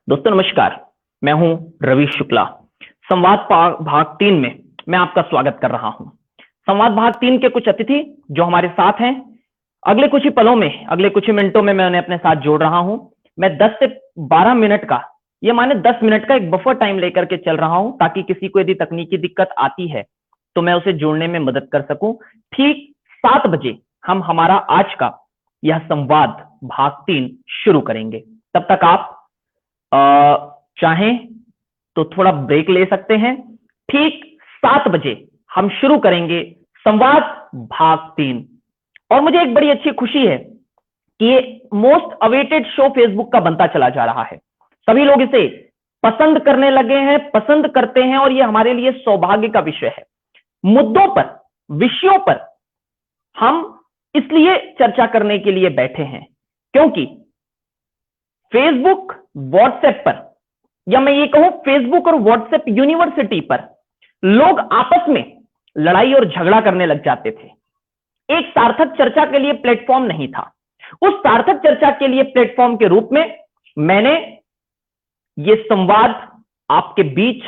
दोस्तों नमस्कार, मैं हूं रवि शुक्ला। संवाद भाग 3 में मैं आपका स्वागत कर रहा हूं। संवाद भाग 3 के कुछ अतिथि जो हमारे साथ हैं, अगले कुछ ही पलों में, अगले कुछ ही मिनटों में मैं उन्हें अपने साथ जोड़ रहा हूं। मैं 10 से 12 मिनट का, ये माने 10 मिनट का एक बफर टाइम लेकर के चल रहा हूं, ताकि किसी को यदि तकनीकी दिक्कत आती है तो मैं उसे जोड़ने में मदद कर सकूं। ठीक 7 बजे हम हमारा आज का यह संवाद भाग 3 शुरू करेंगे। तब तक आप चाहें तो थोड़ा ब्रेक ले सकते हैं। ठीक 7 बजे हम शुरू करेंगे संवाद भाग 3। और मुझे एक बड़ी अच्छी खुशी है कि ये मोस्ट अवेटेड शो फेसबुक का बनता चला जा रहा है। सभी लोग इसे पसंद करने लगे हैं, पसंद करते हैं, और ये हमारे लिए सौभाग्य का विषय है। मुद्दों पर, विषयों पर हम इसलिए चर्चा करने के लिए बैठे हैं क्योंकि फेसबुक, व्हाट्सएप पर, या मैं ये कहूं फेसबुक और व्हाट्सएप यूनिवर्सिटी पर लोग आपस में लड़ाई और झगड़ा करने लग जाते थे। एक सार्थक चर्चा के लिए प्लेटफॉर्म नहीं था। उस सार्थक चर्चा के लिए प्लेटफॉर्म के रूप में मैंने ये संवाद आपके बीच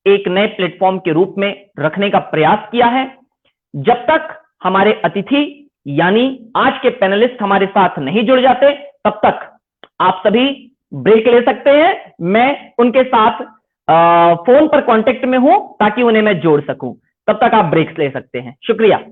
एक नए प्लेटफॉर्म के रूप में रखने का प्रयास किया है। जब तक हमारे अतिथि यानी आज के पैनलिस्ट हमारे साथ नहीं जुड़ जाते, तब तक आप सभी ब्रेक ले सकते हैं। मैं उनके साथ फोन पर कांटेक्ट में हूं ताकि उन्हें मैं जोड़ सकूं। तब तक आप ब्रेक्स ले सकते हैं। शुक्रिया।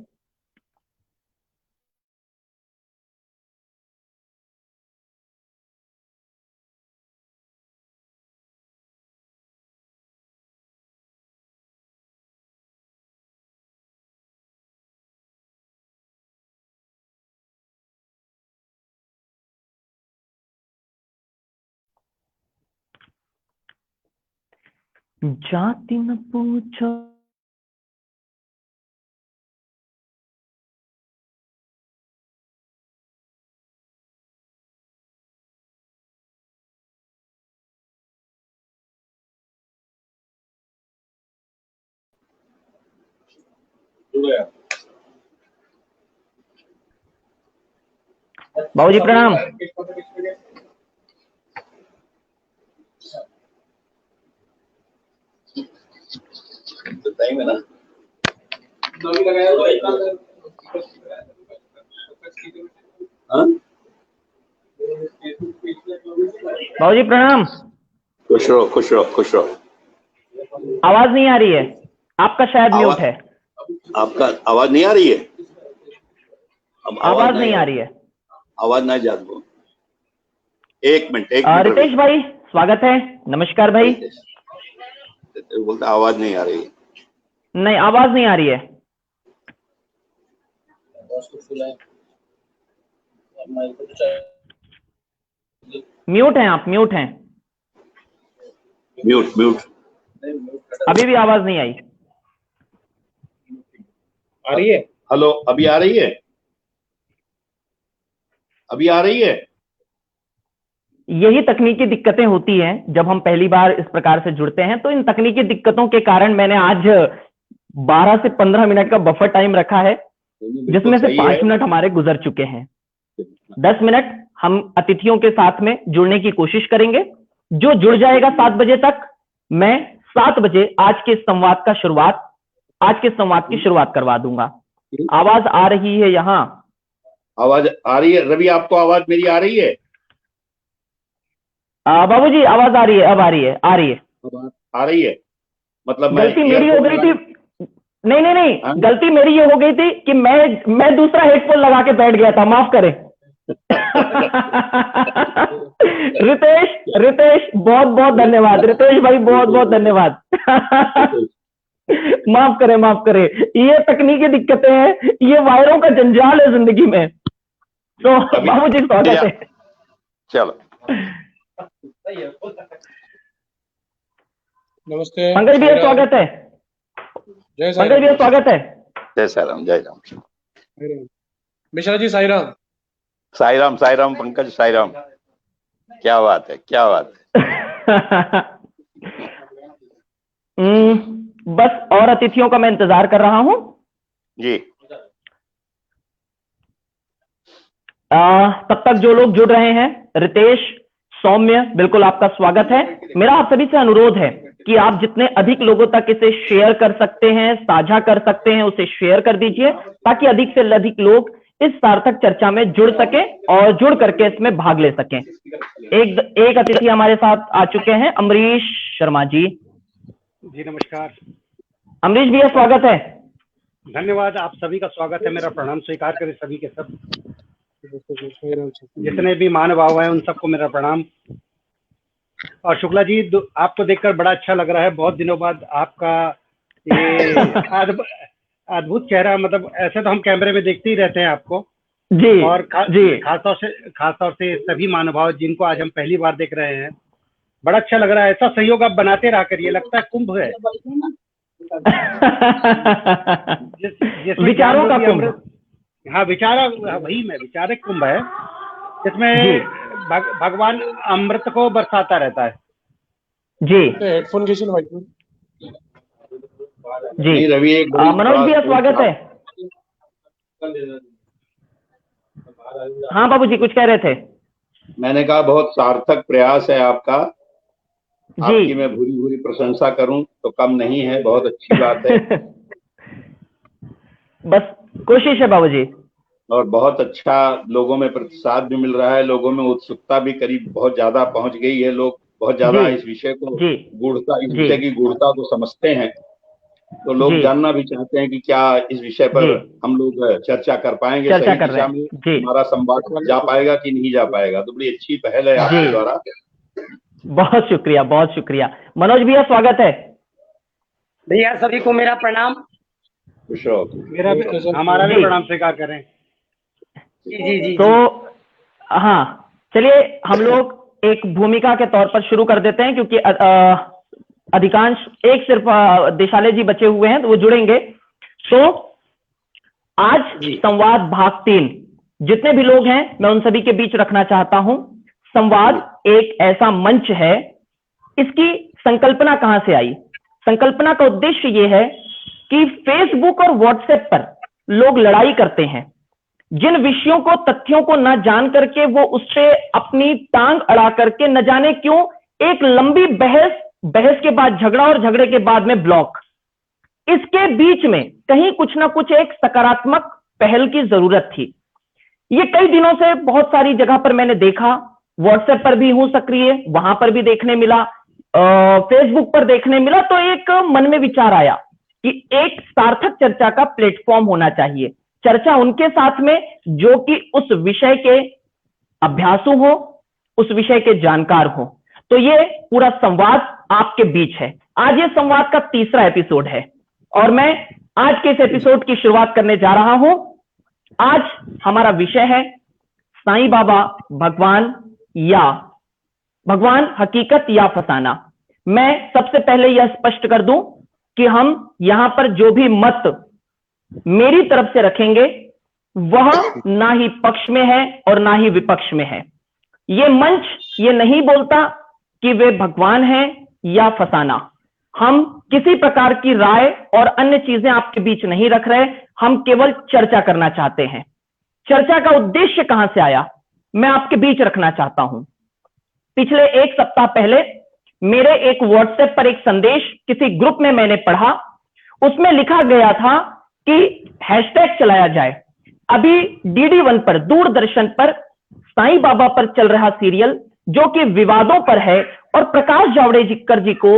जाति न पूछो, बाबूजी प्रणाम। टाइम है ना, बाबूजी प्रणाम। खुश रहो, खुश रहो, खुश रहो। आवाज नहीं आ रही है आपका, शायद म्यूट है। आपका आवाज नहीं आ रही है? अब आवाज नहीं आ रही है। आवाज ना जा दो। एक मिनट, रितेश भाई स्वागत है। नमस्कार भाई। बोलता आवाज नहीं आ रही है। नहीं, आवाज नहीं आ रही है। म्यूट हैं आप, म्यूट हैं। Mute mute. अभी भी आवाज नहीं आई। आ रही है? हेलो, अभी आ रही है? अभी आ रही है? यही तकनीकी दिक्कतें होती हैं जब हम पहली बार इस प्रकार से जुड़ते हैं। तो इन तकनीकी दिक्कतों के कारण मैंने आज 12 से 15 मिनट का बफर टाइम रखा है, जिसमें से 5 मिनट हमारे गुजर चुके हैं। 10 मिनट हम अतिथियों के साथ में जुड़ने की कोशिश करेंगे। जो जुड़ जाएगा 7 बजे तक, मैं 7 बजे आज के संवाद की शुरुआत करवा दूंगा। आवाज आ रही है यहाँ? आवाज आ रही है? रवि, आपको आवाज मेरी आ रही है? बाबूजी आवाज आ रही है, अब आ रही है, आ रही है। आ रही है? मतलब गलती मेरी हो गई थी। नहीं नहीं नहीं, गलती मेरी ये हो गई थी कि मैं दूसरा हेडफोन लगा के बैठ गया था, माफ करें। रितेश बहुत बहुत धन्यवाद। रितेश भाई बहुत बहुत धन्यवाद। माफ करें, ये तकनीकी दिक्कतें हैं, ये वायरों का जंजाल है जिंदगी में। तो बाबूजी स्वागत है। चलो, नमस्ते। पंकज भैया स्वागत है। पंकज भैया स्वागत है। जय साई राम, जय राम। मिश्रा जी साई राम। साई राम, साई राम। पंकज साई राम। क्या बात है, क्या बात है। बस और अतिथियों का मैं इंतजार कर रहा हूं जी। तब तक जो लोग जुड़ रहे हैं, रितेश सौम्य, बिल्कुल आपका स्वागत है। मेरा आप सभी से अनुरोध है कि आप जितने अधिक लोगों तक इसे शेयर कर सकते हैं, साझा कर सकते हैं, उसे शेयर कर दीजिए ताकि अधिक से अधिक लोग इस सार्थक चर्चा में जुड़ सके और जुड़ करके इसमें भाग ले सकें। एक अतिथि हमारे साथ आ चुके हैं, अमरीश शर्मा जी। जी नमस्कार। अमरीश भैया स्वागत है। धन्यवाद, आप सभी का स्वागत है। मेरा प्रणाम स्वीकार करें सभी के सब, जितने भी महानुभाव हैं उन सबको मेरा प्रणाम। और शुक्ला जी, आपको देखकर बड़ा अच्छा लग रहा है। बहुत दिनों बाद आपका ये अद्भुत चेहरा, मतलब ऐसे तो हम कैमरे में देखते ही रहते हैं आपको जी, और जी खासतौर से सभी महानुभाव जिनको आज हम पहली बार देख रहे हैं, बड़ा अच्छा लग रहा है। ऐसा सहयोग आप बनाते रहा करिए, लगता है कुंभ है। विचारों का कुंभ। हाँ, विचारिक कुंभ है, जिसमें भगवान अमृत को बरसाता रहता है। जी हेडफोन कैसे लगाई? जी रवि, एक मनोज भैया स्वागत है। हाँ बाबूजी, कुछ कह रहे थे? मैंने कहा बहुत सार्थक प्रयास है आपका। जी, आपकी मैं भूरी भूरी प्रशंसा करूं तो कम नहीं है, बहुत अच्छी बात है। बस कोशिश है बाबूजी। और बहुत अच्छा लोगों में प्रतिसाद भी मिल रहा है, लोगों में उत्सुकता भी करीब बहुत ज्यादा पहुंच गई है। लोग बहुत ज्यादा इस विषय को इस विषय की गूढ़ता को समझते हैं, तो लोग जानना भी चाहते हैं कि क्या इस विषय पर हम लोग चर्चा कर पाएंगे, सही दिशा में हमारा संवाद जा पाएगा कि नहीं जा पाएगा। तो बड़ी अच्छी पहल है आपके द्वारा। बहुत शुक्रिया, बहुत शुक्रिया। मनोज भैया स्वागत है। भैया सभी को मेरा प्रणाम। खुश रहो। हमारा भी प्रणाम स्वीकार करें। जी। तो हाँ, चलिए हम लोग एक भूमिका के तौर पर शुरू कर देते हैं, क्योंकि अधिकांश एक सिर्फ देशाले जी बचे हुए हैं तो वो जुड़ेंगे। तो आज संवाद भाग 3 जितने भी लोग हैं मैं उन सभी के बीच रखना चाहता हूं। संवाद एक ऐसा मंच है, इसकी संकल्पना कहां से आई? संकल्पना का उद्देश्य यह है कि फेसबुक और व्हाट्सएप पर लोग लड़ाई करते हैं, जिन विषयों को, तथ्यों को न जान करके वो उससे अपनी टांग अड़ा करके न जाने क्यों एक लंबी बहस के बाद झगड़ा और झगड़े के बाद में ब्लॉक। इसके बीच में कहीं कुछ ना कुछ एक सकारात्मक पहल की जरूरत थी। ये कई दिनों से बहुत सारी जगह पर मैंने देखा, व्हाट्सएप पर भी हूं सक्रिय, वहां पर भी देखने मिला, फेसबुक पर देखने मिला। तो एक मन में विचार आया कि एक सार्थक चर्चा का प्लेटफॉर्म होना चाहिए। चर्चा उनके साथ में जो कि उस विषय के अभ्यासु हो, उस विषय के जानकार हो। तो ये पूरा संवाद आपके बीच है। आज ये संवाद का 3रा एपिसोड है और मैं आज के इस एपिसोड की शुरुआत करने जा रहा हूं। आज हमारा विषय है साईं बाबा भगवान हकीकत या फसाना। मैं सबसे पहले यह स्पष्ट कर दूं कि हम यहां पर जो भी मत मेरी तरफ से रखेंगे वह ना ही पक्ष में है और ना ही विपक्ष में है। ये मंच ये नहीं बोलता कि वे भगवान हैं या फसाना। हम किसी प्रकार की राय और अन्य चीजें आपके बीच नहीं रख रहे, हम केवल चर्चा करना चाहते हैं। चर्चा का उद्देश्य कहां से आया, मैं आपके बीच रखना चाहता हूं। पिछले 1 सप्ताह पहले मेरे एक व्हाट्सएप पर एक संदेश किसी ग्रुप में मैंने पढ़ा, उसमें लिखा गया था कि हैशटैग चलाया जाए। अभी DD1 पर, दूरदर्शन पर साईं बाबा पर चल रहा सीरियल जो कि विवादों पर है और प्रकाश जावड़ेकर जी को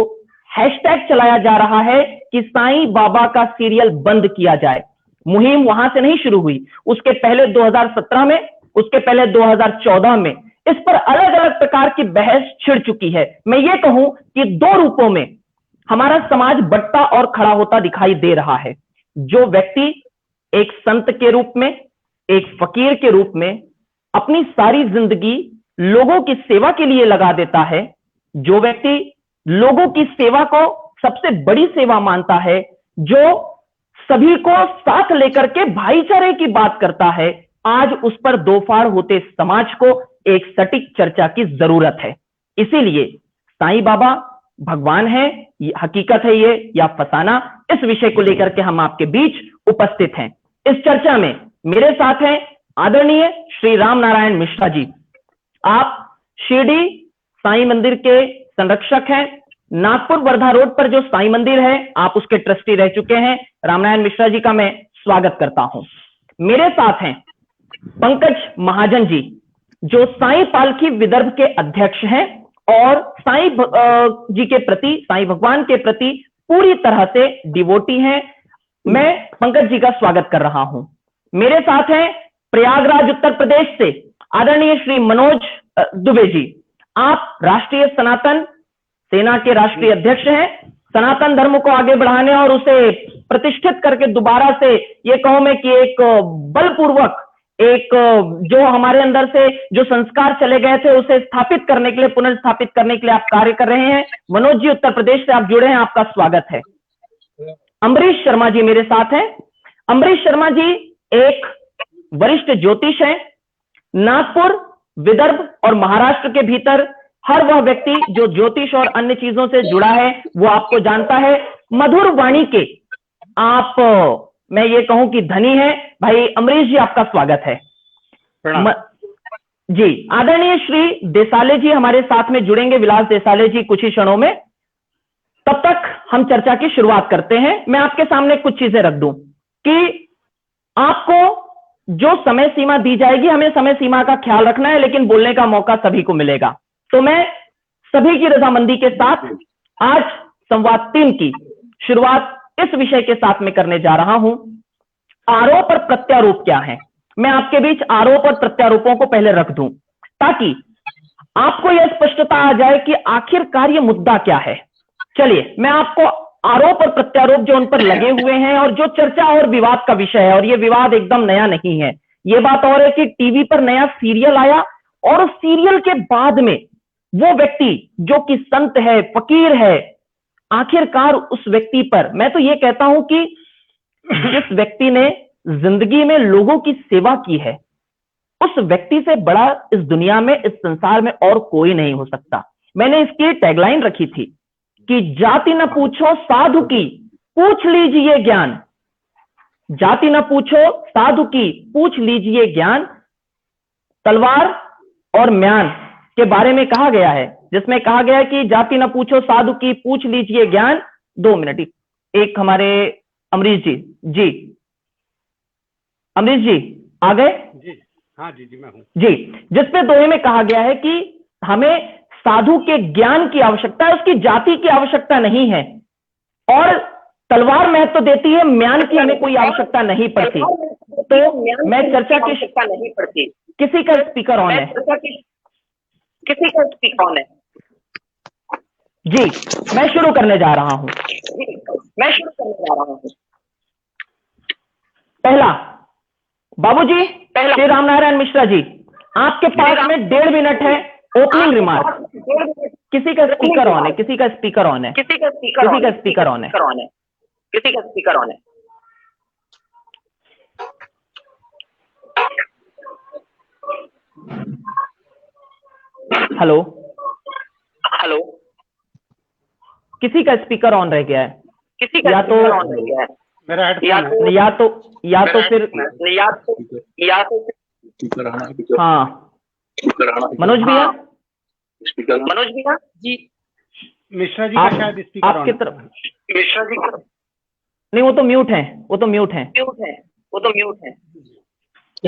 हैशटैग चलाया जा रहा है कि साईं बाबा का सीरियल बंद किया जाए। मुहिम वहां से नहीं शुरू हुई, उसके पहले 2017 में, उसके पहले 2014 में इस पर अलग अलग प्रकार की बहस छिड़ चुकी है। मैं ये कहूं कि 2 रूपों में हमारा समाज बंटता और खड़ा होता दिखाई दे रहा है। जो व्यक्ति एक संत के रूप में, एक फकीर के रूप में अपनी सारी जिंदगी लोगों की सेवा के लिए लगा देता है, जो व्यक्ति लोगों की सेवा को सबसे बड़ी सेवा मानता है, जो सभी को साथ लेकर के भाईचारे की बात करता है, आज उस पर दो फाड़ होते समाज को एक सटीक चर्चा की जरूरत है। इसीलिए साईं बाबा भगवान है, हकीकत है ये या फसाना, इस विषय को लेकर के हम आपके बीच उपस्थित हैं। इस चर्चा में मेरे साथ हैं आदरणीय श्री राम नारायण मिश्रा जी। आप शिरडी साईं मंदिर के संरक्षक हैं। नागपुर वर्धा रोड पर जो साईं मंदिर है आप उसके ट्रस्टी रह चुके हैं। रामनारायण मिश्रा जी का मैं स्वागत करता हूं। मेरे साथ हैं पंकज महाजन जी, जो साईं पालकी विदर्भ के अध्यक्ष हैं और साईं जी के प्रति, साईं भगवान के प्रति पूरी तरह से डिवोटी हैं। मैं पंकज जी का स्वागत कर रहा हूं। मेरे साथ हैं प्रयागराज उत्तर प्रदेश से आदरणीय श्री मनोज दुबे जी। आप राष्ट्रीय सनातन सेना के राष्ट्रीय अध्यक्ष हैं। सनातन धर्म को आगे बढ़ाने और उसे प्रतिष्ठित करके दोबारा से ये कहूं मैं कि एक बलपूर्वक एक जो हमारे अंदर से जो संस्कार चले गए थे उसे स्थापित करने के लिए, पुनर्स्थापित करने के लिए आप कार्य कर रहे हैं। मनोज जी उत्तर प्रदेश से आप जुड़े हैं, आपका स्वागत है। अमरीश शर्मा जी मेरे साथ हैं। अमरीश शर्मा जी एक वरिष्ठ ज्योतिष हैं। नागपुर, विदर्भ और महाराष्ट्र के भीतर हर वह व्यक्ति जो ज्योतिष और अन्य चीजों से जुड़ा है वो आपको जानता है। मधुर वाणी के आप मैं ये कहूं कि धनी है। भाई अमरीश जी आपका स्वागत है। जी आदरणीय श्री देसाले जी हमारे साथ में जुड़ेंगे, विलास देसाले जी कुछ ही क्षणों में। तब तक हम चर्चा की शुरुआत करते हैं। मैं आपके सामने कुछ चीजें रख दूं कि आपको जो समय सीमा दी जाएगी हमें समय सीमा का ख्याल रखना है, लेकिन बोलने का मौका सभी को मिलेगा। तो मैं सभी की रजामंदी के साथ आज संवाद 3 की शुरुआत इस विषय के साथ में करने जा रहा हूं, आरोप और प्रत्यारोप क्या है। मैं आपके बीच आरोप और प्रत्यारोपों को पहले रख दूं ताकि आपको यह स्पष्टता आ जाए कि आखिरकार ये मुद्दा क्या है। चलिए मैं आपको आरोप और प्रत्यारोप जो उन पर लगे हुए हैं और जो चर्चा और विवाद का विषय है, और ये विवाद एकदम नया नहीं है। ये बात और है कि टीवी पर नया सीरियल आया और उस सीरियल के बाद में वो व्यक्ति जो कि संत है, फकीर है, आखिरकार उस व्यक्ति पर मैं तो ये कहता हूं कि जिस व्यक्ति ने जिंदगी में लोगों की सेवा की है उस व्यक्ति से बड़ा इस दुनिया में, इस संसार में और कोई नहीं हो सकता। मैंने इसकी टैगलाइन रखी थी कि जाति न पूछो साधु की, पूछ लीजिए ज्ञान। जाति न पूछो साधु की, पूछ लीजिए ज्ञान। तलवार और म्यान के बारे में कहा गया है, जिसमें कहा गया है कि जाति न पूछो साधु की, पूछ लीजिए ज्ञान। 2 मिनट, एक हमारे अमरीश जी अमरीश जी आ गए जी? हाँ जी मैं हूँ जी। जिसपे दोहे में कहा गया है कि हमें साधु के ज्ञान की आवश्यकता है, उसकी जाति की आवश्यकता नहीं है। और तलवार महत्व देती है, म्यान की हमें कोई आवश्यकता नहीं पड़ती। तो मैं चर्चा की आवश्यकता नहीं पड़ती। किसी का स्पीकर ऑन है? किसी का स्पीकर ऑन है? जी मैं शुरू करने जा रहा हूं। पहला, बाबूजी श्री रामनारायण मिश्रा जी, आपके पास में 1.5 मिनट है ओपनिंग रिमार्क। किसी का स्पीकर ऑन है? किसी का स्पीकर ऑन है? किसी का स्पीकर ऑन है? किसी का स्पीकर ऑन है? हेलो हेलो, किसी का स्पीकर ऑन रह गया है? किसी का स्पीकर ऑन रह गया है? मेरा या तो फिर हाँ मनोज भैया जी, मिश्रा जी का शायद स्पीकर आपकी तरफ। मिश्रा जी का नहीं, वो तो म्यूट है।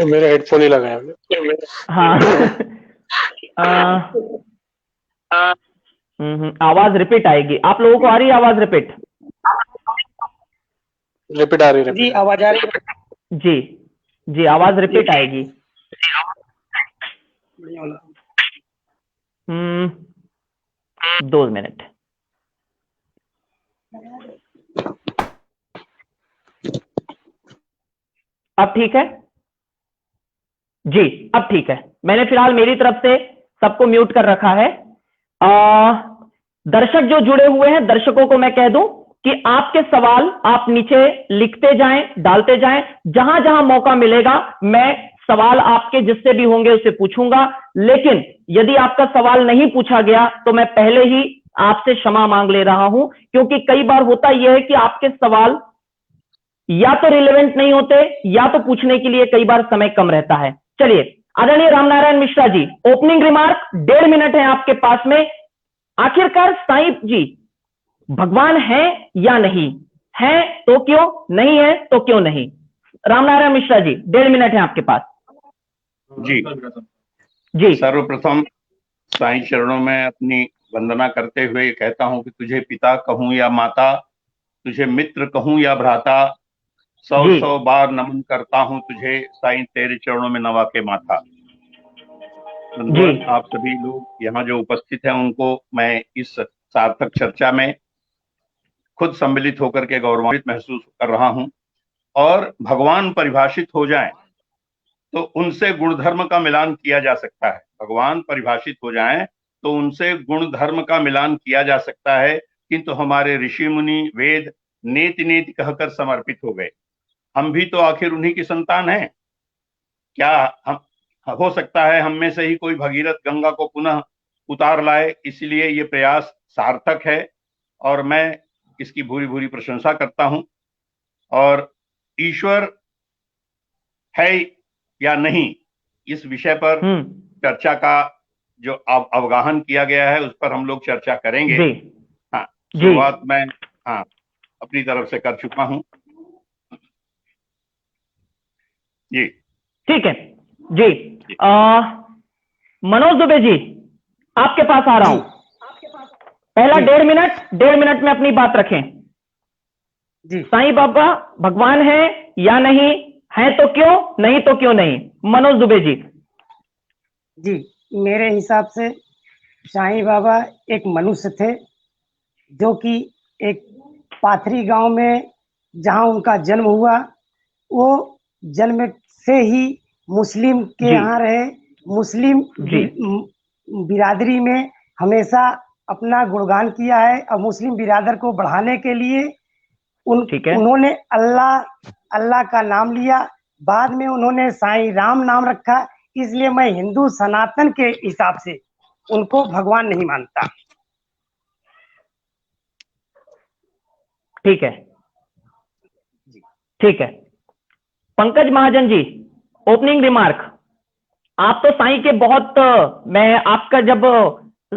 मेरा हेडफोन ही लगा है। हाँ आवाज रिपीट आएगी। आप लोगों को आ रही है आवाज रिपीट? आ रही है जी, आवाज आ रही है। जी आवाज रिपीट आएगी। 2 मिनट। अब ठीक है जी? अब ठीक है। मैंने फिलहाल मेरी तरफ से सबको म्यूट कर रखा है। दर्शक जो जुड़े हुए हैं, दर्शकों को मैं कह दूं कि आपके सवाल आप नीचे लिखते जाएं, डालते जाएं। जहां जहां मौका मिलेगा मैं सवाल आपके जिससे भी होंगे उसे पूछूंगा। लेकिन यदि आपका सवाल नहीं पूछा गया तो मैं पहले ही आपसे क्षमा मांग ले रहा हूं, क्योंकि कई बार होता यह है कि आपके सवाल या तो रिलेवेंट नहीं होते या तो पूछने के लिए कई बार समय कम रहता है। चलिए आदरणीय Ramnarayan Mishra ji, opening remark 1.5 minute है आपके पास में। आखिरकार साईं जी भगवान है या नहीं है, तो क्यों नहीं है, तो क्यों नहीं? रामनारायण मिश्रा जी, 1.5 मिनट है आपके पास। जी जी, सर्वप्रथम साईं चरणों में अपनी वंदना करते हुए कहता हूं कि तुझे पिता कहूं या माता, तुझे मित्र कहूं या भ्राता, 100 बार नमन करता हूं तुझे साईं, तेरे चरणों में नवा के माथा। आप सभी लोग यहाँ जो उपस्थित हैं उनको मैं इस सार्थक चर्चा में खुद सम्मिलित होकर के गौरवान्वित महसूस कर रहा हूं। और भगवान परिभाषित हो जाएं तो उनसे गुण धर्म का मिलान किया जा सकता है। भगवान परिभाषित हो जाएं तो उनसे गुण धर्म का मिलान किया जा सकता है, किंतु हमारे ऋषि मुनि वेद नेति नेति कहकर समर्पित हो गए। हम भी तो आखिर उन्हीं की संतान हैं। क्या हम हो सकता है हम में से ही कोई भगीरथ गंगा को पुनः उतार लाए? इसलिए ये प्रयास सार्थक है और मैं इसकी भूरी भूरी प्रशंसा करता हूं। और ईश्वर है या नहीं, इस विषय पर चर्चा का जो अवगाहन किया गया है उस पर हम लोग चर्चा करेंगे। हाँ, शुरुआत मैं अपनी तरफ से कर चुका हूं। जी ठीक है जी। मनोज दुबे जी, आपके पास आ रहा हूं। पहला 1.5 मिनट में अपनी बात रखें। जी, साईं बाबा भगवान है या नहीं है, तो क्यों नहीं, तो क्यों नहीं? मनोज दुबे जी। जी, मेरे हिसाब से साईं बाबा एक मनुष्य थे जो कि एक पाथरी गांव में जहां उनका जन्म हुआ, वो जन्म से ही मुस्लिम के यहाँ रहे। मुस्लिम बिरादरी में हमेशा अपना गुणगान किया है और मुस्लिम बिरादर को बढ़ाने के लिए उन्होंने अल्लाह का नाम लिया। बाद में उन्होंने साईं राम नाम रखा। इसलिए मैं हिंदू सनातन के हिसाब से उनको भगवान नहीं मानता। ठीक है, ठीक है। Pankaj Mahajan ji, opening remark. आप तो साईं के बहुत, मैं आपका जब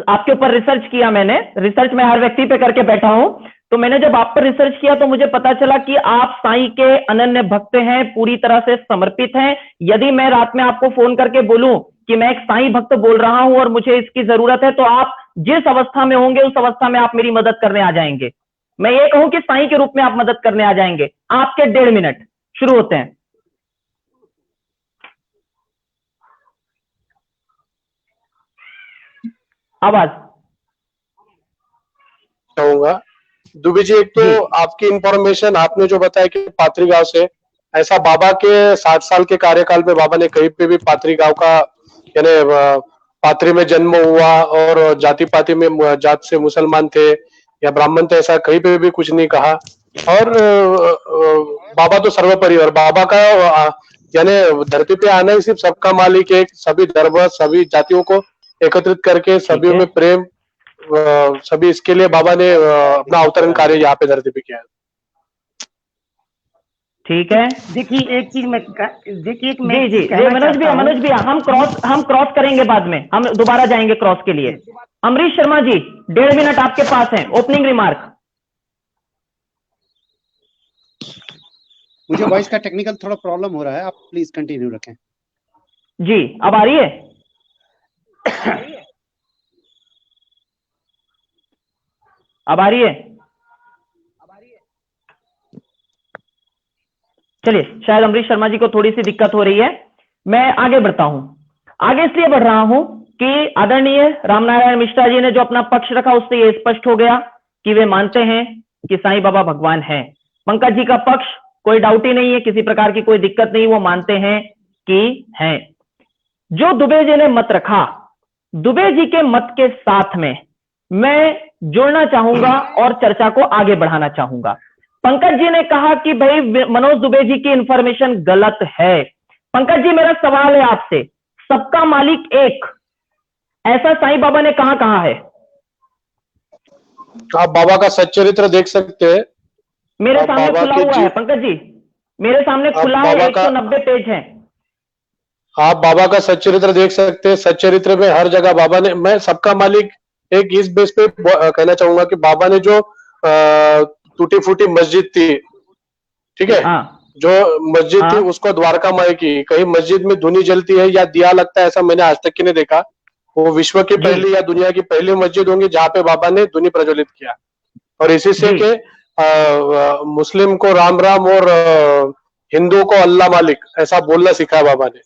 आपके ऊपर रिसर्च किया, मैंने रिसर्च में हर व्यक्ति पे करके बैठा हूं, तो मैंने जब आप पर रिसर्च किया तो मुझे पता चला कि आप साईं के अनन्य भक्त हैं, पूरी तरह से समर्पित हैं। यदि मैं रात में आपको फोन करके बोलूं कि मैं एक साईं भक्त बोल रहा हूं और मुझे इसकी जरूरत है, तो आप जिस अवस्था में होंगे उस अवस्था में आप मेरी मदद करने आ जाएंगे। मैं ये कहूं कि साईं के रूप में आप मदद करने आ जाएंगे। आपके 1.5 मिनट शुरू होते हैं। आवाज कहूंगा दुबे जी, एक तो आपकी इंफॉर्मेशन आपने जो बताया कि पाथरी गांव से, ऐसा बाबा के 60 साल के कार्यकाल में बाबा ने कहीं पे भी पाथरी गांव का, यानी पाथरी में जन्म हुआ और जाति पाति में जात से मुसलमान थे या ब्राह्मण थे, ऐसा कहीं पे भी कुछ नहीं कहा। और बाबा तो सर्वोपरि, और बाबा का यानी धरती पे आना ही सिर्फ सबका मालिक है, सभी धर्म सभी जातियों को एकत्रित करके सभी में प्रेम, सभी, इसके लिए बाबा ने अपना अवतरण कार्य यहाँ पे धरती पे किया है। ठीक है, देखिए एक चीज मैं मनोज भैया हम क्रॉस करेंगे बाद में, हम दोबारा जाएंगे क्रॉस के लिए। अमरीश शर्मा जी, 1.5 मिनट आपके पास है, ओपनिंग रिमार्क। मुझे वॉइस का टेक्निकल थोड़ा प्रॉब्लम हो रहा है, आप प्लीज कंटिन्यू रखें। जी, अब आ रही है? अब आ रही है? चलिए, शायद अमरीश शर्मा जी को थोड़ी सी दिक्कत हो रही है। मैं आगे बढ़ता हूं। आगे इसलिए बढ़ रहा हूं कि आदरणीय रामनारायण मिश्रा जी ने जो अपना पक्ष रखा उससे ये स्पष्ट हो गया कि वे मानते हैं कि साईं बाबा भगवान है। पंकज जी का पक्ष कोई डाउट ही नहीं है, किसी प्रकार की कोई दिक्कत नहीं, वो मानते हैं कि हैं। जो दुबे जी ने मत रखा, दुबे जी के मत के साथ में मैं जुड़ना चाहूंगा और चर्चा को आगे बढ़ाना चाहूंगा। पंकज जी ने कहा कि भाई मनोज दुबे जी की इंफॉर्मेशन गलत है। पंकज जी, मेरा सवाल है आपसे, सबका मालिक एक, ऐसा साईं बाबा ने कहां कहा है? आप बाबा का सच्चरित्र देख सकते हैं, मेरे सामने खुला हुआ है पंकज जी, मेरे सामने खुला है, 190 पेज है। आप बाबा का सच्चरित्र देख सकते हैं। सच्चरित्र में हर जगह बाबा ने, मैं सबका मालिक एक इस बेस पे कहना चाहूंगा कि बाबा ने जो टूटी फूटी मस्जिद थी, ठीक है, जो मस्जिद थी उसको द्वारका माई की, कहीं मस्जिद में धुनी जलती है या दिया लगता है ऐसा मैंने आज तक की नहीं देखा। वो विश्व की पहली या दुनिया की पहली मस्जिद होंगी जहाँ पे बाबा ने धुनी प्रज्वलित किया। और इसी से के मुस्लिम को राम राम और हिंदू को अल्लाह मालिक ऐसा बोलना सिखाया बाबा ने,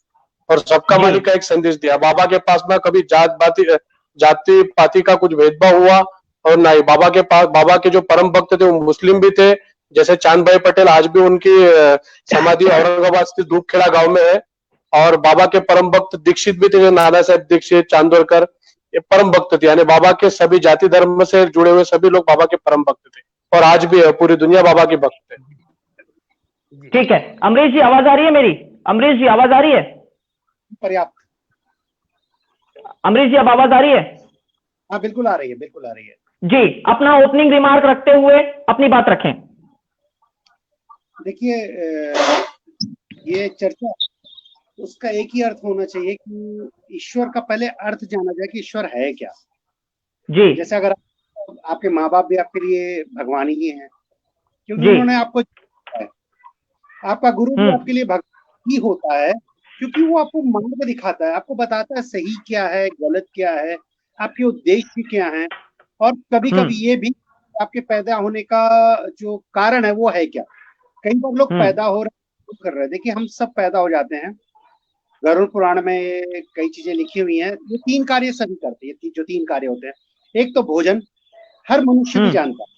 और सबका मालिक का एक संदेश दिया। बाबा के पास में कभी जाति पाति का कुछ भेदभाव हुआ और ना ही। बाबा के पास, बाबा के जो परम भक्त थे वो मुस्लिम भी थे, जैसे चांद भाई पटेल, आज भी उनकी समाधि औरंगाबाद स्थित धूपखेड़ा गांव में है। और बाबा के परम भक्त दीक्षित भी थे, जो नाना साहब दीक्षित, चांदोरकर, ये परम भक्त थे। यानी बाबा के सभी जाति धर्म से जुड़े हुए सभी लोग बाबा के परम भक्त थे, और आज भी है, पूरी दुनिया बाबा की भक्त है। ठीक है अमरीश जी, आवाज आ रही है मेरी? अमरीश जी आवाज आ रही है? पर्याप्त। अमरीश जी अब आवाज आ रही है? हाँ बिल्कुल आ रही है, बिल्कुल आ रही है जी। अपना ओपनिंग रिमार्क रखते हुए अपनी बात रखें। देखिए, ये चर्चा, उसका एक ही अर्थ होना चाहिए कि ईश्वर का पहले अर्थ जाना जाए कि ईश्वर है क्या। जी। जैसे अगर आपके माँ बाप भी आपके लिए भगवान ही हैं, क्योंकि उन्होंने आपको, आपका गुरु भी आपके लिए भगवान ही होता है, क्योंकि वो आपको मार्ग दिखाता है, आपको बताता है सही क्या है, गलत क्या है, आपके उद्देश्य क्या है, और कभी कभी ये भी आपके पैदा होने का जो कारण है वो है क्या। कई बार लोग पैदा हो रहे कर रहे, देखिए हम सब पैदा हो जाते हैं। गरुड़ पुराण में कई चीजें लिखी हुई हैं, ये 3 कार्य सभी करते हैं। जो 3 कार्य होते हैं, एक तो भोजन, हर मनुष्य भी जानता है,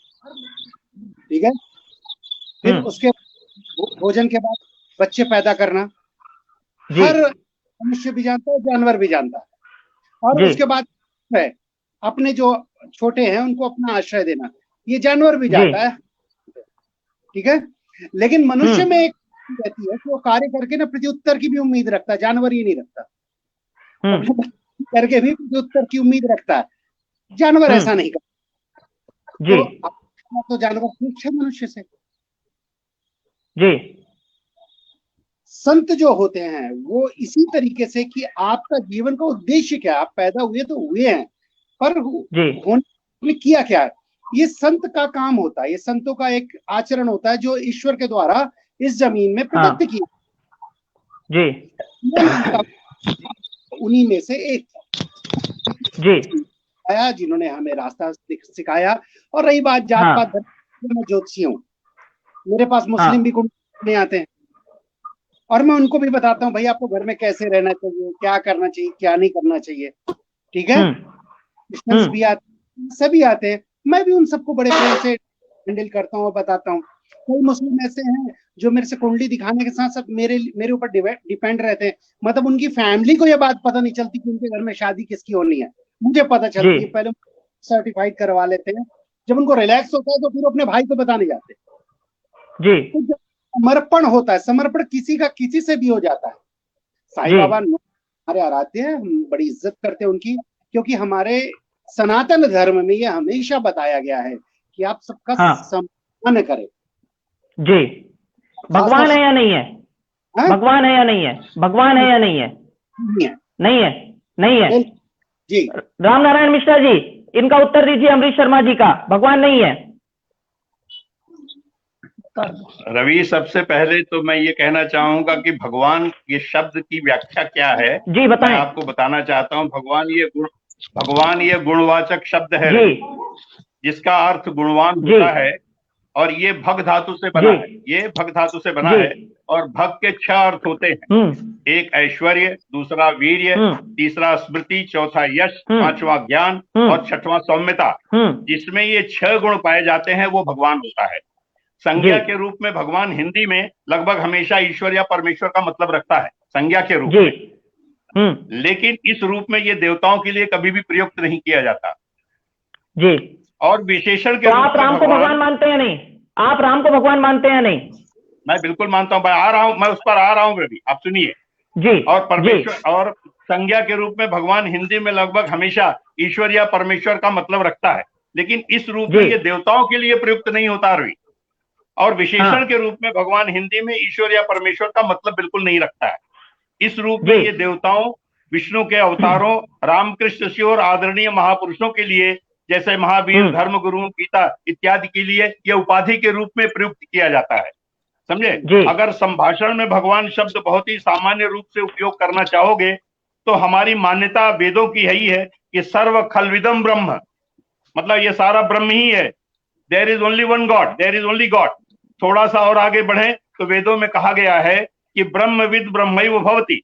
ठीक है। फिर उसके भोजन के बाद बच्चे पैदा करना, हर मनुष्य भी जानता है, जानवर भी जानता है। और उसके बाद है अपने जो छोटे हैं उनको अपना आश्रय देना, ये जानवर भी जानता है, ठीक है। लेकिन मनुष्य में एक रहती है कि वो कार्य करके ना प्रत्युत्तर की भी उम्मीद रखता है, जानवर ये नहीं रखता। करके भी प्रत्युत्तर की उम्मीद रखता है, जानवर ऐसा नहीं करता। तो जानवर पूछ है मनुष्य से। जी। संत जो होते हैं वो इसी तरीके से कि आपका जीवन का उद्देश्य क्या है, आप पैदा हुए तो हुए हैं, पर होने किया क्या है, ये संत का काम होता है। ये संतों का एक आचरण होता है जो ईश्वर के द्वारा इस जमीन में प्रदत्त किया। जी। उन्हीं में से एक जी आया जिन्होंने हमें रास्ता सिखाया। और रही बात जात पात, मैं ज्योतिषी हूँ, मेरे पास मुस्लिम भी कुंडली आते हैं, और मैं उनको भी बताता हूँ भाई आपको घर में कैसे रहना चाहिए, क्या करना चाहिए, क्या नहीं करना चाहिए, ठीक है। क्रिश्चियंस भी आते, सभी आते हैं, मैं भी उन सबको बड़े प्यार से हैंडल करता हूँ और बताता हूँ। कई मुस्लिम ऐसे हैं जो मेरे से कुंडली दिखाने के साथ साथ मेरे ऊपर डिपेंड रहते हैं, मतलब उनकी फैमिली को ये बात पता नहीं चलती कि उनके घर में शादी किसकी होनी है, मुझे पता चलती है। पहले सर्टिफाइड करवा लेते हैं, जब उनको रिलैक्स होता है तो फिर अपने भाई को बताने जाते हैं। जी। तो समर्पण होता है, समर्पण किसी का किसी से भी हो जाता है। साईं बाबा हमारे आराध्य हैं, हम बड़ी इज्जत करते हैं उनकी, क्योंकि हमारे सनातन धर्म में ये हमेशा बताया गया है कि आप सबका सम्मान करें। जी। भगवान है या नहीं है? भगवान है या नहीं है? भगवान है या नहीं है? नहीं है, नहीं है जी। राम नारायण मिश्रा जी, इनका उत्तर दीजिए अमरीश शर्मा जी का। भगवान नहीं है? रवि, सबसे पहले तो मैं ये कहना चाहूंगा कि भगवान ये शब्द की व्याख्या क्या है, जी बताएं। मैं आपको बताना चाहता हूँ। भगवान ये गुणवाचक शब्द है जिसका अर्थ गुणवान होता है, और ये भग धातु से बना है। ये भग धातु से बना है, और भग के 6 अर्थ होते हैं। एक ऐश्वर्य, दूसरा वीर्य, तीसरा स्मृति, चौथा यश, 5वां ज्ञान और 6वां सौम्यता। जिसमें ये 6 गुण पाए जाते हैं वो भगवान होता है। संज्ञा के रूप में भगवान हिंदी में लगभग हमेशा ईश्वर या परमेश्वर का मतलब रखता है, संज्ञा के रूप में। लेकिन इस रूप में ये देवताओं के लिए कभी भी प्रयुक्त नहीं किया जाता। जी। और विशेषण के तो आप राम को भगवान मानते हैं नहीं? आप राम को भगवान मानते हैं नहीं? मैं बिल्कुल मानता हूं, मैं उस पर आ रहा हूं अभी, आप सुनिए जी। और परमेश्वर और संज्ञा के रूप में भगवान हिंदी में लगभग हमेशा ईश्वर या परमेश्वर का मतलब रखता है, लेकिन इस रूप में ये देवताओं के लिए प्रयुक्त नहीं होता रवि। और विशेषण के रूप में भगवान हिंदी में ईश्वर या परमेश्वर का मतलब बिल्कुल नहीं रखता है। इस रूप में ये देवताओं, विष्णु के अवतारों, रामकृष्ण शिव और आदरणीय महापुरुषों के लिए, जैसे महावीर, धर्मगुरु, पिता इत्यादि के लिए यह उपाधि के रूप में प्रयुक्त किया जाता है। समझे? अगर संभाषण में भगवान शब्द बहुत ही सामान्य रूप से उपयोग करना चाहोगे तो हमारी मान्यता वेदों की यही है कि सर्व खलविदम ब्रह्म, मतलब ये सारा ब्रह्म ही है। There is only one god, there is only god. थोड़ा सा और आगे बढ़े तो वेदों में कहा गया है कि ब्रह्मविद ब्रह्मैव भवति,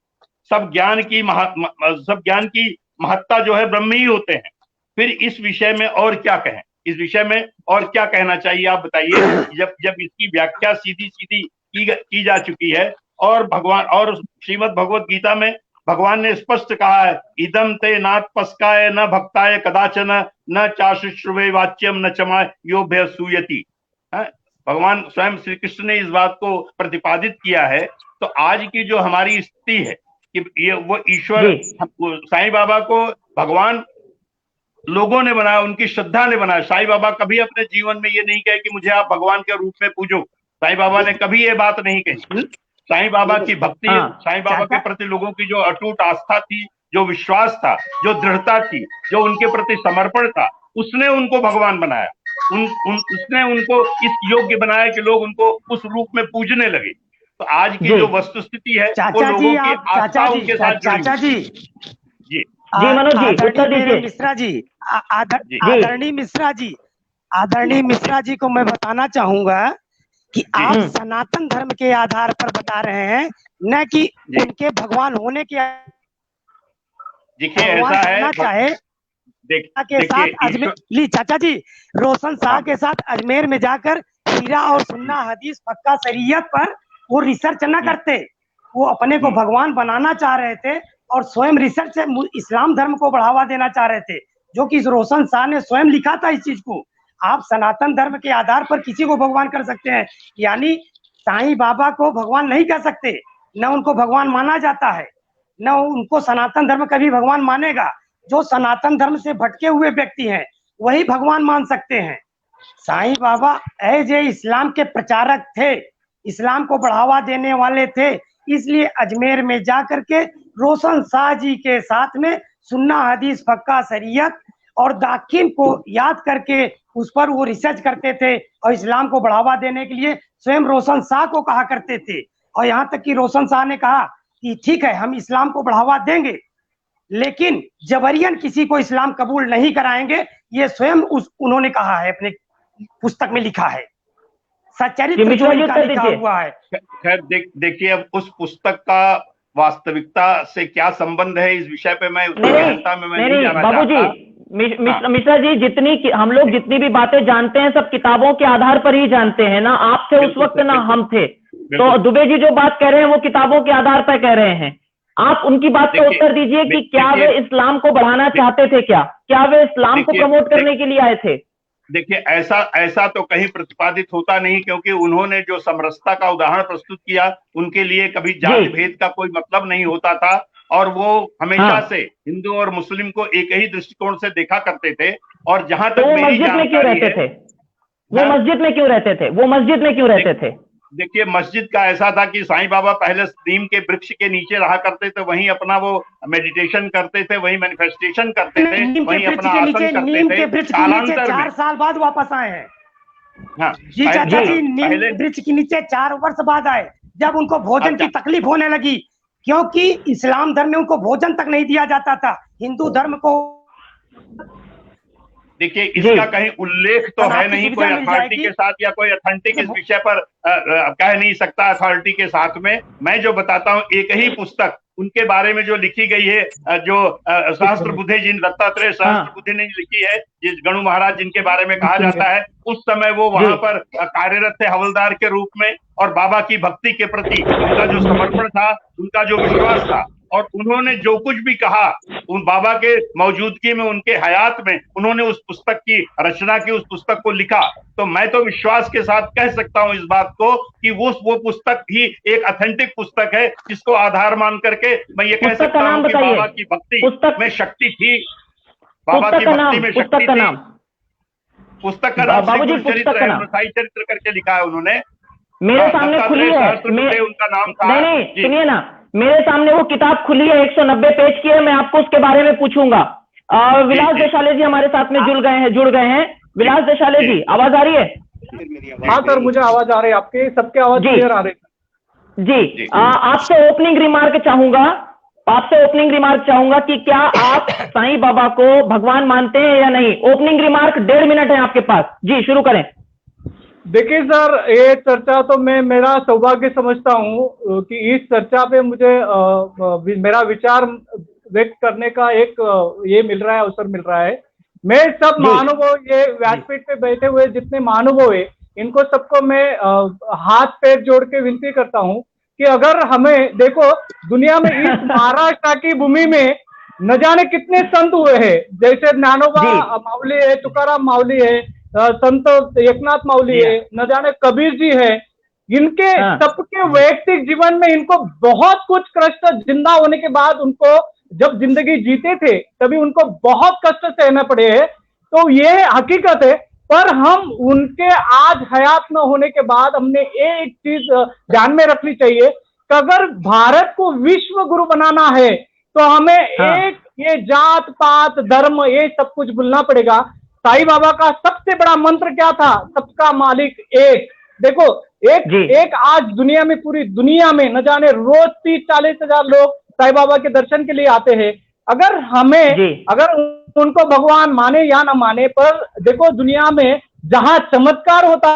सब ज्ञान की महत्ता जो है ब्रह्म ही होते हैं। फिर इस विषय में और क्या कहें, इस विषय में और क्या कहना चाहिए आप बताइए। जब इसकी व्याख्या सीधी सीधी की जा चुकी है और भगवान और श्रीमद् भगवत गीता में भगवान ने स्पष्ट कहा है, इदम ते नात्पस्काय न भक्ताय कदाचन न चाशुश्रुवे वाच्यम न चमा योभ्य सूयति। भगवान स्वयं श्री कृष्ण ने इस बात को प्रतिपादित किया है। तो आज की जो हमारी स्थिति है कि ये वो ईश्वर साईं बाबा को भगवान लोगों ने बनाया, उनकी श्रद्धा ने बनाया। साईं बाबा कभी अपने जीवन में ये नहीं कहे कि मुझे आप भगवान के रूप में पूजो। साईं बाबा ने कभी ये बात नहीं कही। साईं बाबा की भक्ति, साईं बाबा के प्रति लोगों की जो अटूट आस्था थी, जो विश्वास था, जो दृढ़ता थी, जो उनके प्रति समर्पण था, उसने उनको भगवान बनाया। उसने उनको इस योग्य बनाया कि लोग उनको उस रूप में पूजने लगे। तो आज की जो वस्तु स्थिति है वो लोगों की आस्था उनके साथ जुड़ी। जी मनोज जी, उत्तर दीजिए। मिश्रा जी, आदरणीय मिश्रा जी को मैं बताना चाहूंगा कि आप सनातन धर्म के आधार पर बता रहे हैं, न कि उनके भगवान होने के। देखिए ऐसा है, चाहे के साथ अजमेर चाचा जी रोशन शाह के साथ अजमेर में जाकर हीरा और सुन्ना हदीस पक्का शरीयत पर वो रिसर्च न करते, वो अपने को भगवान बनाना चाह रहे थे और स्वयं रिसर्च से इस्लाम धर्म को बढ़ावा देना चाह रहे थे, जो कि रोशन शाह ने स्वयं लिखा था इस चीज को। आप सनातन धर्म के आधार पर किसी को भगवान कर सकते हैं, यानी साईं बाबा को भगवान नहीं कर सकते, न उनको भगवान माना जाता है, न उनको सनातन धर्म कभी भगवान मानेगा। जो सनातन धर्म से भटके हुए व्यक्ति हैं वही भगवान मान सकते हैं। साईं बाबा एज ए इस्लाम के प्रचारक थे, इस्लाम को बढ़ावा देने वाले थे, इसलिए अजमेर में जाकर के रोशन शाह जी के साथ में सुन्ना हदीस पक्का शरीयत और दाखिल को याद करके उस पर वो रिसर्च करते थे और इस्लाम को बढ़ावा देने के लिए स्वयं रोशन शाह को कहा करते थे। और यहाँ तक कि रोशन शाह ने कहा कि ठीक है हम इस्लाम को बढ़ावा देंगे, लेकिन जबरियन किसी को इस्लाम कबूल नहीं कराएंगे, ये स्वयं उन्होंने कहा है, अपने पुस्तक में लिखा है, सच्चरित्र लिखा हुआ है। खैर देखिए, अब उस पुस्तक का वास्तविकता से क्या संबंध है इस विषय पे मैं गहनता में नहीं जाना चाहता। मिश्रा जी, हम लोग जितनी भी बातें जानते हैं सब किताबों के आधार पर ही जानते हैं ना। आप थे उस वक्त ना हम थे, तो दुबे जी जो बात कह रहे हैं वो किताबों के आधार पर कह रहे हैं। आप उनकी बात का उत्तर दीजिए कि क्या वे इस्लाम को बढ़ाना चाहते थे, क्या वे इस्लाम को प्रमोट करने के लिए आए थे? देखिए ऐसा तो कहीं प्रतिपादित होता नहीं, क्योंकि उन्होंने जो समरसता का उदाहरण प्रस्तुत किया, उनके लिए कभी जाति भेद का कोई मतलब नहीं होता था और वो हमेशा से हिंदू और मुस्लिम को एक ही दृष्टिकोण से देखा करते थे। और जहां तक मेरी जानकारी है, वो मस्जिद में क्यों रहते थे? देखिए, मस्जिद का ऐसा था कि साईं बाबा पहले नीम के वृक्ष के नीचे रहा करते थे, वहीं अपना वो मेडिटेशन करते थे, वहीं मैनिफेस्टेशन करते थे, वहीं अपना आसन करते थे। कालांतर 4 साल बाद वापस आए हैं। हाँ जी चाचा जी, नीम वृक्ष के नीचे 4 वर्ष बाद आए, जब उनको भोजन की तकलीफ होने लगी, क्योंकि इस्लाम धर्म में उनको भोजन तक नहीं दिया जाता था। हिंदू धर्म को देखिए, इसका कहीं उल्लेख तो है नहीं, कोई अथॉरिटी के साथ या कोई अथेंटिक इस विषय पर कह नहीं सकता अथॉरिटी के साथ में। मैं जो बताता हूँ, एक ही पुस्तक उनके बारे में जो लिखी गई है, जो सहस्त्र बुद्धे दत्तात्रेय सहस्त्र बुद्धे ने लिखी है, जिस गणु महाराज जिनके बारे में कहा जाता है, उस समय वो वहां पर कार्यरत थे हवलदार के रूप में, और बाबा की भक्ति के प्रति उनका जो समर्पण था, उनका जो विश्वास था, और उन्होंने जो कुछ भी कहा उन बाबा के मौजूदगी में, उनके हयात में, उन्होंने उस पुस्तक की रचना की, उस पुस्तक को लिखा। तो मैं तो विश्वास के साथ कह सकता हूं इस बात को कि वो पुस्तक ही एक ऑथेंटिक पुस्तक है, जिसको आधार मान करके मैं ये कह सकता हूं कि बाबा की भक्ति में शक्ति थी, बाबा की भक्ति में शक्ति थी। पुस्तक का नाम श्री गुरुचरित्र है, साई चरित्र करके लिखा है उन्होंने। मेरे सामने खुली है, उनका नाम था। नहीं सुनिए ना, मेरे सामने वो किताब खुली है, 190 पेज की है, मैं आपको उसके बारे में पूछूंगा। विलास देशाले जी हमारे साथ में जुड़ गए हैं। विलास देशाले जी, आवाज आ रही है? हाँ सर, मुझे आवाज आ रही है, आपके सबके आवाज क्लियर आ रही है जी। आपसे ओपनिंग रिमार्क चाहूंगा कि क्या आप साईं बाबा को भगवान मानते हैं या नहीं? ओपनिंग रिमार्क 1.5 मिनट है आपके पास जी, शुरू करें। देखिए सर, ये चर्चा तो मैं मेरा सौभाग्य समझता हूँ कि इस चर्चा पे मुझे मेरा विचार व्यक्त करने का एक ये मिल रहा है, अवसर मिल रहा है। मैं सब महानुभाव, ये व्यासपीठ पे बैठे हुए जितने महानुभाव है, इनको सबको मैं हाथ पैर जोड़ के विनती करता हूँ कि अगर हमें देखो, दुनिया में इस महाराष्ट्र की भूमि में न जाने कितने संत हुए हैं, जैसे ज्ञानोबा माऊली है, तुकाराम माऊली है, संत एकनाथ माऊली है, न जाने कबीर जी है। इनके सबके वैयक्तिक जीवन में इनको बहुत कुछ कष्ट, जिंदा होने के बाद उनको जब जिंदगी जीते थे तभी उनको बहुत कष्ट सहना पड़े हैं। तो ये हकीकत है। पर हम उनके आज हयात न होने के बाद हमने एक चीज ध्यान में रखनी चाहिए कि अगर भारत को विश्व गुरु बनाना है तो हमें एक ये जात पात धर्म ये सब कुछ भूलना पड़ेगा। साईं बाबा का सबसे बड़ा मंत्र क्या था? सबका मालिक एक। देखो, एक आज दुनिया में, पूरी दुनिया में न जाने रोज 30-40 हजार लोग साईं बाबा के दर्शन के लिए आते हैं। अगर हमें, अगर उनको भगवान माने या ना माने, पर देखो दुनिया में जहां चमत्कार होता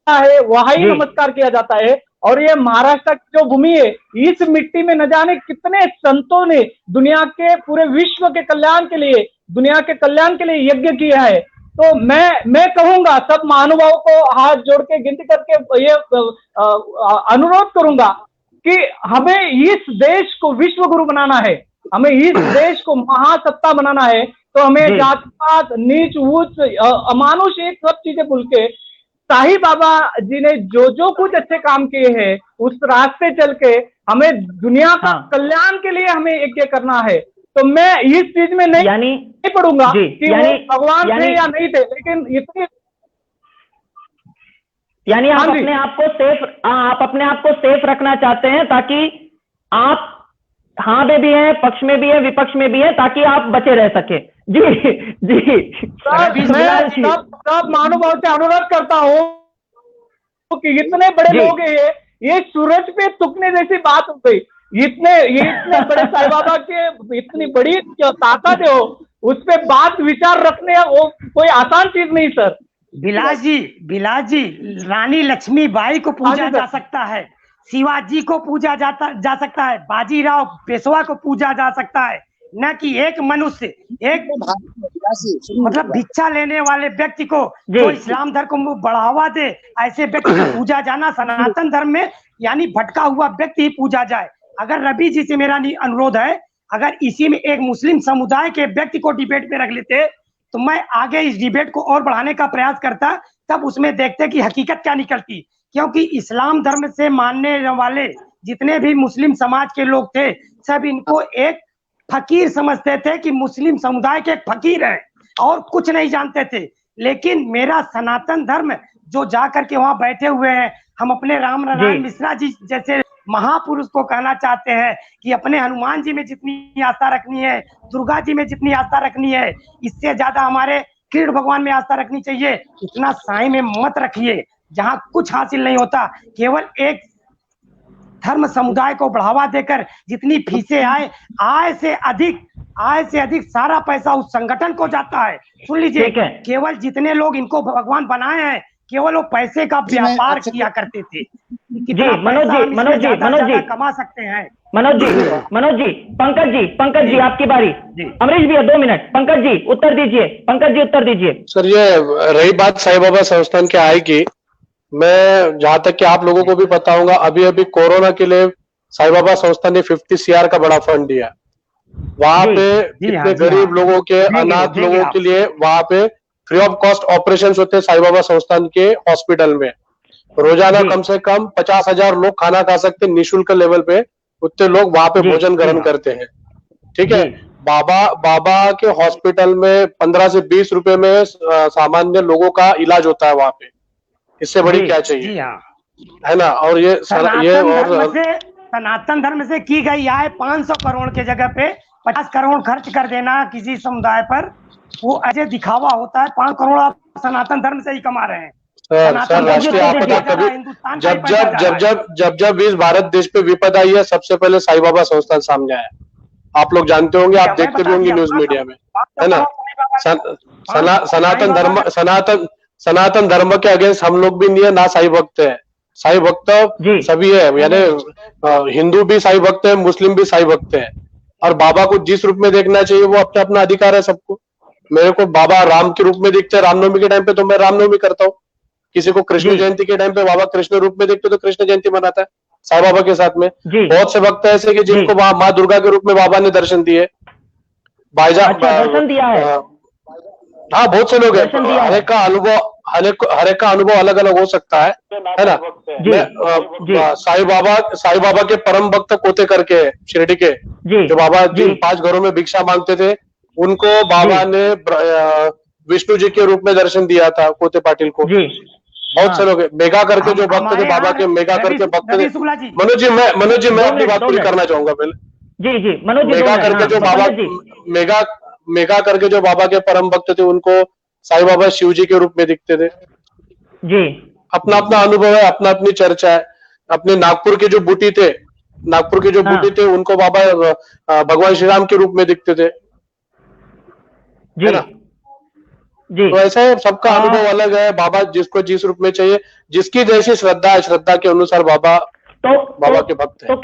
है वहां ही नमस्कार किया जाता है। और ये महाराष्ट्र की जो भूमि है, इस मिट्टी में न जाने कितने संतों ने दुनिया के पूरे विश्व के कल्याण के लिए, दुनिया के कल्याण के लिए यज्ञ किया है। तो मैं कहूंगा सब महानुभावों को हाथ जोड़ के गिनती करके ये अनुरोध करूंगा कि हमें इस देश को विश्व गुरु बनाना है, हमें इस देश को महासत्ता बनाना है। तो हमें जात पात, नीच ऊंच, अमानुष, ये सब चीजें भूल के साईं बाबा जी ने जो कुछ अच्छे काम किए हैं उस रास्ते चल के हमें दुनिया का कल्याण के लिए हमें यज्ञ करना है। तो मैं इस चीज में नहीं पढ़ूंगा कि वो भगवान थे या नहीं थे, लेकिन इतनी आप अपने आप को सेफ रखना चाहते हैं ताकि आप हाँ में भी हैं, पक्ष में भी है, विपक्ष में भी है, ताकि आप बचे रह सके। जी सब महानुभाव से अनुरोध करता हूँ कि इतने बड़े लोग हैं, ये सूरज पे तुकने जैसी बात हो गई। इतने बड़े साईं बाबा के इतनी बड़ी ताकत है, उस पे बात विचार रखने वो कोई आसान चीज नहीं सर। बिलास जी, रानी लक्ष्मीबाई को पूजा जा सकता है, शिवाजी को पूजा जा सकता है, बाजीराव पेशवा को पूजा जा सकता है, न कि एक मनुष्य, एक मतलब भिक्षा लेने वाले व्यक्ति को जो इस्लाम धर्म को बढ़ावा दे, ऐसे व्यक्ति को पूजा जाना सनातन धर्म में यानी भटका हुआ व्यक्ति पूजा जाए। अगर रवि जी से मेरा अनुरोध है, अगर इसी में एक मुस्लिम समुदाय के व्यक्ति को डिबेट पे रख लेते तो मैं आगे इस डिबेट को और बढ़ाने का प्रयास करता, तब उसमें देखते कि हकीकत क्या निकलती। क्योंकि इस्लाम धर्म से मानने वाले जितने भी मुस्लिम समाज के लोग थे, सब इनको एक फकीर समझते थे कि मुस्लिम समुदाय के एक फकीर है और कुछ नहीं जानते थे। लेकिन मेरा सनातन धर्म जो जाकर के वहां बैठे हुए हैं, हम अपने राम नारायण मिश्रा जी जैसे महापुरुष को कहना चाहते हैं कि अपने हनुमान जी में जितनी आस्था रखनी है, दुर्गा जी में जितनी आस्था रखनी है, इससे ज्यादा हमारे कृष्ण भगवान में आस्था रखनी चाहिए। इतना साईं में मत रखिए जहां कुछ हासिल नहीं होता। केवल एक धर्म समुदाय को बढ़ावा देकर जितनी फीसें आय से अधिक सारा पैसा उस संगठन को जाता है। सुन लीजिए, केवल जितने लोग इनको भगवान बनाए हैं केवल वो पैसे का व्यापार किया करते थे। मनोज जी कमा सकते हैं। मनोज जी, पंकज जी आपकी बारी। अमरीश भैया 2 मिनट। पंकज जी उत्तर दीजिए। सर, ये रही बात साईं बाबा संस्थान के आय की, मैं जहां तक कि आप लोगों को भी पता होगा, अभी कोरोना के लिए साईं बाबा संस्थान ने 50 CR का बड़ा फंड दिया। वहां पे इतने गरीब लोगों के, अनाथ लोगों के लिए वहां पे फ्री ऑफ कॉस्ट ऑपरेशन होते हैं साईं बाबा संस्थान के हॉस्पिटल में। रोजाना कम से कम 50,000 लोग खाना खा सकते हैं निःशुल्क लेवल पे, उतने लोग वहां पे भोजन ग्रहण करते हैं। ठीक है, बाबा के हॉस्पिटल में 15 से 20 रुपए में सामान्य लोगों का इलाज होता है वहां पे। इससे बड़ी क्या चाहिए, है ना। और सनातन धर्म से की गई आय 500 करोड़ के जगह पे 50 करोड़ खर्च कर देना किसी समुदाय पर, वो ऐसे दिखावा होता है। 5 करोड़ आप सनातन धर्म से ही कमा रहे हैं। सर राष्ट्रीय आपदा कभी जब इस भारत देश पे विपदा आई है, सबसे पहले साईं बाबा संस्थान सामने आया। आप लोग जानते होंगे, आप देखते भी होंगे न्यूज मीडिया में, है ना। सनातन धर्म के अगेंस्ट हम लोग भी नहीं है, ना साईं भक्त है। साईं भक्त सभी है, यानी हिंदू भी साईं भक्त है, मुस्लिम भी साईं भक्त है। और बाबा को जिस रूप में देखना चाहिए वो अपना अपना अधिकार है सबको। मेरे को बाबा राम के रूप में दिखते हैं, रामनवमी के टाइम पे तो मैं रामनवमी करता हूँ। किसी को कृष्ण जयंती के टाइम पे बाबा कृष्ण रूप में देखते तो कृष्ण जयंती मनाता है साईं बाबा के साथ में। बहुत से भक्त ऐसे कि जिनको वहां माँ दुर्गा के रूप में बाबा ने दर्शन दिए। भाईजान दर्शन दिया है। हाँ, बहुत से लोग हैं। हर एक का अनुभव अलग अलग हो सकता है ना। साईं बाबा के परम भक्त कोते करके शिरडी के, जो बाबा जिन 5 घरों में भिक्षा मांगते थे, उनको बाबा ने विष्णु जी के रूप में दर्शन दिया था, कोते पाटिल को। बहुत से लोग मेगा करके जो भक्त थे बाबा के, मेगा करके भक्त थे। मनोज जी मैं अपनी बात पूरी करना चाहूंगा पहले। जी मनोज जी, मेगा करके जो बाबा मेगा करके जो बाबा के परम भक्त थे, उनको साईं बाबा शिव जी के रूप में दिखते थे। अपना अपना अनुभव है, अपना अपनी चर्चा है। अपने नागपुर के जो बूटी थे उनको बाबा भगवान श्री राम के रूप में दिखते थे, है ना। तो ऐसा है, सबका अनुभव अलग है। बाबा जिसको जिस रूप में चाहिए, जिसकी जैसी श्रद्धा है, श्रद्धा के अनुसार बाबा के भक्त है। तो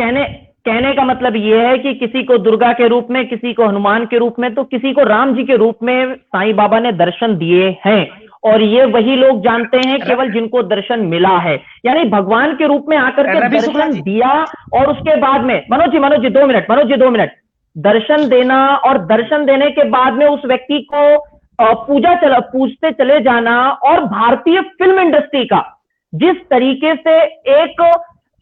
कहने का मतलब ये है कि किसी को दुर्गा के रूप में, किसी को हनुमान के रूप में, तो किसी को राम जी के रूप में साईं बाबा ने दर्शन दिए हैं। और ये वही लोग जानते हैं केवल जिनको दर्शन मिला है, यानी भगवान के रूप में आकर के दर्शन दिया। और उसके बाद में मनोज जी 2 मिनट, दर्शन देना और दर्शन देने के बाद में उस व्यक्ति को पूजते चले जाना। और भारतीय फिल्म इंडस्ट्री का जिस तरीके से एक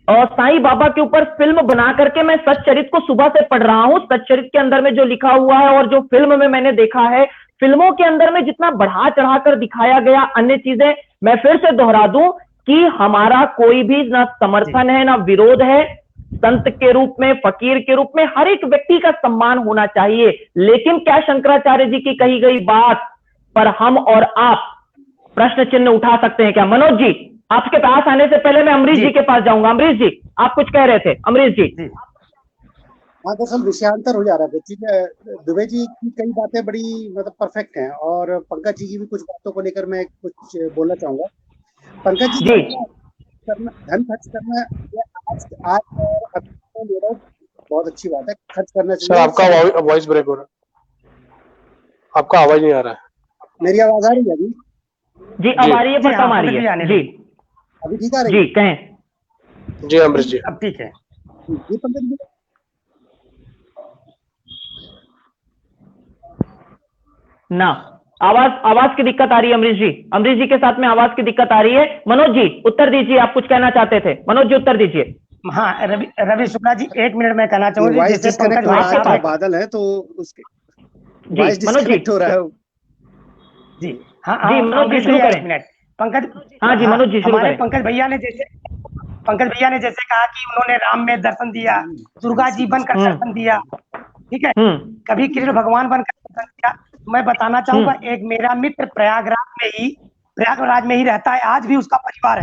साईं बाबा के ऊपर फिल्म बना करके, मैं सच्चरित को सुबह से पढ़ रहा हूं, सच्चरित के अंदर में जो लिखा हुआ है और जो फिल्म में मैंने देखा है, फिल्मों के अंदर में जितना बढ़ा चढ़ाकर दिखाया गया अन्य चीजें, मैं फिर से दोहरा दूं कि हमारा कोई भी ना समर्थन है ना विरोध है। संत के रूप में, फकीर के रूप में हर एक व्यक्ति का सम्मान होना चाहिए। लेकिन क्या शंकराचार्य जी की कही गई बात पर हम और आप प्रश्न चिन्ह उठा सकते हैं क्या? मनोज जी, आपके पास आने से पहले मैं अमरीश जी के पास जाऊंगा। अमरीश जी, आप कुछ कह रहे थे। अमरीश जी। हाँ, दरअसल विषयांतर हो जा रहा है। ठीक है, दुबे जी की कई बातें बड़ी मतलब परफेक्ट हैं, और पंकज जी की भी कुछ बातों को लेकर मैं कुछ बोलना चाहूंगा। पंकज जी, धन खर्च करना आज बहुत अच्छी बात है, खर्च करना चाहिए। सर, आपका वॉइस ब्रेक हो रहा है, आपका आवाज नहीं आ रहा है। मेरी आवाज आ रही है अभी? जी, अब आ रही है, पर कम आ रही है। जी, अभी ठीक आ रही है? जी कहें। जी अमरीश जी, अब ठीक है। जी पंकज जी, ना आवाज की दिक्कत आ रही है। अमरीश जी के साथ में आवाज की दिक्कत आ रही है। मनोज जी उत्तर दीजिए, आप कुछ कहना चाहते थे। मनोज जी उत्तर दीजिए। हाँ, रवि शुक्ला जी, 1 मिनट में कहना चाहूंगी। जैसे बादल है तो उसके वॉइस डिस्कनेक्ट हो रहा है। जी हाँ मनोज जी शुरू करें। पंकज, हाँ जी मनोज जी शुरू करें। पंकज भैया ने जैसे कहा कि उन्होंने राम में दर्शन दिया, दुर्गा जी बनकर दर्शन दिया, ठीक है, कभी कृष्ण भगवान बनकर दर्शन दिया। मैं बताना चाहूंगा, एक मेरा मित्र प्रयागराज में ही रहता है, आज भी उसका परिवार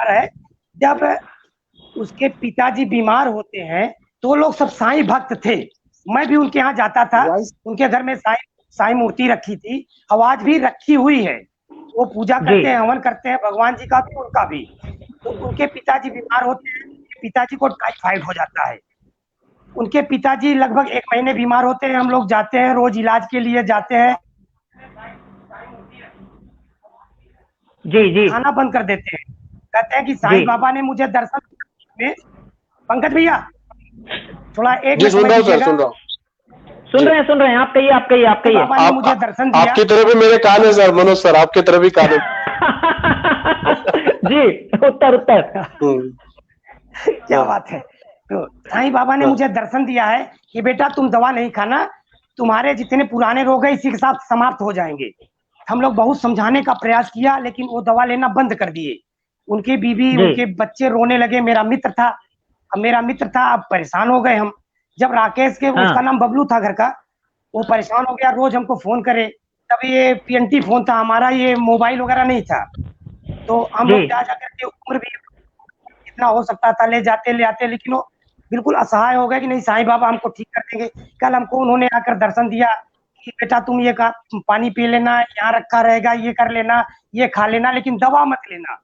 है। जब उसके पिताजी बीमार होते हैं तो लोग सब साईं भक्त थे। मैं भी उनके यहाँ जाता था, उनके घर में साईं मूर्ति रखी थी, और आज भी रखी हुई है। वो पूजा करते हैं, हवन करते हैं, भगवान जी का भी उनका भी। तो उनके पिताजी बीमार होते हैं, पिताजी को टाइफाइड हो जाता है। उनके पिताजी लगभग 1 महीने बीमार होते हैं। हम लोग जाते हैं, रोज इलाज के लिए जाते हैं, जी खाना बंद कर देते हैं, कहते हैं कि साईं बाबा ने मुझे दर्शन में। पंकज भैया थोड़ा एक मिनट सुन रहे हैं, आप कहिए। बाबा ने मुझे दर्शन दिया। आपकी तरफ भी मेरे कान है सर, मनोज सर, आपकी तरफ भी कान है। जी उत्तर क्या बात है। तो साईं बाबा ने मुझे दर्शन दिया है कि बेटा तुम दवा नहीं खाना, तुम्हारे जितने पुराने रोग है इसी के साथ समाप्त हो जाएंगे। हम लोग बहुत समझाने का प्रयास किया, लेकिन वो दवा लेना बंद कर दिए। उनकी बीवी, उनके बच्चे रोने लगे। मेरा मित्र था, अब मेरा मित्र था, अब परेशान हो गए हम। जब राकेश के उसका नाम बबलू था घर का, वो परेशान हो गया, रोज हमको फोन करे। तब ये PNT फोन था हमारा, ये मोबाइल वगैरह नहीं था, तो हम लोग जा करके उम्र भी इतना हो सकता था ले जाते ले आते, लेकिन वो बिल्कुल असहाय हो गए कि नहीं साईं बाबा हमको ठीक कर देंगे। कल हमको उन्होंने आकर दर्शन दिया कि बेटा तुम ये पानी पी लेना, यहाँ रखा रहेगा, ये कर लेना, ये खा लेना, लेकिन दवा मत लेना।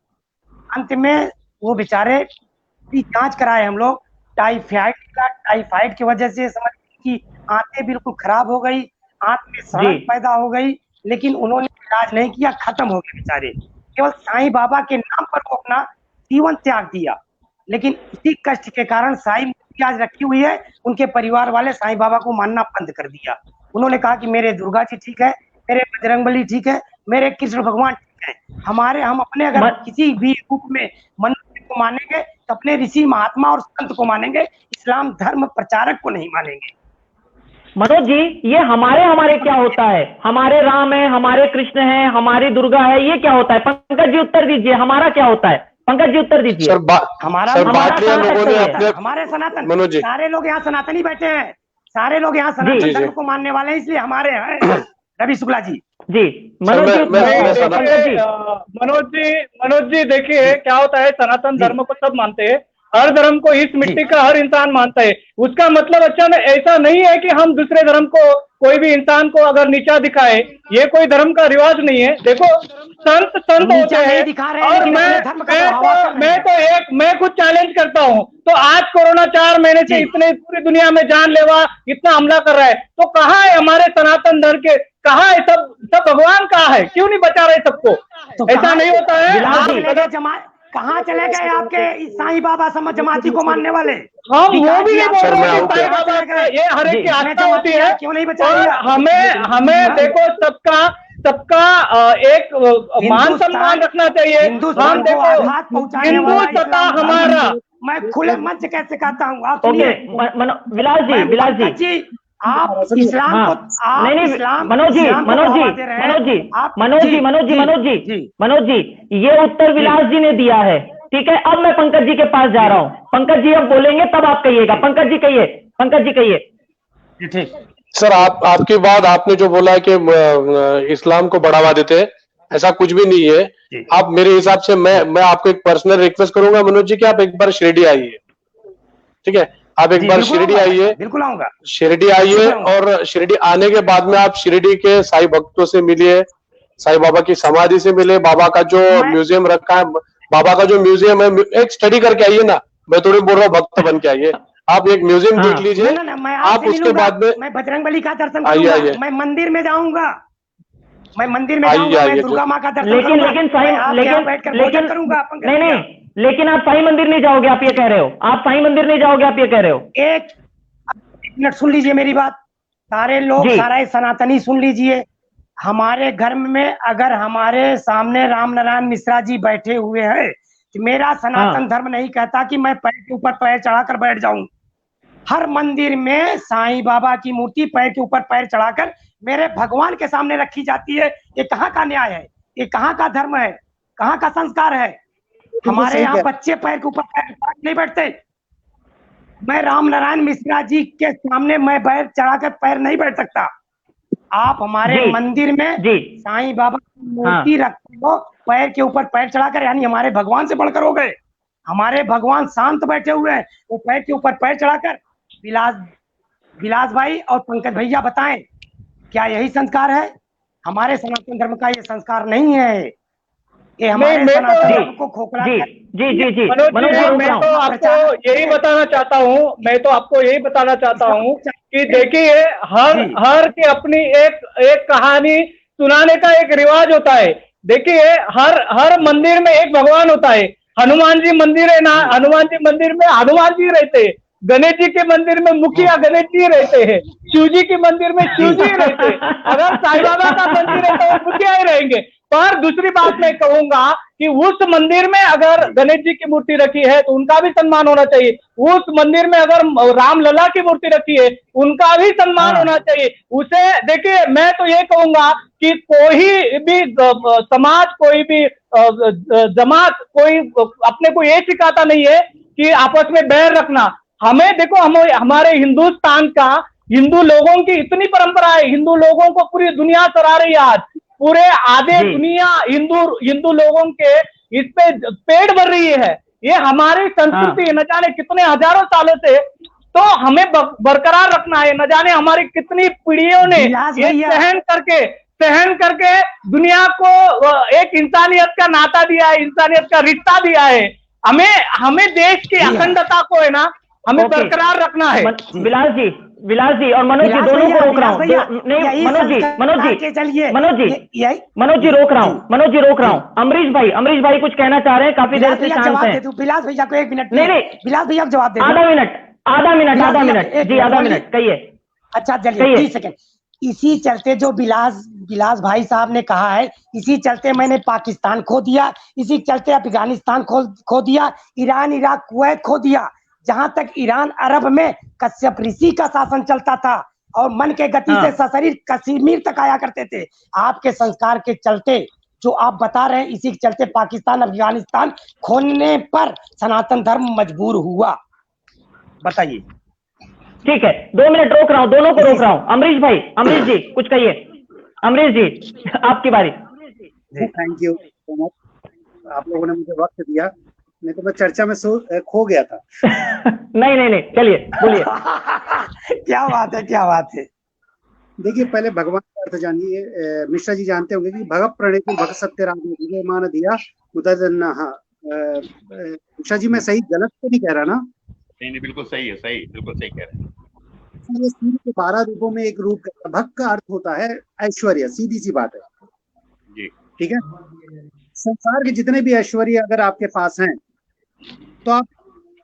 अंत में वो बेचारे की जांच कराए हम लोग, टाइफाइड की वजह से समझ कि आंतें बिल्कुल खराब हो गई, आंत में सड़क पैदा हो गई, लेकिन उन्होंने इलाज नहीं किया, खत्म हो गए बेचारे। केवल साईं बाबा के नाम पर वो अपना जीवन त्याग दिया, लेकिन इसी कष्ट के कारण साईं मूर्ति आज रखी हुई है, उनके परिवार वाले साईं बाबा को मानना बंद कर दिया। उन्होंने कहा कि मेरे दुर्गा जी ठीक है, मेरे बजरंगबली ठीक है, मेरे कृष्ण भगवान ठीक है, हम अपने अगर किसी भी रूप में मनुष्य को मानेंगे तो अपने ऋषि महात्मा और संत को मानेंगे, इस्लाम धर्म प्रचारक को नहीं मानेंगे। मनोज जी, ये हमारे क्या होता है? हमारे राम है, हमारे कृष्ण है, हमारी दुर्गा है, ये क्या होता है? पंकज जी उत्तर दीजिए, हमारा क्या होता है? पंकज जी उत्तर दीजिए। हमारे सनातन, सारे लोग यहाँ सनातनी बैठे हैं, सारे लोग यहाँ सनातन धर्म को मानने वाले हैं, इसलिए हमारे हैं। रवि शुक्ला जी मनोज जी देखिए क्या होता है, सनातन धर्म को सब मानते हैं, हर धर्म को इस मिट्टी का हर इंसान मानता है। उसका मतलब ऐसा नहीं है कि हम दूसरे धर्म को, कोई भी इंसान को अगर नीचा दिखाए, ये कोई धर्म का रिवाज नहीं है। देखो संत होते हैं, और मैं खुद चैलेंज करता हूँ। तो आज कोरोना 4 महीने से इतने पूरी दुनिया में जानलेवा इतना हमला कर रहा है, तो कहाँ है हमारे सनातन धर्म के, कहाँ है सब भगवान कहाँ है? क्यों नहीं बचा रहे सबको? ऐसा नहीं होता है। कहाँ चले गए आपके साईं बाबा समझ जमाती को मानने वाले? हम वो भी नहीं बोल रहे हैं साईं बाबा, ये हर एक की आस्था होती है। क्यों नहीं बचा रही? हमें देखो सबका एक मान सम्मान रखना चाहिए। हम देखो हिंदू सत्ता हमारा, मैं खुले मंच कैसे कहता हूँ? आप विलास जी आप इस्लाम को मनोज जी ये उत्तर विलास जी ने दिया है, ठीक है। अब मैं पंकज जी के पास जा रहा हूँ। पंकज जी अब बोलेंगे तब आप कहिएगा। पंकज जी कहिए। ठीक सर, आपकी बात, आपने जो बोला है कि इस्लाम को बढ़ावा देते हैं, ऐसा कुछ भी नहीं है। आप मेरे हिसाब से मैं आपको एक पर्सनल रिक्वेस्ट करूंगा मनोज जी कि आप एक बार शिरडी आइए, ठीक है? आप एक बार शिरडी आइए, बिल्कुल आऊंगा। शिरडी आइए, और शिरडी आने के बाद में आप शिरडी के साईं भक्तों से मिलिए, साईं बाबा की समाधि से मिले, बाबा का जो म्यूजियम रखा है, बाबा का जो म्यूजियम है, एक स्टडी करके आइए ना। मैं थोड़ी बोल रहा हूँ भक्त बन के आइए, आप एक म्यूजियम देख लीजिए। आप उसके बाद में मैं बजरंगबली का दर्शन करूंगा, मैं मंदिर में जाऊंगा, मैं दुर्गा माँ का दर्शन करूंगा। लेकिन आप साईं मंदिर नहीं जाओगे, आप ये कह रहे हो? आप साईं मंदिर नहीं जाओगे, आप ये कह रहे हो? एक मिनट सुन लीजिए मेरी बात, सारे लोग, सारा सनातनी सुन लीजिए। हमारे घर में अगर हमारे सामने रामनारायण मिश्रा जी बैठे हुए हैं, तो मेरा सनातन धर्म नहीं कहता कि मैं पैर के ऊपर पैर चढ़ाकर बैठ जाऊं। हर मंदिर में साईं बाबा की मूर्ति पैर के ऊपर पैर चढ़ाकर मेरे भगवान के सामने रखी जाती है। ये कहाँ का न्याय है? ये कहाँ का धर्म है? कहाँ का संस्कार है? हमारे यहाँ बच्चे पैर के ऊपर पैर नहीं बैठते। मैं रामनारायण मिश्रा जी के सामने मैं पैर चढ़ाकर पैर नहीं बैठ सकता। आप हमारे मंदिर में साईं बाबा की मूर्ति रखते हो पैर के ऊपर पैर चढ़ाकर, यानी हमारे भगवान से बढ़कर हो गए। हमारे भगवान शांत बैठे हुए हैं, वो पैर के ऊपर पैर चढ़ाकर। विलास भाई और पंकज भैया बताएं, क्या यही संस्कार है? हमारे सनातन धर्म का ये संस्कार नहीं है। ये हमारे सनातन धर्म को खोखला। मैं तो आपको यही बताना चाहता हूँ, कि देखिए हर की अपनी एक कहानी सुनाने का एक रिवाज होता है। देखिए हर मंदिर में एक भगवान होता है। हनुमान जी मंदिर है ना, हनुमान जी मंदिर में हनुमान जी रहते हैं। गणेश जी के मंदिर में मुखिया गणेश जी रहते हैं। शिव जी के मंदिर में शिव जी रहते हैं। अगर साईं बाबा का मंदिर है तो मुखिया ही रहेंगे। पर दूसरी बात मैं कहूंगा कि उस मंदिर में अगर गणेश जी की मूर्ति रखी है तो उनका भी सम्मान होना चाहिए। उस मंदिर में अगर रामलला की मूर्ति रखी है, उनका भी सम्मान होना चाहिए। उसे देखिए, मैं तो ये कहूंगा कि कोई भी समाज, कोई भी जमात, कोई अपने को ये सिखाता नहीं है कि आपस में बैर रखना। हमें देखो, हम हमारे हिंदुस्तान का हिंदू लोगों की इतनी परंपरा है, हिंदू लोगों को पूरी दुनिया सराह रही है आज, पूरे आधे दुनिया हिंदू लोगों के इस पे पेड़ भर रही है। ये हमारी संस्कृति न जाने कितने हजारों सालों से, तो हमें बरकरार रखना है। न जाने हमारी कितनी पीढ़ियों ने ये सहन करके दुनिया को एक इंसानियत का नाता दिया है, इंसानियत का रिश्ता दिया है। हमें देश की अखंडता को है ना, हमें बरकरार रखना है। विलास जी और मनोज जी दोनों को रोक रहा हूँ। नहीं, मनोज जी रोक रहा हूँ। अमरीश भाई कुछ कहना चाह रहे हैं, काफी देर से शांत हैं। विलास भैया को 1 मिनट। नहीं, विलास भैया को जवाब दे। आधा मिनट कहिए। अच्छा चलिए 30 सेकंड। इसी चलते जो बिलास भाई साहब ने कहा है, इसी चलते मैंने पाकिस्तान खो दिया, इसी चलते अफगानिस्तान खो दिया, ईरान, इराक, कुवैत खो दिया। जहां तक ईरान अरब में कश्यप ऋषि का शासन चलता था और मन के गति से सशरीर कश्मीर तक आया करते थे। आपके संस्कार के चलते जो आप बता रहे हैं, इसी के चलते पाकिस्तान अफगानिस्तान खोने पर सनातन धर्म मजबूर हुआ। बताइए। ठीक है, 2 मिनट रोक रहा हूँ, दोनों को रोक रहा हूँ। अमरीश जी कुछ कहिए। अमरीश जी आपकी बारी। थैंक यू सो मच, आप लोगों ने मुझे वक्त दिया, नहीं तो मैं चर्चा में खो गया था। नहीं, चलिए बोलिए। क्या बात है। देखिए, पहले भगवान का अर्थ जानिए। मिश्रा जी जानते होंगे कि भगत प्रणेति भगत सत्य राम विजय मान दिया उदरना। मिश्रा जी मैं सही गलत तो नहीं कह रहा ना? नहीं, बिल्कुल सही है, बिल्कुल सही कह रहे हैं। ये सूर्य के 12 रूपों में एक रूप, भक्त का अर्थ होता है ऐश्वर्य, सीधी सी बात है जी। ठीक है, संसार के जितने भी ऐश्वर्य अगर आपके पास हैं तो आप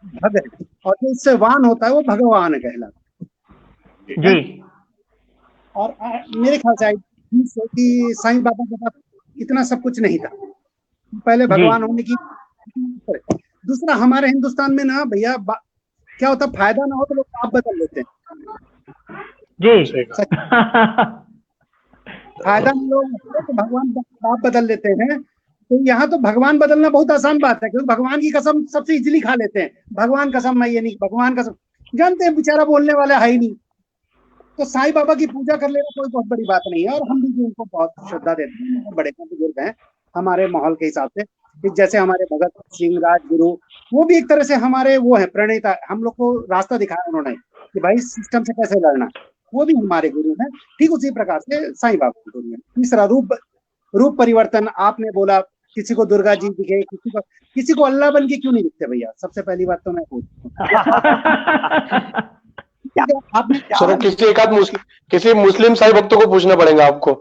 भग हैं, और जो इससे वान होता है वो भगवान कहलाता है जी। और मेरे ख्याल से कि साईं बाबा के पास इतना सब कुछ नहीं था, पहले भगवान होने की। दूसरा, हमारे हिंदुस्तान में ना भैया क्या होता, फायदा ना हो तो लोग बाप बदल लेते हैं जी। फायदा नहीं हो तो भगवान बाप बदल लेते हैं। तो यहाँ तो भगवान बदलना बहुत आसान बात है, क्योंकि भगवान की कसम सबसे इजीली खा लेते हैं। भगवान कसम मैं ये नहीं, भगवान कसम जानते हैं बेचारा बोलने वाला है ही नहीं। तो साईं बाबा की पूजा कर लेना कोई बहुत बड़ी बात नहीं है, और हम भी उनको बहुत श्रद्धा देते हैं। बड़े बुजुर्ग हैं हमारे माहौल के हिसाब से, जैसे हमारे भगत सिंह राजगुरु, वो भी एक तरह से हमारे वो है प्रणेता, हम लोग को रास्ता दिखाया उन्होंने कि भाई सिस्टम से कैसे लड़ना, वो भी हमारे गुरु हैं। ठीक उसी प्रकार से साईं बाबा के गुरु हैं। तीसरा, रूप परिवर्तन आपने बोला, किसी को दुर्गा जी दिखे, किसी को अल्लाह बन के क्यों नहीं दिखते भैया? सबसे पहली बात तो मैं आपने सर किसी मुस्लिम साईं भक्तों को पूछना पड़ेगा आपको।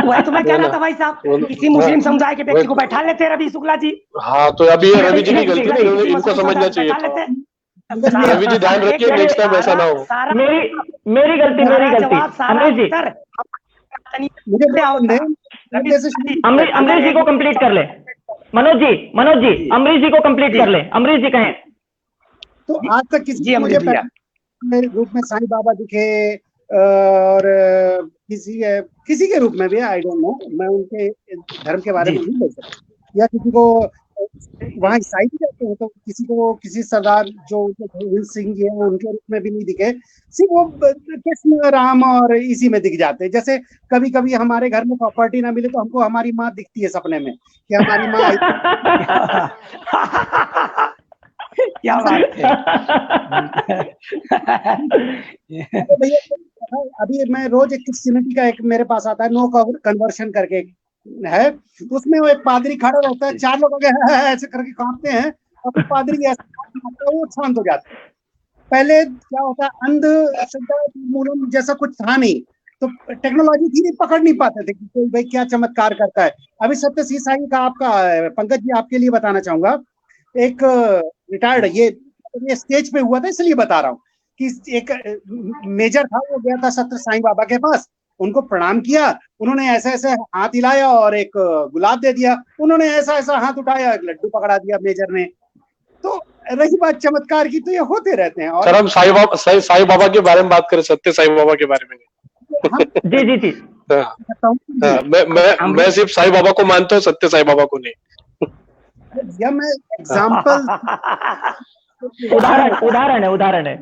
वही तो मैं कह रहा था भाई साहब, किसी मुस्लिम समुदाय के व्यक्ति को बैठा लेते रवि शुक्ला जी। हाँ, तो अभी ये रवि जी की गलती नहीं, इनको समझना चाहिए था। रवि जी ध्यान रखिए, नेक्स्ट टाइम ऐसा ना हो। मेरी गलती। अमरीश जी को कंप्लीट कर ले। मनोज जी अमरीश जी को कंप्लीट कर ले। अमरीश जी कहें। तो आज तक किसी मुझे मेरे रूप में साईं बाबा दिखे, और किसी के रूप में भी, आई डोंट नो, मैं उनके धर्म के बारे में नहीं बोल सकता, या किसी को वहाँ ईसाई भी रहते हैं तो किसी सरदार जो गोविंद सिंह जी है उनके रूप में भी नहीं दिखे, सिर्फ वो कृष्ण राम और इसी में दिख जाते हैं। जैसे कभी कभी हमारे घर में प्रॉपर्टी ना मिले तो हमको हमारी माँ दिखती है सपने में कि हमारी माँ क्या बात है। अभी मैं रोज एक क्रिश्चियनिटी का एक मेरे पास आता है, नो कन्वर्शन करके है, उसमें वो एक पादरी खड़ा रहता है, 4 लोग ऐसे करके कांपते हैं, और फिर पादरी ऐसा वो शांत हो जाता है। पहले क्या होता है, अंधश्रद्धा मूलम जैसा कुछ था नहीं, तो टेक्नोलॉजी थी नहीं, पकड़ नहीं पाते थे कि कोई भाई क्या चमत्कार करता है। अभी सत्य सी साईं का आपका पंकज जी आपके लिए बताना चाहूंगा, एक रिटायर्ड, ये स्टेज पे हुआ था इसलिए बता रहा हूँ कि एक मेजर था, वो गया था सत्य साईं बाबा के पास, उनको प्रणाम किया, उन्होंने ऐसे ऐसे हाथ हिलाया और एक गुलाब दे दिया, उन्होंने ऐसा ऐसा हाथ उठाया, एक लड्डू पकड़ा दिया मेजर ने। तो रही बात चमत्कार की, तो ये होते रहते हैं। और सर हम साईं बाबा के बारे में बात करें, सत्य साईं बाबा के बारे में। जी मैं सिर्फ साईं बाबा को मानता हूँ, सत्य साईं बाबा को नहीं। यह मैं एग्जाम्पल उदाहरण है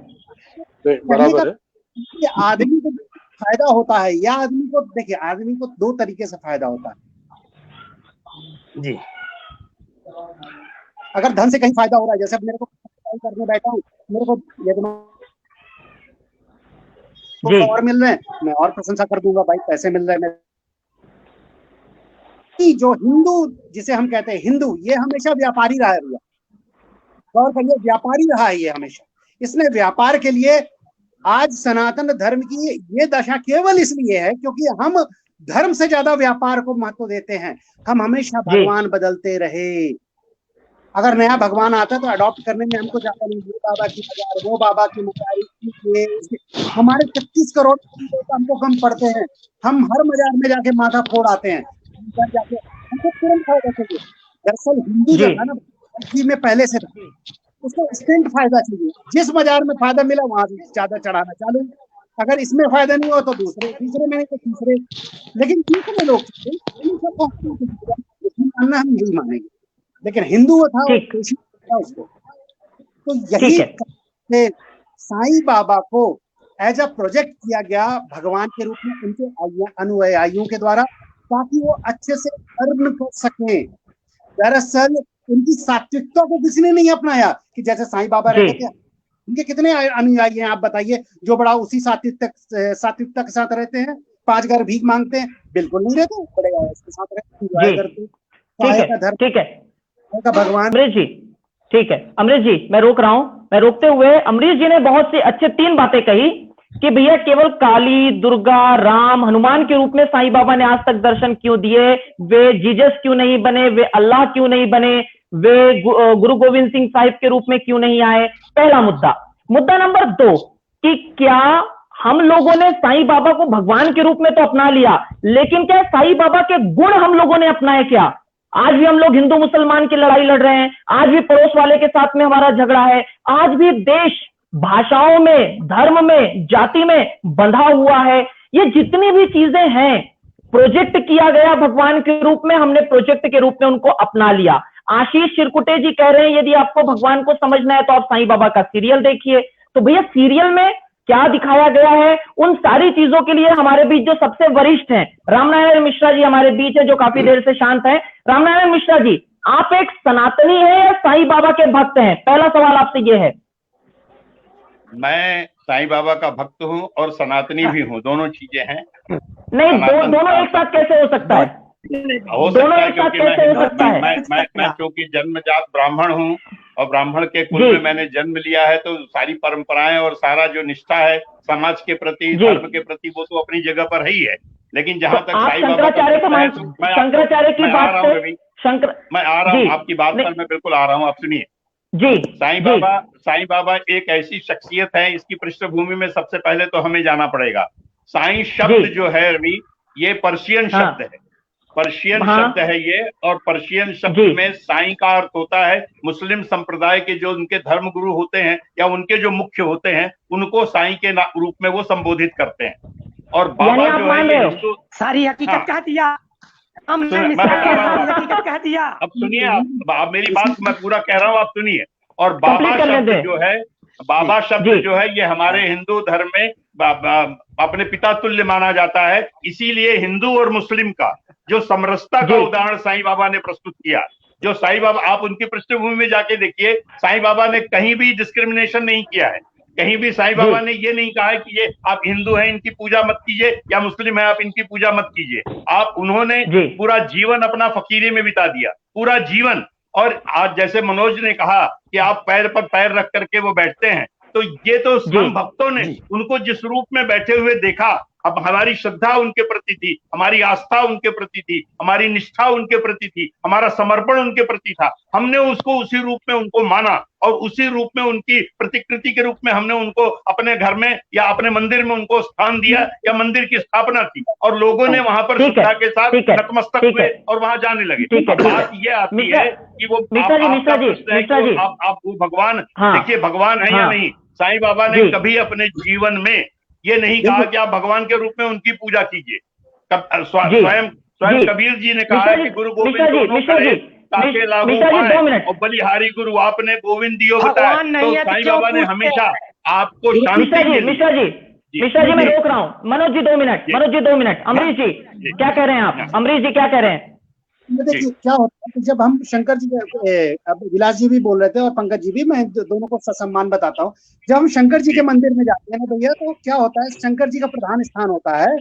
बराबर है। कि आदमी को फायदा होता है, या आदमी को देखिए, आदमी को दो तरीके से फायदा होता है जी। अगर धन से कहीं फायदा हो रहा है, जैसे अब मेरे को करने बैठा हूँ, मेरे को तो और मिल रहे हैं, मैं और प्रशंसा कर दूंगा, भाई पैसे मिल रहे हैं। जो हिंदू जिसे हम कहते हैं हिंदू, ये हमेशा व्यापारी रहा है भैया, गौर करिए, व्यापारी रहा है ये हमेशा। इसने व्यापार के लिए, आज सनातन धर्म की ये दशा केवल इसलिए है क्योंकि हम धर्म से ज्यादा व्यापार को महत्व देते हैं। हम हमेशा भगवान बदलते रहे। अगर नया भगवान आता तो अडॉप्ट करने में हमको ज्यादा नहीं, ये बाबा की मजार, वो बाबा की मजार, हमारे 36 करोड़ लोग हमको कम पड़ते हैं। हम हर मजार में जाके माथा फोड़ आते हैं, जाके हमको तुरंत फायदा चाहिए। दरअसल हिंदू जो है ना, में पहले से था, उसको इंस्टेंट फायदा चाहिए। जिस बाजार में फायदा मिला वहां से ज्यादा चढ़ाना चालू। अगर इसमें फायदा नहीं हो तो दूसरे, तीसरे में नहीं तो तीसरे, लेकिन तीसरे लोग मानना हम नहीं मानेंगे। लेकिन हिंदू था उसको, तो यही साईं बाबा को एज अ प्रोजेक्ट किया गया भगवान के रूप में उनके अनुयायियों के द्वारा, ताकि वो अच्छे से अर्न कर सके। दरअसल उनकी सात्विकता को किसी ने नहीं अपनाया कि जैसे साईं बाबा रहते थे। उनके कितने अनुयायी हैं आप बताइए, जो बड़ा उसी सात्विकता के साथ रहते हैं, 5 घर भीख मांगते हैं? बिल्कुल नहीं रहते, बड़े उसके साथ रहते हैं। ठीक है भगवान। अमरीश जी, ठीक है अमरीश जी, मैं रोक रहा हूं। मैं रोकते हुए, अमरीश जी ने बहुत सी अच्छे 3 बातें कही कि भैया केवल काली, दुर्गा, राम, हनुमान के रूप में साईं बाबा ने आज तक दर्शन क्यों दिए, वे जीसस क्यों नहीं बने, वे अल्लाह क्यों नहीं बने, वे गुरु गोविंद सिंह साहिब के रूप में क्यों नहीं आए। पहला मुद्दा नंबर 2 कि क्या हम लोगों ने साईं बाबा को भगवान के रूप में तो अपना लिया, लेकिन क्या साईं बाबा के गुण हम लोगों ने अपनाए क्या? आज भी हम लोग हिंदू मुसलमान की लड़ाई लड़ रहे हैं, आज भी पड़ोस वाले के साथ में हमारा झगड़ा है, आज भी देश भाषाओं में, धर्म में, जाति में बंधा हुआ है। ये जितनी भी चीजें हैं, प्रोजेक्ट किया गया भगवान के रूप में, हमने प्रोजेक्ट के रूप में उनको अपना लिया। आशीष चिरकुटे जी कह रहे हैं यदि आपको भगवान को समझना है तो आप साईं बाबा का सीरियल देखिए। तो भैया सीरियल में क्या दिखाया गया है, उन सारी चीजों के लिए हमारे बीच जो सबसे वरिष्ठ हैं, रामनारायण मिश्रा जी हमारे बीच है, जो काफी देर से शांत हैं। रामनारायण मिश्रा जी, आप एक सनातनी है या साईं बाबा के भक्त हैं? पहला सवाल आपसे ये है। मैं साईं बाबा का भक्त हूँ और सनातनी भी हूँ, दोनों चीजें हैं। नहीं, दोनों एक साथ कैसे हो सकता है? हो सकता है क्योंकि मैं क्योंकि जन्मजात ब्राह्मण हूँ और ब्राह्मण के कुल में मैंने जन्म लिया है, तो सारी परंपराएं और सारा जो निष्ठा है समाज के प्रति, धर्म के प्रति, वो तो अपनी जगह पर ही है। लेकिन जहां तक साईं बाबा शंकराचार्य की बात रवि, मैं आ रहा हूँ आपकी बात पर, मैं बिल्कुल आ रहा हूँ, आप सुनिए जी। साईं बाबा एक ऐसी शख्सियत है, इसकी पृष्ठभूमि में सबसे पहले तो हमें जाना पड़ेगा। साईं शब्द जो है रवि, ये पर्शियन शब्द है, पर्शियन शब्द है ये, और पर्शियन शब्द में साईं का अर्थ होता है मुस्लिम संप्रदाय के जो उनके धर्म गुरु होते हैं या उनके जो मुख्य होते हैं, उनको साईं के रूप में वो संबोधित करते हैं। और बाबा जो है हिंदू, सारी हकीकत कह दिया, कह दिया। अब सुनिए, आप मेरी बात मैं पूरा कह रहा हूँ, आप सुनिए। और बाबा शब्द जो है, बाबा शब्द जो है, ये हमारे हिंदू धर्म में अपने पिता तुल्य माना जाता है। इसीलिए हिंदू और मुस्लिम का जो समरसता का उदाहरण साईं बाबा ने प्रस्तुत किया, जो साईं बाबा, आप उनकी पृष्ठभूमि में जाके देखिए, साईं बाबा ने कहीं भी डिस्क्रिमिनेशन नहीं किया है। कहीं भी साईं बाबा ने ये नहीं कहा है कि ये आप हिंदू हैं इनकी पूजा मत कीजिए, या मुस्लिम है आप इनकी पूजा मत कीजिए। आप उन्होंने पूरा जीवन अपना फकीरी में बिता दिया, पूरा जीवन। और आज जैसे मनोज ने कहा कि आप पैर पर पैर रख करके वो बैठते हैं, तो ये तो हम भक्तों ने उनको जिस रूप में बैठे हुए देखा, अब हमारी श्रद्धा उनके प्रति थी, हमारी आस्था उनके प्रति थी, हमारी निष्ठा उनके प्रति थी, हमारा समर्पण उनके प्रति था। हमने उसको उसी रूप में उनको माना और उसी रूप में उनकी प्रतिकृति के रूप में हमने उनको अपने घर में या अपने मंदिर में उनको स्थान दिया या मंदिर की स्थापना की, और लोगों ने वहां पर श्रद्धा के साथ नतमस्तक हुए और वहां जाने लगे। बात ये आती है कि वो आप वो भगवान, देखिए भगवान है या नहीं, साईं बाबा ने कभी अपने जीवन में ये नहीं कहा कि आप भगवान के रूप में उनकी पूजा कीजिए। स्वयं कबीर जी ने कहा है कि गुरु गोविंद ताके लागू मिश्रा जी 2 मिनट। और बलिहारी गुरु आपने गोविंद दियो बताया। भगवान नहीं है तो तो साईं क्यों बाबा ने पूछते हमेशा हैं? आपको शांति मिली। मिश्रा जी मैं रोक रहा हूँ। Manoj ji 2 minute, Manoj ji 2 minute. अमरीश जी क्या कह रहे हैं आप? अमरीश जी क्या कह रहे हैं? देखिए क्या होता है कि जब हम शंकर जी अब विलास जी भी बोल रहे थे और पंकज जी भी, मैं दोनों को ससम्मान बताता हूँ। जब हम शंकर जी के मंदिर में जाते हैं ना भैया, तो क्या होता है, शंकर जी का प्रधान स्थान होता है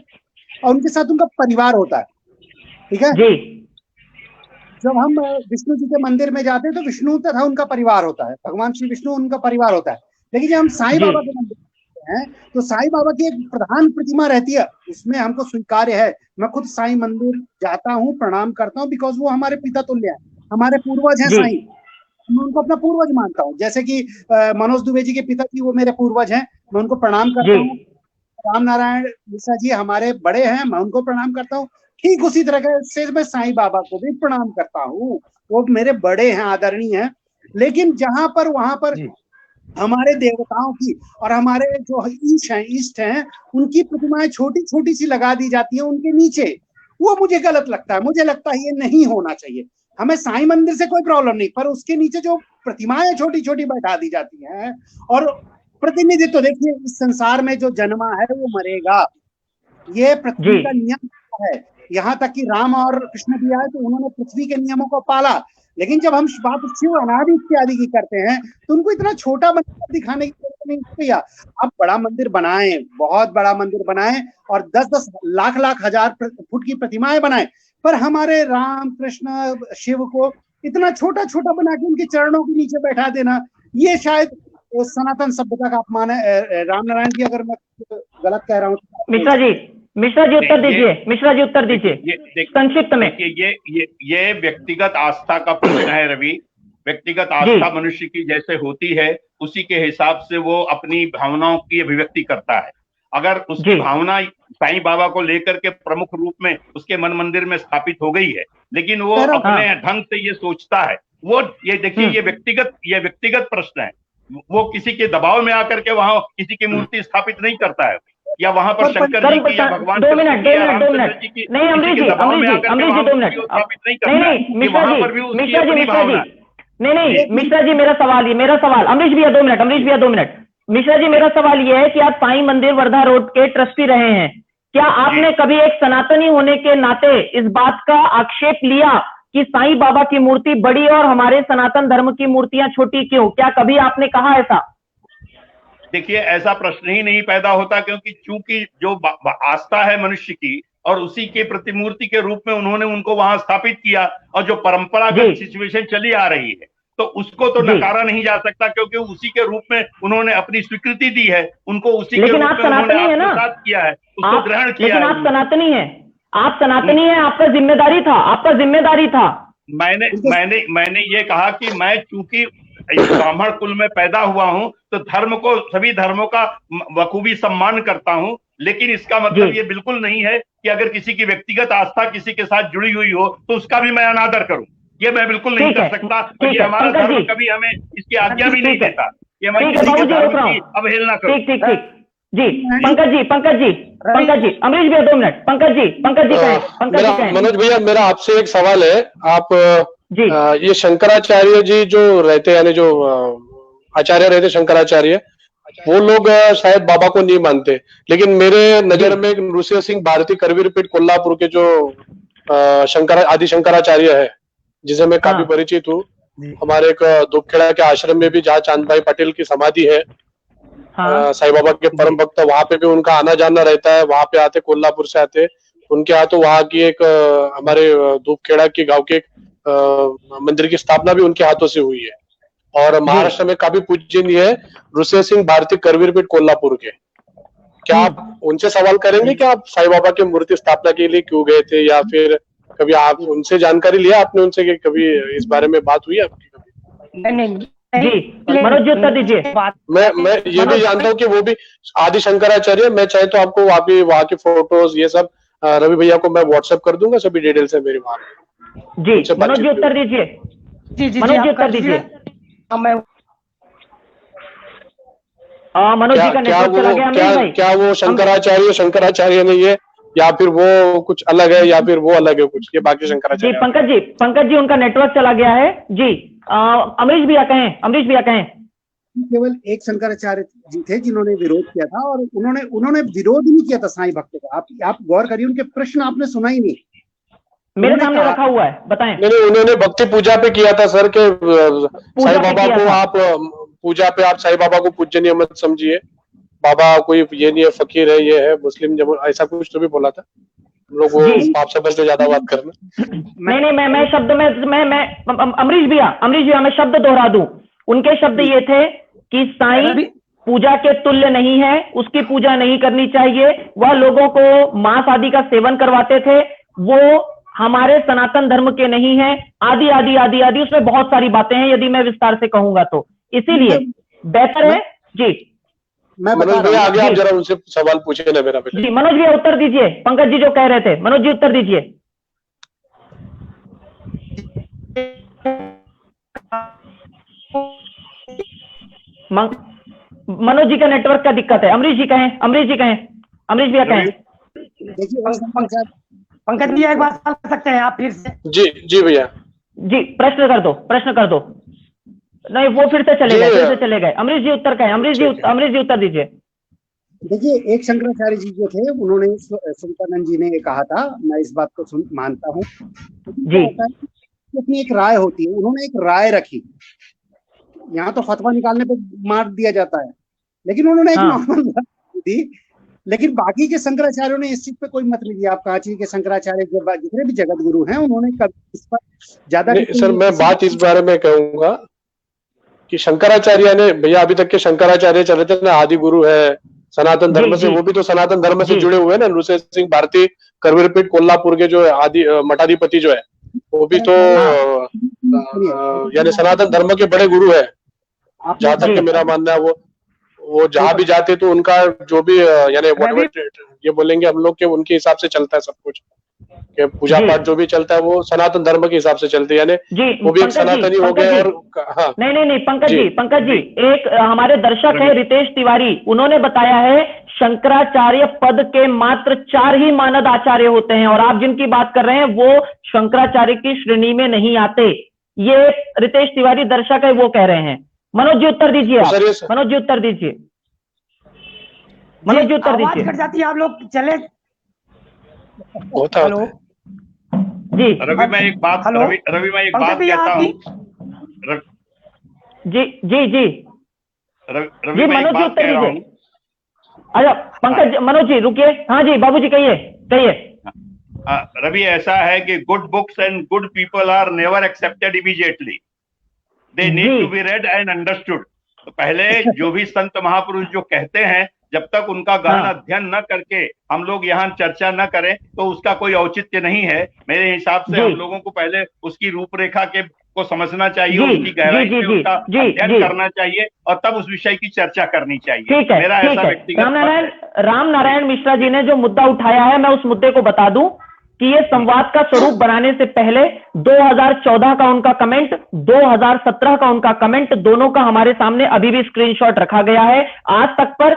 और उनके साथ उनका परिवार होता है, ठीक है जी। जब हम विष्णु जी के मंदिर में जाते हैं तो विष्णु तथा उनका परिवार होता है, भगवान श्री विष्णु उनका परिवार होता है। लेकिन जब हम साईं बाबा के मंदिर में हैं तो साईं बाबा की एक प्रधान प्रतिमा रहती है, उसमें हमको स्वीकार्य है। मैं खुद साईं मंदिर जाता हूँ, प्रणाम करता हूँ, बिकॉज वो हमारे पिता तुल्य है, हमारे पूर्वज हैं साईं। मैं उनको अपना पूर्वज मानता हूँ। जैसे कि मनोज दुबे जी के पिताजी वो मेरे पूर्वज हैं, मैं उनको प्रणाम करता हूँ। राम नारायण मिश्रा जी हमारे बड़े हैं, मैं उनको प्रणाम करता हूँ। ठीक उसी तरह से मैं साईं बाबा को भी प्रणाम करता हूँ, वो मेरे बड़े हैं, आदरणीय हैं। लेकिन जहां पर वहां पर हमारे देवताओं की और हमारे जो ईष्ट हैं उनकी प्रतिमाएं छोटी छोटी सी लगा दी जाती है उनके नीचे, वो मुझे गलत लगता है। मुझे लगता है ये नहीं होना चाहिए। हमें साईं मंदिर से कोई प्रॉब्लम नहीं, पर उसके नीचे जो प्रतिमाएं छोटी छोटी बैठा दी जाती हैं, और प्रतिनिधित्व, देखिए इस संसार में जो जन्मा है वो मरेगा, ये पृथ्वी का नियम है। यहाँ तक कि राम और कृष्ण भी आए तो उन्होंने पृथ्वी के नियमों को पाला। लेकिन जब हम बात शिव अनादि इत्यादि की करते हैं तो उनको इतना छोटा मंदिर दिखाने की जरूरत नहीं भैया। आप बड़ा मंदिर बनाएं, बहुत बड़ा मंदिर बनाएं और 10-10 लाख हजार फुट की प्रतिमाएं बनाएं, पर हमारे राम कृष्ण शिव को इतना छोटा छोटा बना के उनके चरणों के नीचे बैठा देना, ये शायद सनातन सभ्यता का अपमान है। राम नारायण जी, अगर मैं गलत कह रहा हूँ तो मिश्रा जी उत्तर दीजिए। मिश्रा जी उत्तर दीजिए संक्षिप्त में। ये व्यक्तिगत आस्था का प्रश्न है रवि। व्यक्तिगत आस्था मनुष्य की जैसे होती है उसी के हिसाब से वो अपनी भावनाओं की अभिव्यक्ति करता है। अगर उसकी भावना साईं बाबा को लेकर के प्रमुख रूप में उसके मन मंदिर में स्थापित हो गई है, लेकिन वो अपने ढंग से ये सोचता है, वो ये देखिए ये व्यक्तिगत प्रश्न है। वो किसी के दबाव में आकर के वहां किसी की मूर्ति स्थापित नहीं करता है, या वहां पर शंकर जी की या भगवान नहीं अमरीश जी 2 मिनट नहीं मिश्रा जी मेरा सवाल अमरीश भैया 2 मिनट। मिश्रा जी मेरा सवाल यह है कि आप साईं मंदिर वर्धा रोड के ट्रस्टी रहे हैं, क्या आपने कभी एक सनातनी होने के नाते इस बात का आक्षेप लिया कि साईं बाबा की मूर्ति बड़ी और हमारे सनातन धर्म की मूर्तियां छोटी क्यों? क्या कभी आपने कहा ऐसा? देखिए ऐसा प्रश्न ही नहीं पैदा होता, क्योंकि चूंकि जो आस्था है मनुष्य की और उसी के प्रतिमूर्ति के रूप में उन्होंने उनको वहां स्थापित किया, और जो परंपरागत सिचुएशन चली आ रही है तो उसको तो नकारा नहीं जा सकता, क्योंकि उसी के रूप में उन्होंने अपनी स्वीकृति दी है, उनको उसी के रूप में उन्होंने आत्मसात किया है, उसको ग्रहण किया है। लेकिन आप सनातनी है, आपका जिम्मेदारी था। मैंने ये कहा कि मैं चूंकि ब्राह्मण कुल में पैदा हुआ हूं तो धर्म को, सभी धर्मों का बखूबी सम्मान करता हूं, लेकिन इसका मतलब ये बिल्कुल नहीं है कि अगर किसी की व्यक्तिगत आस्था किसी के साथ जुड़ी हुई हो तो उसका भी मैं अनादर करूं। ये मैं बिल्कुल नहीं कर सकता, और ये हमारा धर्म कभी हमें इसकी आज्ञा भी नहीं देता कि हमारी किसी के धर्म की अवहेलना करो। जी पंकज जी अमरीश भैया 2 मिनट। पंकज जी कहें। मनोज भैया मेरा आपसे एक सवाल है। आप ये शंकराचार्य जी जो रहते हैं, यानी जो आचार्य रहते शंकराचार्य, वो लोग शायद बाबा को नहीं मानते, लेकिन मेरे नजर में नृसिंह सिंह भारती करवीर पीठ कोल्हापुर के जो आदि शंकराचार्य है, जिसे मैं काफी परिचित हूँ, हमारे एक दुपखेड़ा के आश्रम में भी जहाँ चांद भाई पटेल की समाधि है, साईं बाबा के परम भक्त, वहां पे भी उनका आना जाना रहता है। वहां पे आते, कोल्हापुर से आते उनके यहाँ, तो वहां की एक हमारे दुपखेड़ा के गांव के मंदिर की स्थापना भी उनके हाथों से हुई है। और महाराष्ट्र में काफी पूजनीय है नृसिंह सिंह भारती करवीर पीठ कोल्हापुर के। क्या आप उनसे सवाल करेंगे कि आप साईं बाबा की मूर्ति स्थापना के लिए क्यों गए थे, या फिर कभी आप उनसे जानकारी लिया आपने उनसे, कि कभी इस बारे में बात हुई आपकी कभी? नहीं मनोज जी उत्तर दीजिए। मैं ये भी जानता हूँ कि वो भी आदि शंकराचार्य। मैं चाहे तो आपको वहाँ की फोटोज ये सब रवि भैया को मैं व्हाट्सएप कर दूंगा, सभी डिटेल्स है मेरी वहाँ। जी मनोज जी उत्तर दीजिए। मनोज जी उत्तर दीजिए। मनोज जी का नेटवर्क चला गया। क्या वो शंकराचार्य नहीं है? या फिर वो कुछ अलग है, या फिर वो अलग है कुछ, ये बाकी शंकराचार्य? जी पंकज जी उनका नेटवर्क चला गया है जी। अमरीश भैया कहें। केवल एक शंकराचार्य जी थे जिन्होंने विरोध किया था, और उन्होंने विरोध नहीं किया था साईं भक्तों का। आप गौर करिए, उनके प्रश्न आपने सुना ही नहीं। मेरे सामने रखा हुआ है, बताएं। नहीं, उन्होंने भक्ति पूजा पे किया था सर, के साईं बाबा को आप पूजा पे आप साईं बाबा को पूजनीय मत समझिए, बाबा कोई ये नहीं है, फकीर है, ये है मुस्लिम, जब ऐसा कुछ तो भी बोला था। हम लोग वो आप समझ से ज्यादा बात करना। नहीं, मैं शब्द में मैं अमरीश भैया मैं शब्द दोहरा दूं। उनके शब्द ये थे कि साईं पूजा के तुल्य नहीं है, उसकी पूजा नहीं करनी चाहिए, वह लोगों को मांस आदि का सेवन करवाते थे, वो हमारे सनातन धर्म के नहीं है, आदि आदि आदि आदि, उसमें बहुत सारी बातें हैं, यदि मैं विस्तार से कहूंगा तो। इसीलिए बेहतर है जी। मनोज भैया आगे आप जरा उनसे सवाल पूछिए ना मेरा पहले। जी मनोज भैया उत्तर दीजिए, पंकज जी जो कह रहे थे, मनोज जी उत्तर दीजिए। मनोज जी का नेटवर्क का दिक्कत है। अमरीश भैया कहें। देखिए पंकज भैया एक बात कर सकते हैं आप फिर से? जी भैया जी, प्रश्न कर दो। नहीं, वो फिर से चले गए। अमरीश जी उत्तर कहें। अमरीश जी उत्तर दीजिए। देखिए, एक शंकराचार्य जी जो थे, उन्होंने सुल्तानंद जी ने कहा था, मैं इस बात को मानता हूँ जी, अपनी एक राय होती है, उन्होंने एक राय रखी। यहाँ तो फतवा निकालने पे मार दिया जाता है, लेकिन उन्होंने एक नॉर्मल राय दी। लेकिन बाकी के शंकराचार्यों ने इस चीज पे कोई मत नहीं दिया। आप कांची के शंकराचार्य जितने भी जगत गुरु हैं, उन्होंने कभी इस पर ज्यादा सर, मैं बात इस बारे में कहूंगा कि शंकराचार्य ने, भैया अभी तक के शंकराचार्य चले थे ना, आदि गुरु है सनातन धर्म से, वो भी तो सनातन धर्म से जुड़े हुए हैं ना। नृसिंह सिंह भारती करवीरपीठ कोल्हापुर के जो आदि मठाधिपति जो है, वो भी तो यानी सनातन धर्म के बड़े गुरु है। जहां तक मेरा मानना है, वो जहां भी जाते तो उनका जो भी यानी ये बोलेंगे हम लोग के उनके हिसाब से चलता है सब कुछ, कि पूजा पाठ जो भी चलता है वो सनातन धर्म के हिसाब से चलते हैं, यानी वो भी एक सनातनी हो गए। और हाँ नहीं पंकज जी एक हमारे दर्शक है रितेश तिवारी, उन्होंने बताया है शंकराचार्य पद के मात्र 4 ही मानद आचार्य होते हैं, और आप जिनकी बात कर रहे हैं वो शंकराचार्य की श्रेणी में नहीं आते। ये रितेश तिवारी दर्शक है, वो कह रहे हैं। मनोज जी उत्तर दीजिए। मनोज जी उत्तर दीजिए। आवाज कट जाती है, आप लोग चले। हेलो जी रवि, मैं एक बात कहता हूँ। जी रवि, मैं एक बात कह रहा हूँ। अच्छा पंकज, मनोज जी रुकिए। हाँ जी बाबूजी कहिए। रवि, ऐसा है कि good books and good people are never accepted immediately, they need to be read and understood. तो पहले जो भी संत महापुरुष जो कहते हैं, जब तक उनका गहन अध्ययन न करके हम लोग यहाँ चर्चा न करें तो उसका कोई औचित्य नहीं है। मेरे हिसाब से हम लोगों को पहले उसकी रूपरेखा को समझना चाहिए, उसकी गहराई से उसका अध्ययन करना चाहिए, और तब उस विषय की चर्चा करनी चाहिए। मेरा ऐसा व्यक्तिगत राम नारायण मिश्रा जी ने जो मुद्दा उठाया है, मैं उस मुद्दे को बता दूं कि ये संवाद का स्वरूप बनाने से पहले 2014 का उनका कमेंट, 2017 का उनका कमेंट, दोनों का हमारे सामने अभी भी स्क्रीनशॉट रखा गया है। आज तक पर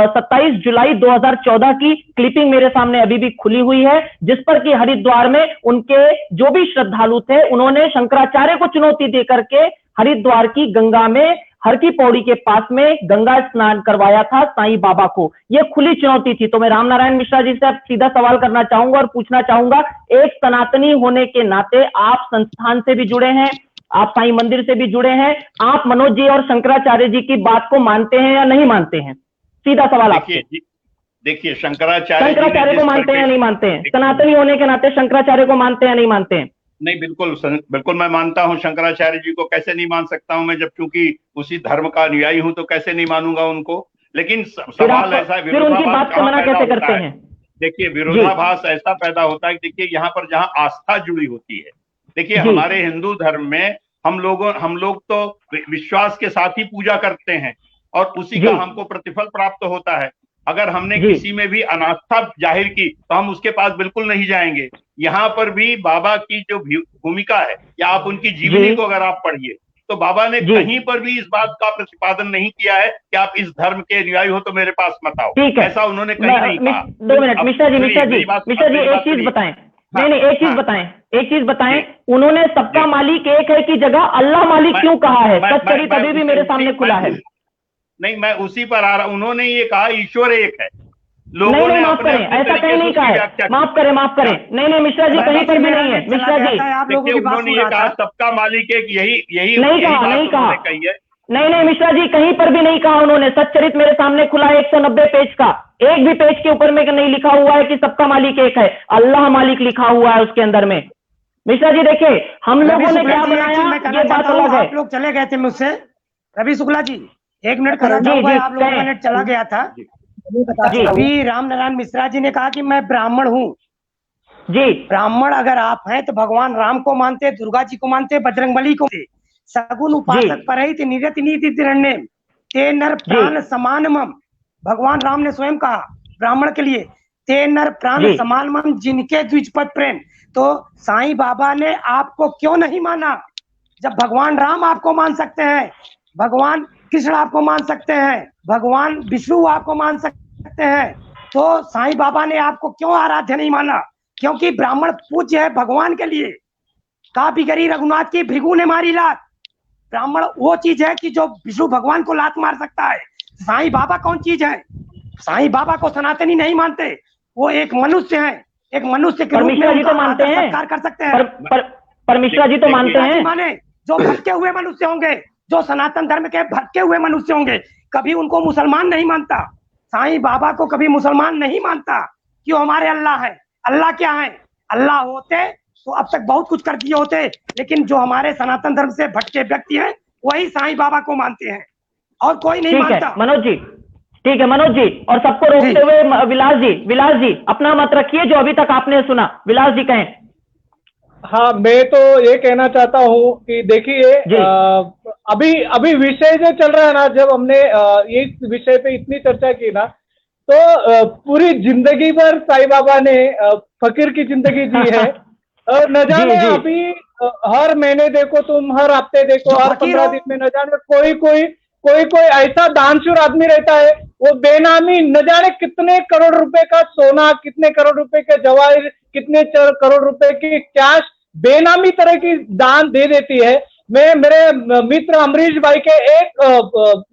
27 जुलाई 2014 की क्लिपिंग मेरे सामने अभी भी खुली हुई है, जिस पर कि हरिद्वार में उनके जो भी श्रद्धालु थे, उन्होंने शंकराचार्य को चुनौती देकर के हरिद्वार की गंगा में, हर की पौड़ी के पास में गंगा स्नान करवाया था साईं बाबा को। यह खुली चुनौती थी। तो मैं राम नारायण मिश्रा जी से अब सीधा सवाल करना चाहूंगा और पूछना चाहूंगा, एक सनातनी होने के नाते आप संस्थान से भी जुड़े हैं, आप साईं मंदिर से भी जुड़े हैं, आप मनोज जी और शंकराचार्य जी की बात को मानते हैं या नहीं मानते हैं? सीधा सवाल आपसे। देखिए, शंकराचार्य को मानते हैं या नहीं मानते हैं? सनातनी होने के नाते शंकराचार्य को मानते हैं या नहीं मानते हैं? नहीं, बिल्कुल मैं मानता हूं शंकराचार्य जी को। कैसे नहीं मान सकता हूं मैं, जब क्योंकि उसी धर्म का अनुयायी हूं, तो कैसे नहीं मानूंगा उनको। लेकिन सवाल ऐसा है, विरोधाभास कैसे मना कैसे करते हैं? देखिए, विरोधाभास ऐसा पैदा होता है, देखिए यहाँ पर जहाँ आस्था जुड़ी होती है, देखिए हमारे हिंदू धर्म में हम लोग तो विश्वास के साथ ही पूजा करते हैं, और उसी का हमको प्रतिफल प्राप्त होता है। अगर हमने किसी में भी अनास्था जाहिर की तो हम उसके पास बिल्कुल नहीं जाएंगे। यहाँ पर भी बाबा की जो भूमिका है, या आप उनकी जीवनी को अगर आप पढ़िए, तो बाबा ने कहीं पर भी इस बात का प्रतिपादन नहीं किया है कि आप इस धर्म के अनुयायी हो तो मेरे पास मत आओ। ऐसा उन्होंने कहीं नहीं कहा। 2 मिनट मिश्रा जी एक चीज बताएं। नहीं एक चीज बताएं उन्होंने सबका मालिक एक है की जगह अल्लाह मालिक क्यों कहा है? सच्चरित्र अभी भी मेरे सामने खुला है। नहीं, मैं उसी पर आ रहा हूं। उन्होंने ये कहा ईश्वर एक है। नहीं माफ करें, ऐसा कहीं नहीं कहा है। माफ करें। नहीं मिश्रा जी कहीं पर भी नहीं है। मिश्रा जी देखिए, उन्होंने ये कहा सबका मालिक एक, यही नहीं कहा कही है। नहीं मिश्रा जी कहीं पर भी नहीं कहा उन्होंने। सच्चरित्र मेरे सामने खुला है 190 पेज का, एक भी पेज के ऊपर में नहीं लिखा हुआ है कि सबका मालिक एक है। अल्लाह मालिक लिखा हुआ है उसके अंदर में। मिश्रा जी देखिए हम लोगों ने क्या बनाया ये बात अलग है। आप लोग चले गए थे मुझसे। रवि शुक्ला जी 1 मिनट खड़ा था, आप लोगों का नेट चला गया था। अभी राम नारायण मिश्रा जी ने कहा कि मैं ब्राह्मण हूँ। जी ब्राह्मण अगर आप हैं तो भगवान राम को मानते, दुर्गा जी को मानते, बजरंगबली को मानते। सगुन उपासक परहित निरत नीति तिरण्य ते नर प्राण समानमम। भगवान राम ने स्वयं कहा ब्राह्मण के लिए ते नर प्राण समानमम जिनके द्विजपद प्रेम। तो साईं बाबा ने आपको क्यों नहीं माना? जब भगवान राम आपको मान सकते हैं, भगवान कृष्ण आपको मान सकते हैं, भगवान विष्णु आपको मान सकते हैं, तो साईं बाबा ने आपको क्यों आराध्य नहीं माना? क्योंकि ब्राह्मण पूज्य है भगवान के लिए। काफी करी रघुनाथ की भृगु ने मारी लात। ब्राह्मण वो चीज है कि जो विष्णु भगवान को लात मार सकता है। साईं बाबा कौन चीज है? साईं बाबा को सनातनी नहीं मानते, वो एक मनुष्य है। एक मनुष्य के रूप में तो मानते हैं, सत्कार कर सकते हैं। पर मिश्रा जी तो मानते हैं। माने जो भटके हुए मनुष्य होंगे, जो सनातन धर्म के भटके हुए मनुष्य होंगे, कभी उनको मुसलमान नहीं मानता। साईं बाबा को कभी मुसलमान नहीं मानता। क्यों? हमारे अल्लाह है। अल्लाह क्या है? अल्लाह होते तो अब तक बहुत कुछ कर दिए होते, लेकिन जो हमारे सनातन धर्म से भटके व्यक्ति हैं वही साईं बाबा को मानते हैं और कोई नहीं मानता। मनोज जी ठीक है मनोज जी, और सबको रोकते हुए विलास जी अपना मत रखिए जो अभी तक आपने सुना। विलास जी कहें। हाँ, मैं तो ये कहना चाहता हूँ कि देखिए अभी विषय जो चल रहा है ना, जब हमने इस विषय पे इतनी चर्चा की ना, तो पूरी जिंदगी भर साईं बाबा ने फकीर की जिंदगी जी है। न जाने अभी हर महीने देखो तुम, हर हफ्ते देखो, हर 15 दिन में न जाने कोई ऐसा दानशूर आदमी रहता है, वो बेनामी न जाने कितने करोड़ रुपए का सोना, कितने करोड़ रुपए के जवाहिर, कितने करोड़ रुपए की कैश बेनामी तरह की दान दे देती है। मैं मेरे मित्र अमरीश भाई के एक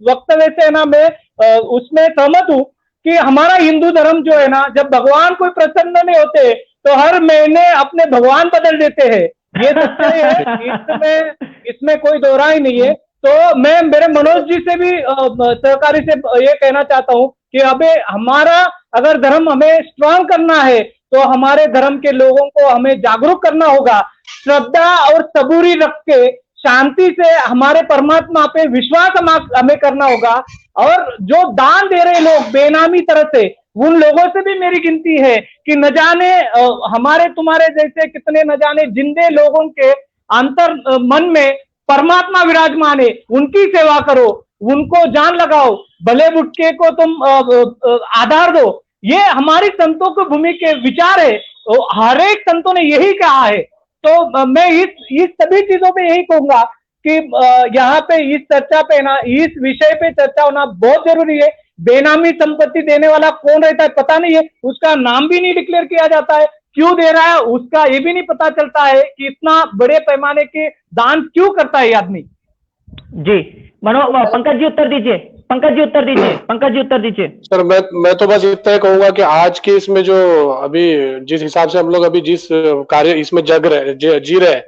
वक्तव्य से ना मैं उसमें सहमत हूँ कि हमारा हिंदू धर्म जो है ना, जब भगवान कोई प्रसन्न नहीं होते तो हर महीने अपने भगवान बदल देते हैं। ये सच्चाई है, इसमें कोई दोहरा ही नहीं है। तो मैं मेरे मनोज जी से भी सहकारी से ये कहना चाहता हूँ कि अबे हमारा अगर धर्म हमें स्ट्रांग करना है तो हमारे धर्म के लोगों को हमें जागरूक करना होगा। श्रद्धा और सबूरी रख के शांति से हमारे परमात्मा पे विश्वास हमें करना होगा। और जो दान दे रहे लोग बेनामी तरह से, उन लोगों से भी मेरी गिनती है कि न जाने हमारे तुम्हारे जैसे कितने न जाने जिंदे लोगों के अंतर मन में परमात्मा विराजमान है। उनकी सेवा करो, उनको जान लगाओ, भले बुटके को तुम आधार दो। ये हमारी संतों की भूमि के विचार है, हर एक संतों ने यही कहा है। तो मैं इस सभी चीजों पे यही कहूंगा कि यहाँ पे इस चर्चा पे ना, इस विषय पे चर्चा होना बहुत जरूरी है। बेनामी संपत्ति देने वाला कौन रहता है पता नहीं है, उसका नाम भी नहीं डिक्लेयर किया जाता है, क्यों दे रहा है उसका ये भी नहीं पता चलता है कि इतना बड़े पैमाने के दान क्यों करता है आदमी। जी पंकज जी उत्तर दीजिए। सर मैं तो बस इतना ही कहूंगा कि आज के इसमें जो अभी जिस हिसाब से हम लोग अभी जिस कार्य इसमें जी रहे हैं,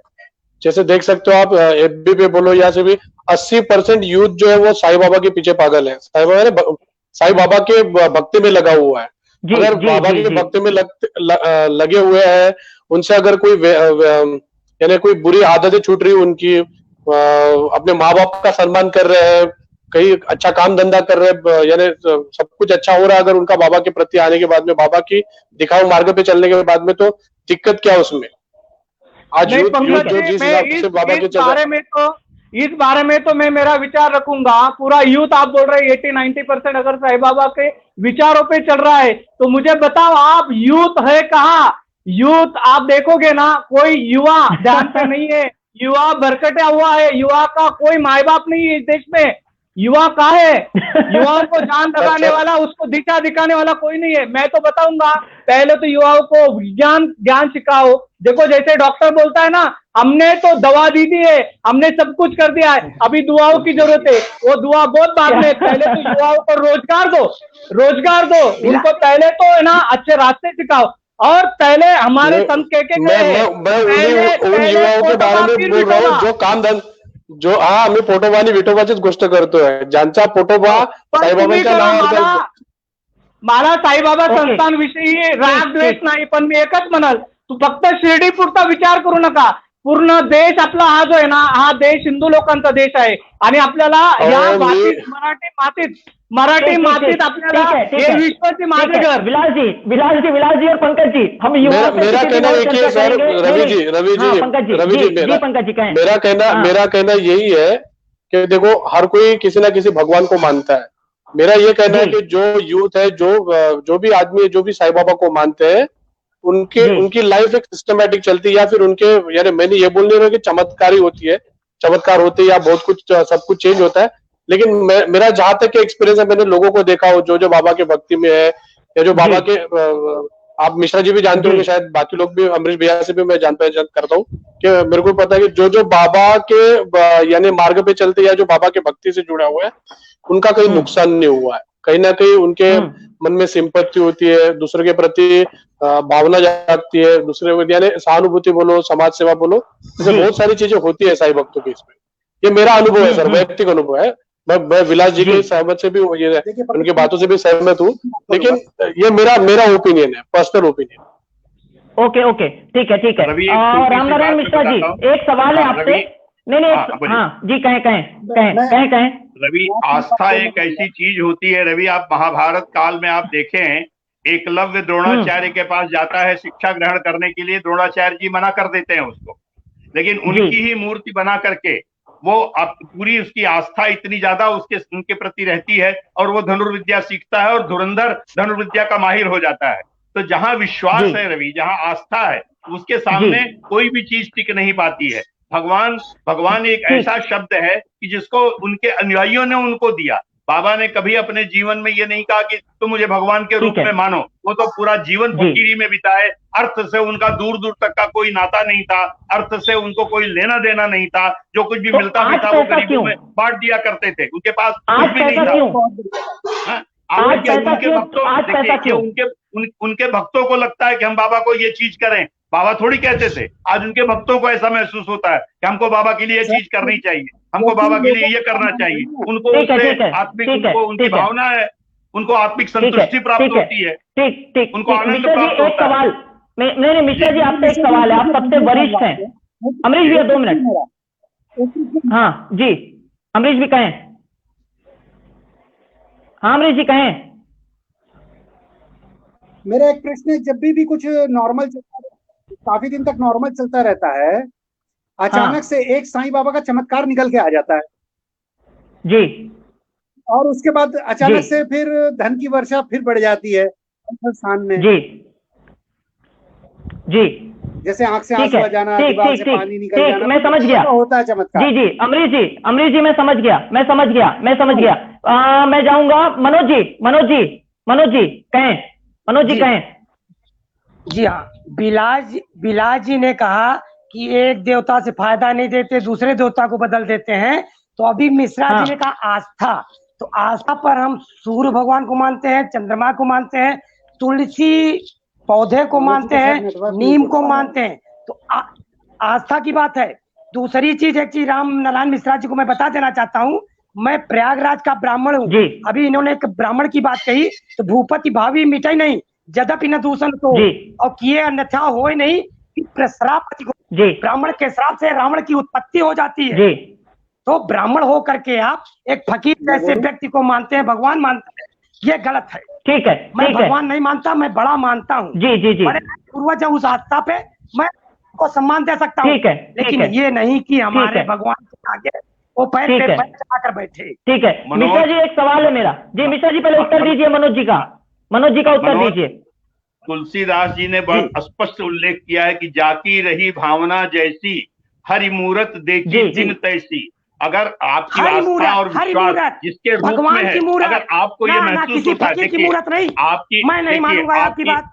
जैसे देख सकते हो आप एफबी पे बोलो या से भी 80% यूथ जो है वो साईं बाबा के पीछे पागल है। साईं बाबा के भक्ति में लगा हुआ है। अगर बाबा के भक्ति में लगे हुए हैं, उनसे अगर कोई यानी कोई बुरी आदतें छूट रही उनकी, अपने माँ बाप का सम्मान कर रहे हैं, कहीं अच्छा काम धंधा कर रहे हैं, यानी सब कुछ अच्छा हो रहा है अगर उनका बाबा के प्रति आने के बाद में, बाबा की दिखाए मार्ग पे चलने के बाद में, तो दिक्कत क्या उसमें? आज जो जिस हिसाब से बाबा के इस बारे में तो मैं मेरा विचार रखूंगा। पूरा यूथ आप बोल रहे 80-90% अगर साईं बाबा के विचारों पे चल रहा है तो मुझे बताओ आप यूथ है कहाँ? यूथ आप देखोगे ना, कोई युवा ध्यान पे नहीं है। युवा भरकटा हुआ है, युवा का कोई माँ बाप नहीं है इस देश में। युवा का है, युवाओं को जान लगाने वाला, उसको दिशा दिखाने वाला कोई नहीं है। मैं तो बताऊंगा, पहले तो युवाओं को ज्ञान सिखाओ। देखो जैसे डॉक्टर बोलता है ना, हमने तो दवा दी दी है, हमने सब कुछ कर दिया है, अभी दुआओं की जरूरत है। वो दुआ बहुत बाद में, पहले तो युवाओं को रोजगार दो, उनको पहले तो है ना अच्छे रास्ते सिखाओ। और पहले हमारे संत कह मैं उन युवाओं के बारे में बोल रहा हूँ जो आम्ही पोटोबानी विठोबाचीच गोष्ट करतोय, ज्यांचा पोटोबा साईबाबांच्या नावावर। मला साईबाबा संस्थांविषयी राग द्वेष नाही, पण मी एकच म्हणाल, तू फक्त शिर्डी पुरता विचार करू नका। पूर्ण देश आपला हा जो आहे ना, हा देश हिंदू लोकांचा देश आहे आणि आपल्याला या मराठी मातीत आपल्याला हे विश्वाची माझे घर। विलास जी और पंकज जी, हम मेरा कहना एक ही है सर, रवि जी मेरा कहना यही है कि देखो हर कोई किसी ना किसी भगवान को मानता है। मेरा ये कहना है कि जो यूथ है, जो भी आदमी है, जो भी साईं बाबा को मानते हैं, उनकी लाइफ एक सिस्टमेटिक चलती है, या फिर उनके, यानी मैंने ये बोल नहीं रहा कि चमत्कारी होती है, चमत्कार होते हैं या बहुत कुछ सब कुछ चेंज होता है, लेकिन मेरा जहां तक के एक्सपीरियंस है, मैंने लोगों को देखा हो जो बाबा के भक्ति में है, या जो बाबा के, आप मिश्रा जी भी जानते होंगे शायद, बाकी लोग भी, अमरीश भैया से भी मैं जान पहचान करता हूँ कि मेरे को पता है कि जो बाबा के यानी मार्ग पे चलते या जो बाबा के भक्ति से जुड़ा हुआ है, उनका कहीं नुकसान नहीं हुआ है। कहीं ना कहीं उनके मन में सिंपत्ति होती है, दूसरे के प्रति भावना जागती है, दूसरे यानी सहानुभूति बोलो, समाज सेवा बोलो, जैसे बहुत सारी चीजें होती है साईं भक्तों के इसमें। ये मेरा अनुभव है सर, वैयक्तिक अनुभव है। मैं विलास जी के सहमत से भी, ये उनकी बातों से भी सहमत हूँ, लेकिन ये मेरा ओपिनियन है, पर्सनल ओपिनियन। ओके, ठीक है। राम नारायण मिश्रा जी, एक सवाल है आपसे। नहीं, हाँ जी, कहें। रवि, आस्था एक ऐसी चीज होती है रवि, आप महाभारत काल में आप देखें, एकलव्य द्रोणाचार्य के पास जाता है शिक्षा ग्रहण करने के लिए, द्रोणाचार्य जी मना कर देते हैं उसको, लेकिन उनकी ही मूर्ति बना करके वो पूरी उसकी आस्था इतनी ज्यादा उनके प्रति रहती है, और वो धनुर्विद्या सीखता है और धुरंधर धनुर्विद्या का माहिर हो जाता है। तो जहां विश्वास है रवि, जहां आस्था है, उसके सामने कोई भी चीज टिक नहीं पाती है। भगवान एक ऐसा शब्द है कि जिसको उनके अनुयायियों ने उनको दिया। बाबा ने कभी अपने जीवन में ये नहीं कहा कि तुम मुझे भगवान के रूप में मानो, वो तो पूरा जीवन फकीरी में बिताए। अर्थ से उनका दूर दूर तक का कोई नाता नहीं था, अर्थ से उनको कोई लेना देना नहीं था, जो कुछ भी मिलता भी था वो गरीबों में बांट दिया करते थे, उनके पास कुछ भी नहीं था। उनके भक्तों को लगता है कि हम बाबा को ये चीज करें, बाबा थोड़ी कहते थे। आज उनके भक्तों को ऐसा महसूस होता है कि हमको बाबा के लिए ये चीज करनी चाहिए, हमको बाबा के लिए ये करना चाहिए। उनको उससे आत्मिक, उनकी भावना है, उनको आत्मिक संतुष्टि प्राप्त होती है, ठीक। उनको आनंद प्राप्त होता है। नहीं, मिश्रा जी आपसे एक सवाल है, आप सबसे वरिष्ठ हैं। अमरीश भैया 2 मिनट। हाँ जी, अमरीश भी कहें। हाँ अमरीश जी कहें। मेरा एक प्रश्न है, जब भी कुछ नॉर्मल काफी दिन तक नॉर्मल चलता रहता है, अचानक से एक साईं बाबा का चमत्कार निकल के आ जाता है जी, और उसके बाद अचानक से फिर धन की वर्षा फिर बढ़ जाती है स्थान में जी, जैसे आंख से आंसू आ जाना, दीवार से पानी निकल जाना, मैं समझ गया, होता है चमत्कार। जी अमरीश जी मैं समझ गया। मैं जाऊंगा मनोज जी कहें। मनोज जी कहें। जी हाँ, बिलास जी ने कहा कि एक देवता से फायदा नहीं देते, दूसरे देवता को बदल देते हैं। तो अभी मिश्रा जी ने कहा आस्था, तो आस्था पर हम सूर्य भगवान को मानते हैं, चंद्रमा को मानते हैं, तुलसी पौधे को मानते हैं, नीम को मानते हैं। तो आस्था की बात है। दूसरी चीज, एक चीज राम नारायण मिश्रा जी को मैं बता देना चाहता हूँ, मैं प्रयागराज का ब्राह्मण हूँ। अभी इन्होंने एक ब्राह्मण की बात कही, तो भूपति भावी मिटे नहीं, यद्यपि न दूषण को और किए अन्यथा हो नहीं, ब्राह्मण के श्राप से रावण की उत्पत्ति हो जाती है। तो ब्राह्मण हो करके आप एक फकीर जैसे व्यक्ति को मानते हैं, भगवान मानते हैं, ये गलत है। ठीक है, मैं भगवान नहीं मानता, मैं बड़ा मानता हूँ। जी पूर्वज उस आस्था पे मैं को सम्मान दे सकता हूँ, लेकिन ये नहीं कि हमारे भगवान के आगे वो पैर पे पैर चढ़ाकर बैठे। ठीक है मिश्रा जी, एक सवाल है मेरा। जी मिश्रा जी पहले उत्तर दीजिए, मनोज जी का उत्तर दीजिए। तुलसीदास जी ने बहुत स्पष्ट उल्लेख किया है कि जाकी रही भावना जैसी, हरि मूरत देखी दिन तैसी। अगर आपकी आस्था और विश्वास जिसके रूप में है, अगर आपको ये महसूस होता है, देखिए आपकी, मैं नहीं मानूंगा आपकी बात,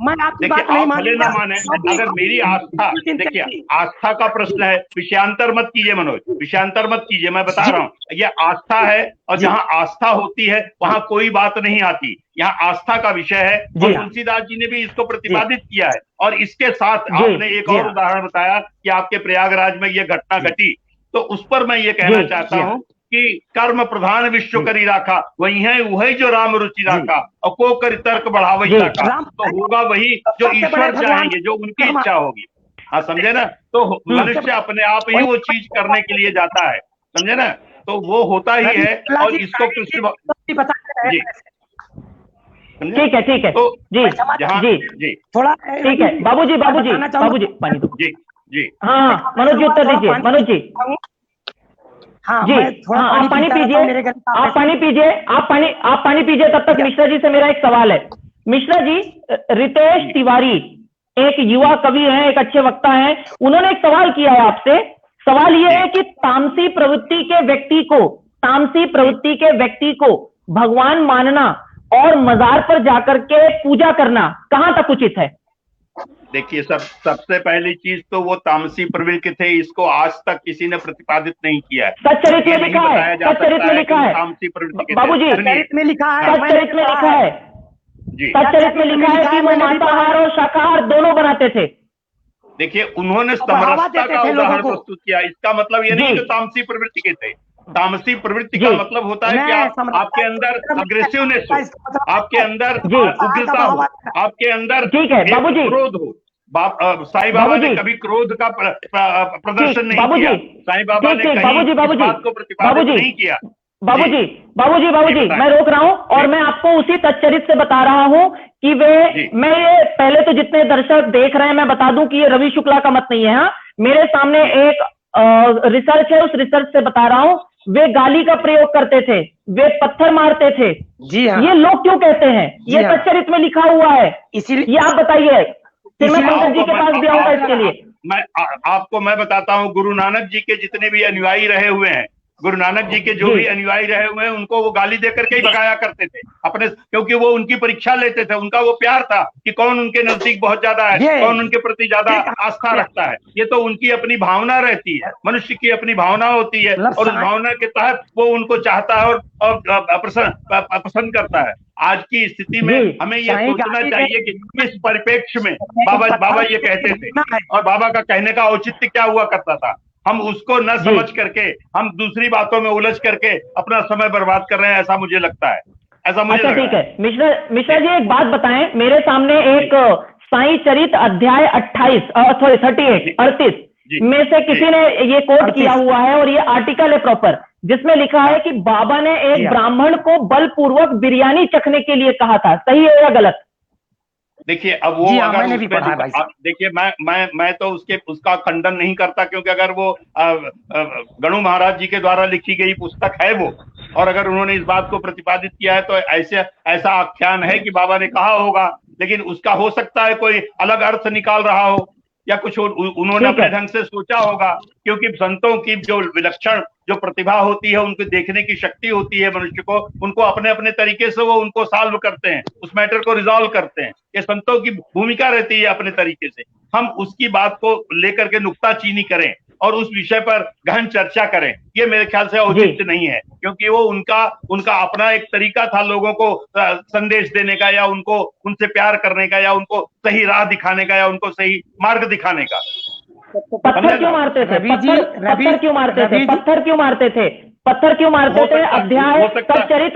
मैं आपकी बात नहीं मानूंगा। माने, अगर मेरी आस्था, देखिए आस्था का प्रश्न है, विषयांतर मत कीजिए मनोज, विषयांतर मत कीजिए, मैं बता रहा हूँ ये आस्था है, और जहाँ आस्था होती है वहां कोई बात नहीं आती, यहाँ आस्था का विषय है। और तुलसीदास जी ने भी इसको प्रतिपादित किया है। और इसके साथ आपने एक और उदाहरण बताया कि आपके प्रयागराज में ये घटना घटी, तो उस पर मैं ये कहना चाहता हूँ कि कर्म प्रधान विश्व करी राखा, वही है वही जो राम रुचि राखा, और को कर तर्क बढ़ावई राखा, तो होगा वही जो ईश्वर चाहेंगे, जो उनकी इच्छा होगी। हाँ, समझे ना? तो मनुष्य अपने आप ही वो चीज करने के लिए जाता है, समझे ना? तो वो होता ही है। और इसको कृष्ण जी, ठीक है, ठीक है, तो जी जी थोड़ा ठीक है। बाबूजी पानी दो। जी हाँ, मनोज जी उत्तर दीजिए। मनोज जी, हाँ जी, हाँ, आप पानी पीजिए, आप पानी पीजिए। तब तक मिश्रा जी से मेरा एक सवाल है। मिश्रा जी, रितेश तिवारी एक युवा कवि हैं, एक अच्छे वक्ता हैं, उन्होंने एक सवाल किया है आपसे। सवाल यह है कि तामसी प्रवृत्ति के व्यक्ति को भगवान मानना और मजार पर जाकर के पूजा करना कहां तक उचित है? देखिए, सबसे पहली चीज तो वो तामसी प्रवृत्ति थे, इसको आज तक किसी ने प्रतिपादित नहीं किया है। सच्चरित्र में लिखा है, सच्चरित्र में लिखा है तामसी प्रवृत्ति बाबूजी, सच्चरित्र में लिखा है, सच्चरित्र में लिखा है जी, सच्चरित्र में लिखा है कि वो मांसाहार और शाकाहार दोनों बनाते थे। देखिए, उन्होंने समरसता का उदाहरण प्रस्तुत किया। इसका मतलब ये नहीं कि तामसी प्रवृत्ति के थे। तामसी प्रवृत्ति का मतलब होता है कि आपके अंदर अग्रेसिवनेस हो, आपके अंदर उग्रता हो, आपके अंदर क्रोध हो। साईं बाबा ने कभी क्रोध का प्रदर्शन नहीं किया। साईं बाबा ने कहीं इस बात को प्रतिपादित नहीं किया। बाबूजी, मैं रोक रहा हूं और मैं आपको उसी तच्चरित्र से बता रहा हूं कि मैं ये पहले तो जितने दर्शक देख रहे हैं, मैं बता दूं कि ये रवि शुक्ला का मत नहीं है। हाँ, मेरे सामने एक रिसर्च है, उस रिसर्च से बता रहा हूं। वे गाली का प्रयोग करते थे, वे पत्थर मारते थे। जी हाँ। ये लोग क्यों कहते हैं? ये तच्चरित्र में लिखा हुआ है, इसीलिए ये आप बताइए। फिर मैं पंकज जी के पास भी आऊंगा इसके लिए। मैं बताता हूँ, गुरु नानक जी के जितने भी अनुयायी रहे हुए हैं, गुरु नानक जी के जो भी अनुयायी रहे हुए हैं, उनको वो गाली देकर के ही भगाया करते थे अपने, क्योंकि वो उनकी परीक्षा लेते थे। उनका वो प्यार था कि कौन उनके नजदीक बहुत ज्यादा है, कौन उनके प्रति ज्यादा आस्था रखता है। ये तो उनकी अपनी भावना रहती है, मनुष्य की अपनी भावना होती है, और उस भावना के तहत वो उनको चाहता है और पसंद करता है। आज की स्थिति में हमें ये सोचना चाहिए कि किस परिप्रेक्ष्य में बाबा ये कहते थे, और बाबा का कहने का औचित्य क्या हुआ करता था। हम उसको न समझ करके हम दूसरी बातों में उलझ करके अपना समय बर्बाद कर रहे हैं, ऐसा मुझे लगता है। अच्छा, ठीक है। मिश्रा जी, एक बात बताएं। मेरे सामने एक साईं चरित अध्याय 38 में से किसी ने ये कोट किया हुआ है, और ये आर्टिकल है प्रॉपर, जिसमें लिखा है कि बाबा ने एक ब्राह्मण को बलपूर्वक बिरयानी चखने के लिए कहा था। सही है या गलत? देखिए, अब वो अगर देखिए, मैं तो उसका खंडन नहीं करता, क्योंकि अगर वो गणु महाराज जी के द्वारा लिखी गई पुस्तक है वो, और अगर उन्होंने इस बात को प्रतिपादित किया है, तो ऐसा आख्यान है कि बाबा ने कहा होगा। लेकिन उसका हो सकता है कोई अलग अर्थ निकाल रहा हो, या कुछ उन्होंने अपने ढंग से सोचा होगा, क्योंकि संतों की जो विलक्षण जो प्रतिभा होती है, उनको देखने की शक्ति होती है मनुष्य को, उनको अपने अपने तरीके से वो उनको सॉल्व करते हैं, उस मैटर को रिजॉल्व करते हैं। ये संतों की भूमिका रहती है अपने तरीके से। हम उसकी बात को लेकर के नुक्ताचीनी करें और उस विषय पर गहन चर्चा करें, ये मेरे ख्याल से औचित्य नहीं है, क्योंकि वो उनका अपना एक तरीका था लोगों को संदेश देने का, या उनको उनसे प्यार करने का, या उनको सही राह दिखाने का, या उनको सही मार्ग दिखाने का। पत्थर क्यों मारते थे? पत्थर क्यों मारते थे? अध्याय सच्चरित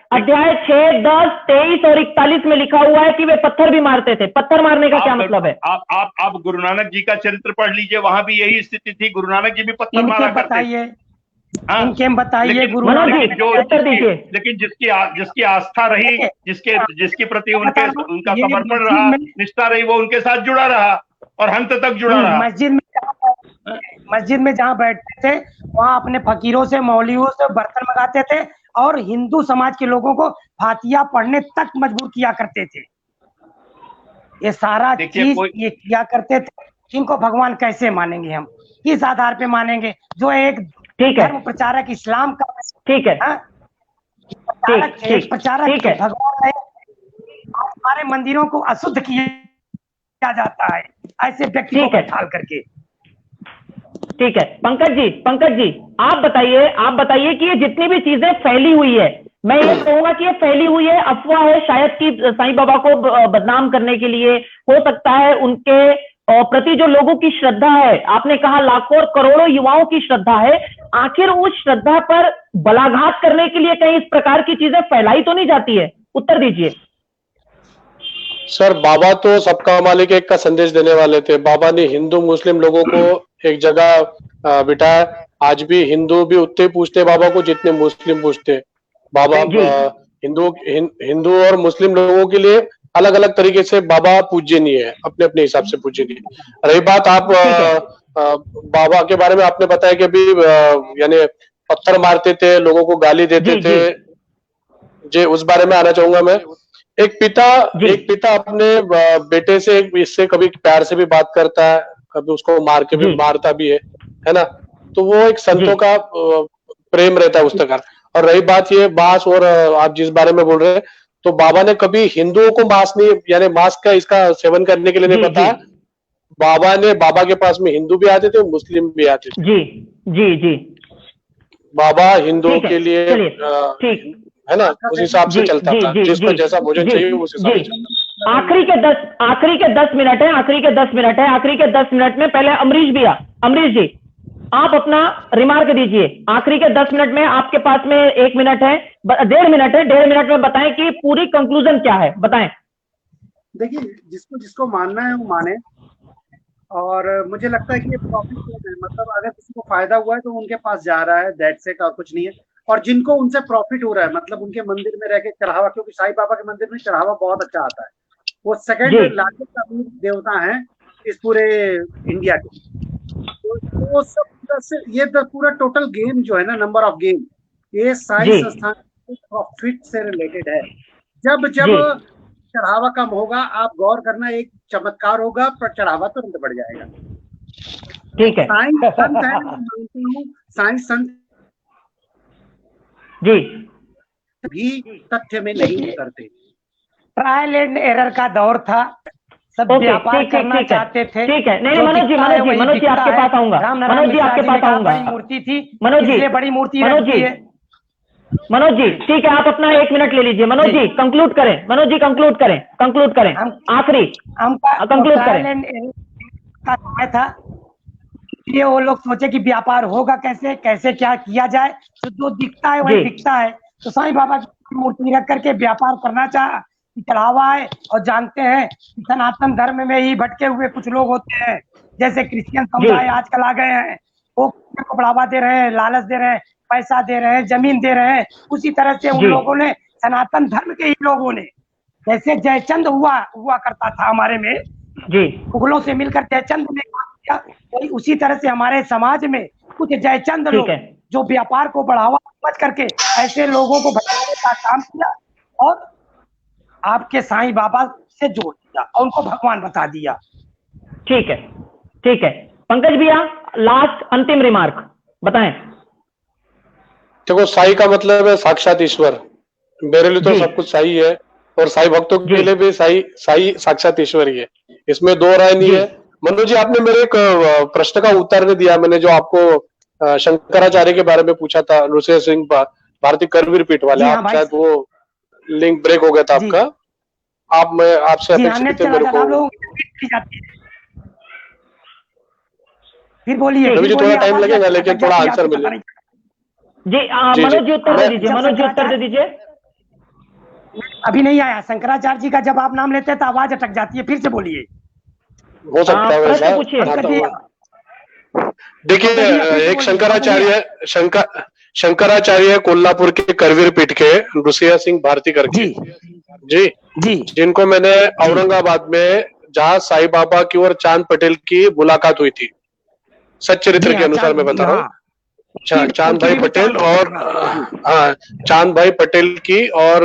अध्याय 6, 10, 23 और 41 में लिखा हुआ है कि वे पत्थर भी मारते थे। पत्थर मारने का क्या मतलब है? आप गुरु नानक जी का चरित्र पढ़ लीजिए, वहां भी यही स्थिति थी। गुरु नानक जी भी पत्थर मारा करते थे। इनके बताइए गुरु नानक जी, उत्तर दीजिए। लेकिन जिसकी आस्था रही, जिसके प्रति उनका समर्पण रहा, निष्ठा रही, वो उनके साथ जुड़ा रहा और अंत तक जुड़ा रहा। मस्जिद में जहाँ बैठते थे, वहाँ अपने फकीरों से, मौलवियों से बर्तन मंगाते थे, और हिंदू समाज के लोगों को फातिया पढ़ने तक मजबूर किया करते थे। ये सारा चीज ये किया करते थे। इनको भगवान कैसे मानेंगे हम, किस आधार पे मानेंगे? जो एक धर्म प्रचारक इस्लाम का ठीक है प्रचारक भगवान है, हमारे मंदिरों को अशुद्ध किया जाता है ऐसे व्यक्ति को बैठाल करके। ठीक है पंकज जी आप बताइए कि ये जितनी भी चीजें फैली हुई है, मैं ये कहूंगा कि ये फैली हुई है, अफवाह है, शायद कि साईं बाबा को बदनाम करने के लिए, हो सकता है उनके प्रति जो लोगों की श्रद्धा है, आपने कहा लाखों और करोड़ों युवाओं की श्रद्धा है, आखिर उस श्रद्धा पर बलाघात करने के लिए कहीं इस प्रकार की चीजें फैलाई तो नहीं जाती है? उत्तर दीजिए सर। बाबा तो सबका मालिक एक का संदेश देने वाले थे। बाबा ने हिंदू मुस्लिम लोगों को एक जगह बिठाया। आज भी हिंदू भी उतने पूछते बाबा को जितने मुस्लिम पूछते। बाबा हिंदू और मुस्लिम लोगों के लिए अलग अलग तरीके से बाबा पूजनीय है, अपने अपने हिसाब से पूजनीय। रही बात आप बाबा के बारे में आपने बताया कि अभी यानी पत्थर मारते थे, लोगों को गाली देते थे, जी उस बारे में आना चाहूंगा मैं। एक पिता अपने बेटे से इससे कभी प्यार से भी बात करता है, कभी उसको मार के भी मारता भी है ना। तो वो एक संतों का प्रेम रहता है उस प्रकार। और रही बात ये मांस और आप जिस बारे में बोल रहे हैं, तो बाबा ने कभी हिंदुओं को मांस नहीं, यानी मांस का इसका सेवन करने के लिए नहीं बताया। बाबा के पास में हिंदू भी आते थे, मुस्लिम भी आते थे। जी बाबा हिंदुओं के लिए है ना, उस हिसाब से चलता था, जिसको जैसा भोजन चाहिए उस हिसाब से। आखिरी के 10 मिनट है, आखिरी के 10 मिनट में पहले अमरीश जी आप अपना रिमार्क दीजिए। आखिरी के 10 मिनट में आपके पास में 1 मिनट है, 1.5 मिनट है, 1.5 मिनट में बताएं कि पूरी कंक्लूजन क्या है, बताएं। देखिए जिसको जिसको मानना है वो माने, और मुझे लगता है कि ये प्रॉफिट है, मतलब अगर किसी को फायदा हुआ है तो उनके पास जा रहा है, दैट्स इट, और कुछ नहीं है। और जिनको उनसे प्रॉफिट हो रहा है, मतलब उनके मंदिर में रह के चढ़ावा, क्योंकि साईं बाबा के मंदिर में चढ़ावा बहुत अच्छा आता है, वो सेकंड लार्जेस्ट अमीर देवता हैं इस पूरे इंडिया के। तो सब से ये पूरा टोटल गेम जो है ना, नंबर ऑफ गेम, ये साईं संस्थान प्रॉफिट से रिलेटेड है। जब चढ़ावा कम होगा, आप गौर करना, एक चमत्कार होगा, पर चढ़ावा तुरंत बढ़ जाएगा। ठीक है, साईं संत है, मानती हूँ साईं संत जी भी तथ्य में नहीं करते। ट्रायल एंड एरर का दौर था, सब व्यापार करना चाहते थे। ठीक है, नहीं मनोज जी आपके पास आऊंगा, मनोज जी आपके पास आऊंगा। बड़ी मूर्ति थी, मनोज जी बड़ी मूर्ति रखी है। मनोज जी ठीक है, आप अपना 1 मिनट ले लीजिए। मनोज जी कंक्लूड करें, मनोज जी कंक्लूड करें, आखिरी कंक्लूड करें। था ये वो लोग सोचे कि व्यापार होगा कैसे क्या किया जाए, तो जो दिखता है वही दिखता है। तो साईं बाबा की मूर्ति रख करके व्यापार करना चाहा, चढ़ावा है। और जानते हैं सनातन धर्म में ही भटके हुए कुछ लोग होते हैं, जैसे क्रिश्चियन समुदाय आजकल आ गए हैं, वो को बढ़ावा दे रहे हैं, लालच दे रहे हैं, पैसा दे रहे हैं, जमीन दे रहे हैं। उसी तरह से उन लोगों ने, सनातन धर्म के ही लोगों ने, जैसे जयचंद हुआ करता था हमारे में, मुगलों से मिलकर जयचंद ने काम किया, वही उसी तरह से हमारे समाज में कुछ जयचंद लोग जो व्यापार को बढ़ावा समझ करके ऐसे लोगों को भटकाने का काम किया, और आपके साईं बाबा से जोड़ दिया और उनको भगवान बता दिया। ठीक है पंकज भैया, लास्ट अंतिम रिमार्क बताएं। देखो, साई का मतलब है साक्षात ईश्वर। मेरे लिए तो सब कुछ साई है, और साई भक्तों के लिए भी साई साक्षात ईश्वर ही है, इसमें दो राय नहीं है। मनोज जी, आपने मेरे एक प्रश्न का उत्तर नहीं दिया। मैंने जो आपको शंकराचार्य के बारे में पूछा था, नृसिंह सिंह भारती करवीर पीठ वाले, आप शायद वो लिंक ब्रेक हो गया था आपका। मैं आपसे अपेक्षित थे मेरे को। फिर बोलिए, रवि जी थोड़ा टाइम लगेगा, लेकिन थोड़ा आंसर मिले। जी मनोज जी उत्तर दे दीजिए, मनोज जी उत्तर दे दीजिए। अभी नहीं आया शंकराचार्य जी का, जब आप नाम लेते हैं तो आवाज अटक जाती है, फिर से बोलिए। हो सकता है वैसा। देखिए, एक शंकराचार्य कोल्हापुर के करवीर पीठ के नृसिंह सिंह भारती करके जी, जिनको मैंने औरंगाबाद में, जहाँ साईं बाबा की और चांद पटेल की मुलाकात हुई थी, सच्चरित्र के अनुसार मैं बता रहा हूँ, चांद भाई पटेल और चांद भाई पटेल की और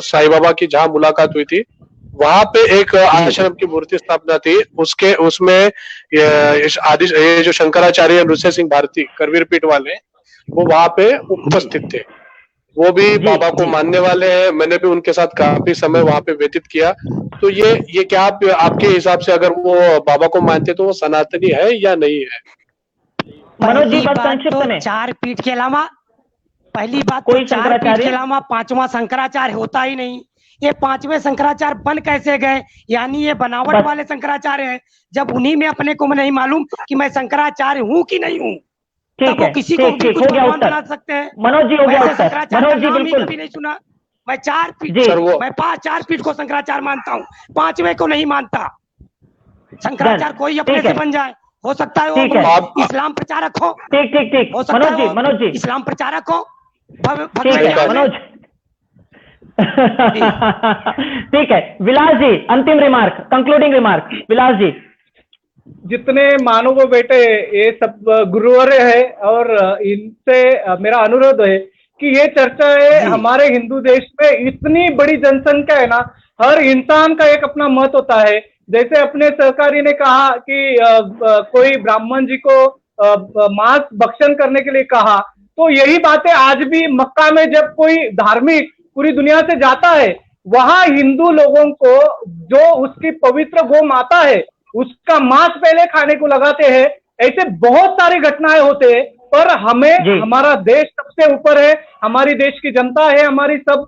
साईं बाबा की जहाँ मुलाकात हुई थी, वहां पे एक आश्रम की मूर्ति स्थापना थी, उसमें ये जो शंकराचार्य नृसिंह सिंह भारती करवीर पीठ वाले, वो वहां पे उपस्थित थे। वो भी बाबा को मानने वाले हैं। मैंने भी उनके साथ काफी समय वहां पे व्यतीत किया। तो ये क्या आपके हिसाब से अगर वो बाबा को मानते तो वो सनातनी है या नहीं है? मनोज जी, बस बात संक्षिप्त तो में। चार पीठ के अलावा, पहली बात कोई तो चार पीठ के अलावा पांचवा शंकराचार्य होता ही नहीं। ये पांचवें शंकराचार्य बन कैसे गए? यानी ये बनावट वाले शंकराचार्य हैं। जब उन्हीं में अपने को नहीं मालूम कि मैं शंकराचार्य हूँ कि नहीं हूँ, तब वो किसी को भी कुछ भगवान बना सकते हैं। मनोज जी, हो गया उत्तर। मनोज जी, बिल्कुल कभी नहीं सुना। मैं चार पीठ को शंकराचार्य मानता हूँ, पांचवें को नहीं मानता। शंकराचार्य कोई अपने से बन जाए, हो सकता है वो इस्लाम प्रचारक हो। ठीक हो सकता है मनोज जी इस्लाम प्रचारक हो। मनोज ठीक है। विलास जी, अंतिम रिमार्क, कंक्लूडिंग रिमार्क। विलास जी। जितने मानव बेटे ये सब गुरुवर है, और इनसे मेरा अनुरोध है कि ये चर्चा है हमारे हिंदू देश में इतनी बड़ी जनसंख्या है ना, हर इंसान का एक अपना मत होता है। जैसे अपने सहकारी ने कहा कि कोई ब्राह्मण जी को मांस भक्षण करने के लिए कहा, तो यही बातें आज भी मक्का में जब कोई धार्मिक पूरी दुनिया से जाता है, वहां हिंदू लोगों को जो उसकी पवित्र गौ माता है उसका मांस पहले खाने को लगाते हैं। ऐसे बहुत सारी घटनाएं होते हैं, पर हमें हमारा देश सबसे ऊपर है, हमारी देश की जनता है, हमारी सब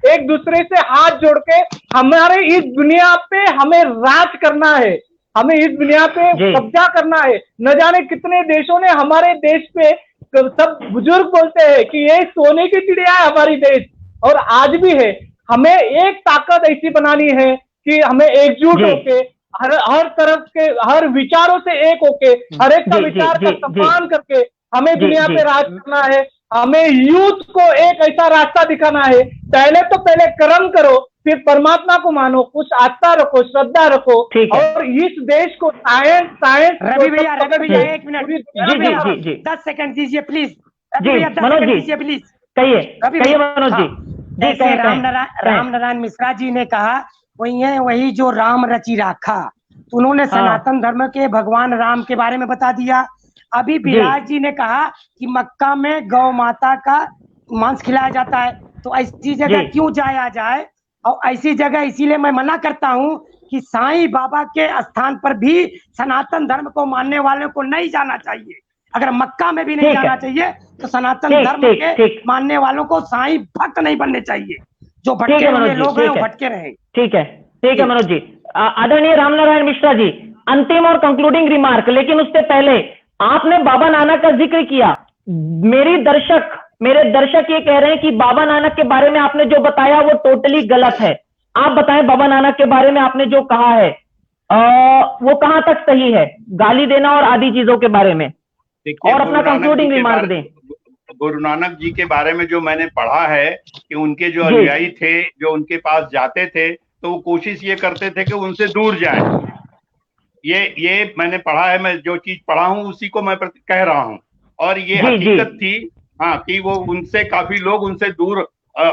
एक दूसरे से हाथ जोड़ के हमारे इस दुनिया पे हमें राज करना है, हमें इस दुनिया पे कब्जा करना है। न जाने कितने देशों ने हमारे देश पे, सब बुजुर्ग बोलते हैं कि ये सोने की चिड़िया है हमारी देश, और आज भी है। हमें एक ताकत ऐसी बनानी है कि हमें एकजुट होके हर तरफ के हर विचारों से एक होके, हर एक का विचार का सम्मान करके हमें दुनिया पे राज करना है। हमें यूथ को एक ऐसा रास्ता दिखाना है, पहले कर्म करो, फिर परमात्मा को मानो, कुछ आस्था रखो, श्रद्धा रखो, और इस देश को साइंस रवि भैया 1 मिनट 10 सेकंड दीजिए प्लीज। मनोज जी प्लीज कहिए मनोज जी। जैसे राम नारायण मिश्रा जी ने कहा, वही जो राम रचि राखा, तो उन्होंने सनातन धर्म के भगवान राम के बारे में बता दिया। अभी विलास जी ने कहा कि मक्का में गौ माता का मांस खिलाया जाता है, तो ऐसी जगह क्यों जाया जाए? और ऐसी जगह इसीलिए मैं मना करता हूँ कि साईं बाबा के स्थान पर भी सनातन धर्म को मानने वालों को नहीं जाना चाहिए। अगर मक्का में भी नहीं जाना चाहिए तो सनातन धर्म के मानने वालों को साईं भक्त नहीं बनने चाहिए। जो भटके हुए लोग हैं वो भटके रहे। ठीक है मनोज जी। आदरणीय रामनारायण मिश्रा जी, अंतिम और कंक्लूडिंग रिमार्क। लेकिन उससे पहले आपने बाबा नानक का जिक्र किया। मेरे दर्शक ये कह रहे हैं कि बाबा नानक के बारे में आपने जो बताया वो टोटली गलत है। आप बताएं, बाबा नानक के बारे में आपने जो कहा है वो कहां तक सही है? गाली देना और आदि चीजों के बारे में, और अपना कंक्लूडिंग रिमार्क दें। गुरु नानक जी के बारे में जो मैंने पढ़ा है कि उनके जो अनुयायी थे, जो उनके पास जाते थे, तो वो कोशिश ये करते थे कि उनसे दूर जाए। ये मैंने पढ़ा है। मैं जो चीज पढ़ा हूं उसी को मैं कह रहा हूं, और ये हकीकत थी कि वो उनसे काफी लोग उनसे दूर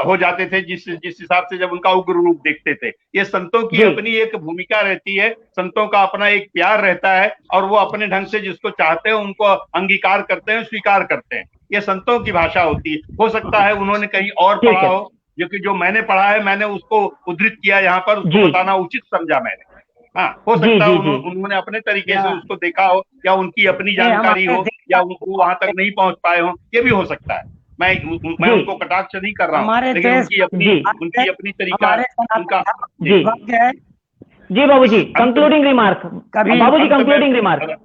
हो जाते थे, जिस हिसाब से जब उनका उग्र रूप देखते थे। ये संतों की अपनी एक भूमिका रहती है, संतों का अपना एक प्यार रहता है, और वो अपने ढंग से जिसको चाहते हैं उनको अंगीकार करते हैं, स्वीकार करते हैं। ये संतों की भाषा होती है। हो सकता है उन्होंने कहीं और पढ़ा हो, जो मैंने पढ़ा है मैंने उसको उद्धृत किया यहाँ पर, उसको बताना उचित समझा मैंने। हो सकता है उन्होंने अपने तरीके से उसको देखा हो, या उनकी अपनी जानकारी हो, या उनको वहां तक नहीं पहुंच पाए हो, ये भी हो सकता है। मैं उनको कटाक्ष नहीं कर रहा हूँ, लेकिन उनकी अपनी तरीका, उनका जी बाबूजी कंक्लूडिंग रिमार्क। बाबूजी कंक्लूडिंग रिमार्क।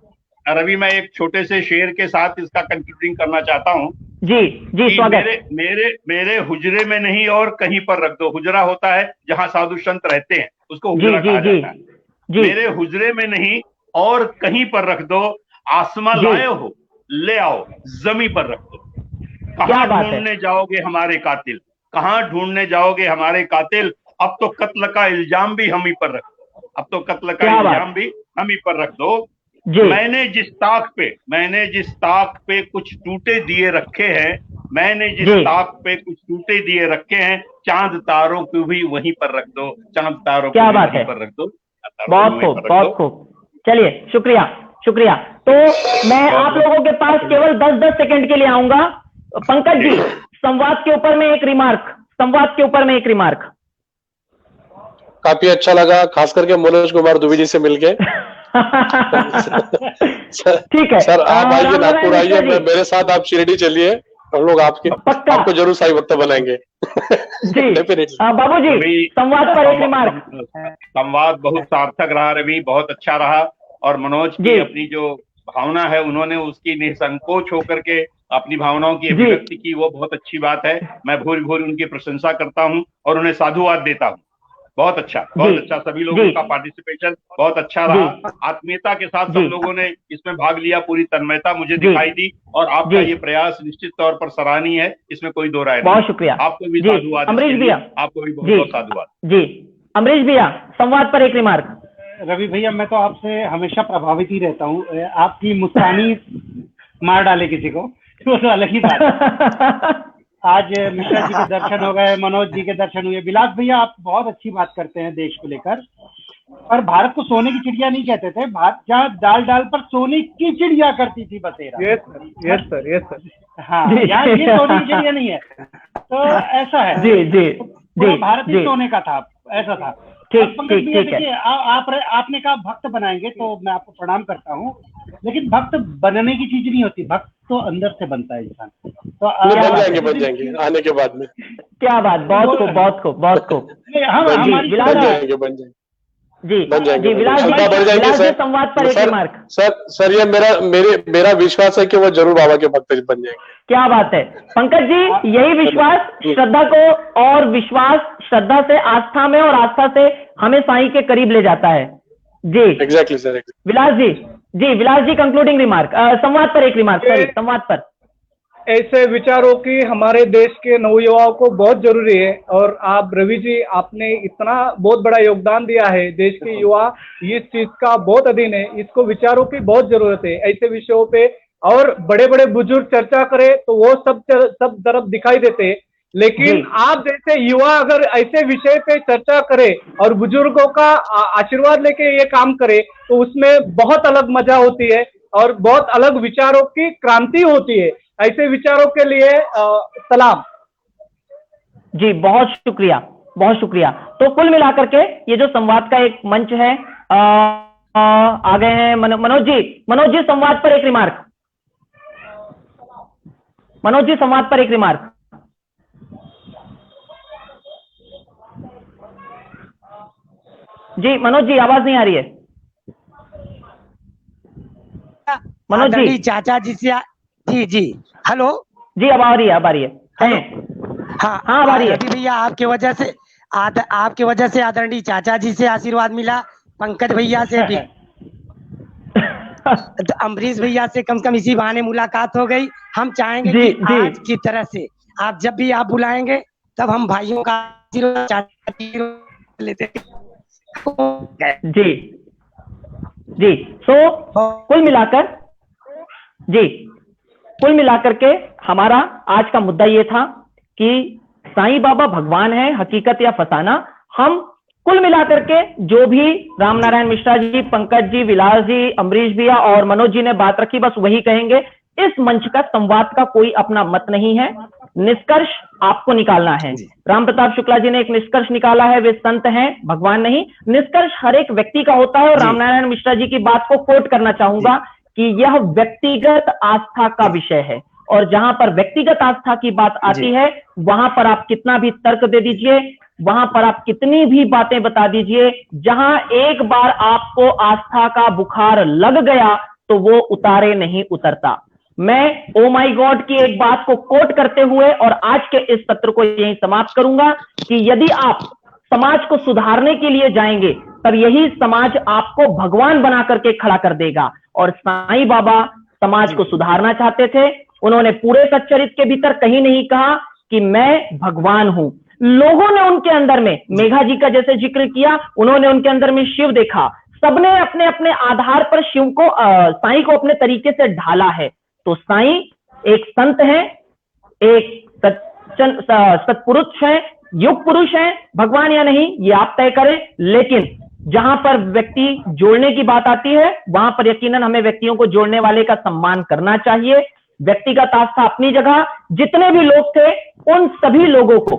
रवि, मैं एक छोटे से शेर के साथ इसका कंक्लूडिंग करना चाहता हूँ। जी स्वागत। मेरे हुजरे में नहीं और कहीं पर रख दो। हुजरा होता है जहाँ साधु संत रहते हैं, उसको हुजरा कहा जाता है। मेरे हुजरे में नहीं और कहीं पर रख दो, आसमां लाए हो ले आओ, जमी पर रख दो। कहाँ ढूंढने जाओगे हमारे कातिल, कहाँ ढूंढने जाओगे हमारे कातिल? अब तो कत्ल का इल्जाम भी हम ही पर रख दो, अब तो कत्ल का इल्जाम भी हम ही पर रख दो। मैंने जिस ताक पे कुछ टूटे दिए रखे हैं, मैंने जिस ताक पे कुछ टूटे दिए रखे हैं, चांद तारों को भी वहीं पर रख दो, चांद तारों को भी वहीं पर रख दो। बहुत खूब, बहुत खूब। चलिए, शुक्रिया, शुक्रिया। तो मैं आप लोगों के पास केवल 10-10 सेकंड के लिए आऊंगा। पंकज जी, संवाद के ऊपर में एक रिमार्क, संवाद के ऊपर में एक रिमार्क। काफी अच्छा लगा, खास करके मनोज कुमार दुबे जी से मिलके। ठीक है सर, आप आइए, नागपुर आइए, मेरे साथ आप शिरडी चलिए, हम लोग आपको जरूर साई वक्त बनाएंगे। जी बाबू जी, संवाद पर एक रिमार्क। संवाद बहुत सार्थक रहा रवि, बहुत अच्छा रहा, और मनोज की अपनी जो भावना है, उन्होंने उसकी निसंकोच होकर के अपनी भावनाओं की अभिव्यक्ति की, वो बहुत अच्छी बात है। मैं भूरी भूरी उनकी प्रशंसा करता हूं और उन्हें साधुवाद देता हूं। बहुत अच्छा, बहुत अच्छा। सभी लोगों का पार्टिसिपेशन बहुत अच्छा रहा। आत्मीयता के साथ सब लोगों ने इसमें भाग लिया, पूरी तन्मयता मुझे दिखाई दी, और आपका ये प्रयास निश्चित तौर पर सराहनीय है, इसमें कोई दो राय नहीं। बहुत शुक्रिया। आपको भी साधुवाद। अमरीश भैया, आपको भी बहुत बहुत साधुवाद। जी अमरीश भैया, संवाद पर एक रिमार्क। रवि भैया, मैं तो आपसे हमेशा प्रभावित ही रहता हूँ। आपकी मुस्कानी मार डाले किसी को, तो अलग ही बात है। आज मिश्रा जी के दर्शन हो गए, मनोज जी के दर्शन हुए। विलास भैया, आप बहुत अच्छी बात करते हैं देश को लेकर, पर भारत को सोने की चिड़िया नहीं कहते थे। भारत जहाँ डाल डाल पर सोने की चिड़िया करती थी बसेरा। Yes sir, yes sir. हाँ, यहाँ ये सोने की चिड़िया नहीं है, तो ऐसा है। जी भारत ही सोने का था, ऐसा था। ठीक है। आपने कहा भक्त बनाएंगे, तो मैं आपको प्रणाम करता हूँ, लेकिन भक्त बनने की चीज नहीं होती, भक्त तो अंदर से बनता है इंसान। तो बन जाएंगे आने के बाद में। क्या बात, बहुत खूब, बहुत खूब, बहुत खूब। जी विलास जी, संवाद पर एक रिमार्क। सर, ये मेरा विश्वास है कि वो जरूर बाबा के भक्त बन जाएंगे। क्या बात है पंकज जी, यही विश्वास श्रद्धा को, और विश्वास श्रद्धा से आस्था में, और आस्था से हमें साईं के करीब ले जाता है। जी एग्जैक्टली सर। विलास जी कंक्लूडिंग रिमार्क, संवाद पर एक रिमार्क। सॉरी, संवाद पर। ऐसे विचारों की हमारे देश के नवयुवाओं को बहुत जरूरी है, और आप रवि जी, आपने इतना बहुत बड़ा योगदान दिया है। देश के युवा इस चीज का बहुत अधीन है, इसको विचारों की बहुत जरूरत है। ऐसे विषयों पे और बड़े बड़े बुजुर्ग चर्चा करें तो वो सब तरफ दिखाई देते हैं, लेकिन आप जैसे युवा अगर ऐसे विषय पे चर्चा करे और बुजुर्गों का आशीर्वाद लेके ये काम करे, तो उसमें बहुत अलग मजा होती है और बहुत अलग विचारों की क्रांति होती है। ऐसे विचारों के लिए सलाम। जी बहुत शुक्रिया, बहुत शुक्रिया। तो कुल मिलाकर के ये जो संवाद का एक मंच है, आ गए हैं मनोज जी, संवाद पर एक रिमार्क। मनोज जी, संवाद पर एक रिमार्क। जी मनोज जी, आवाज नहीं आ रही है। मनोज जी, चाचा जी से जी हेलो जी, अब आ रही है, अब आ रही है। हाँ अब आ रही है भैया। आपके वजह से आदरणीय चाचा जी से आशीर्वाद मिला, पंकज भैया से भी, तो अमरीश भैया से कम से कम इसी बहाने मुलाकात हो गई। हम चाहेंगे कि आज की तरह से आप जब भी आप बुलाएंगे, तब हम भाइयों का लेते जी। तो कुल मिलाकर के हमारा आज का मुद्दा ये था कि साईं बाबा भगवान है, हकीकत या फसाना। हम कुल मिलाकर के जो भी रामनारायण मिश्रा जी, पंकज जी, विलास जी, अमरीश भैया और मनोज जी ने बात रखी, बस वही कहेंगे। इस मंच का, संवाद का कोई अपना मत नहीं है, निष्कर्ष आपको निकालना है। राम प्रताप शुक्ला जी ने एक निष्कर्ष निकाला है, वे संत हैं, भगवान नहीं। निष्कर्ष हर एक व्यक्ति का होता है, और रामनारायण मिश्रा जी की बात को कोट करना चाहूंगा कि यह व्यक्तिगत आस्था का विषय है, और जहां पर व्यक्तिगत आस्था की बात आती है, वहां पर आप कितना भी तर्क दे दीजिए, वहां पर आप कितनी भी बातें बता दीजिए, जहां एक बार आपको आस्था का बुखार लग गया तो वो उतारे नहीं उतरता। मैं ओ माई गॉड की एक बात को कोट करते हुए और आज के इस सत्र को यहीं समाप्त करूंगा कि यदि आप समाज को सुधारने के लिए जाएंगे, तब यही समाज आपको भगवान बना करके खड़ा कर देगा। और साईं बाबा समाज को सुधारना चाहते थे। उन्होंने पूरे सच्चरित्र के भीतर कहीं नहीं कहा कि मैं भगवान हूं। लोगों ने उनके अंदर में, मेघा जी का जैसे जिक्र किया, उन्होंने उनके अंदर में शिव देखा। सबने अपने अपने आधार पर शिव को, साईं को अपने तरीके से ढाला है। तो साईं एक संत हैं, एक सत्पुरुष हैं, युग पुरुष हैं, भगवान या नहीं ये आप तय करें, लेकिन जहां पर व्यक्ति जोड़ने की बात आती है वहां पर यकीनन हमें व्यक्तियों को जोड़ने वाले का सम्मान करना चाहिए। व्यक्तिगत आस्था अपनी जगह, जितने भी लोग थे उन सभी लोगों को,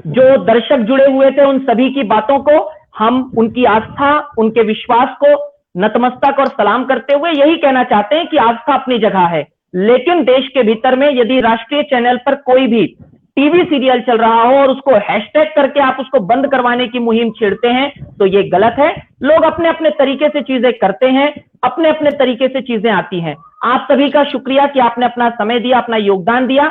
जो दर्शक जुड़े हुए थे उन सभी की बातों को हम उनकी आस्था, उनके विश्वास को नतमस्तक और सलाम करते हुए यही कहना चाहते हैं कि आस्था अपनी जगह है, लेकिन देश के भीतर में यदि राष्ट्रीय चैनल पर कोई भी टीवी सीरियल चल रहा हो और उसको हैशटैग करके आप उसको बंद करवाने की मुहिम छेड़ते हैं तो ये गलत है। लोग अपने अपने तरीके से चीजें करते हैं, अपने अपने तरीके से चीजें आती हैं। आप सभी का शुक्रिया कि आपने अपना समय दिया, अपना योगदान दिया।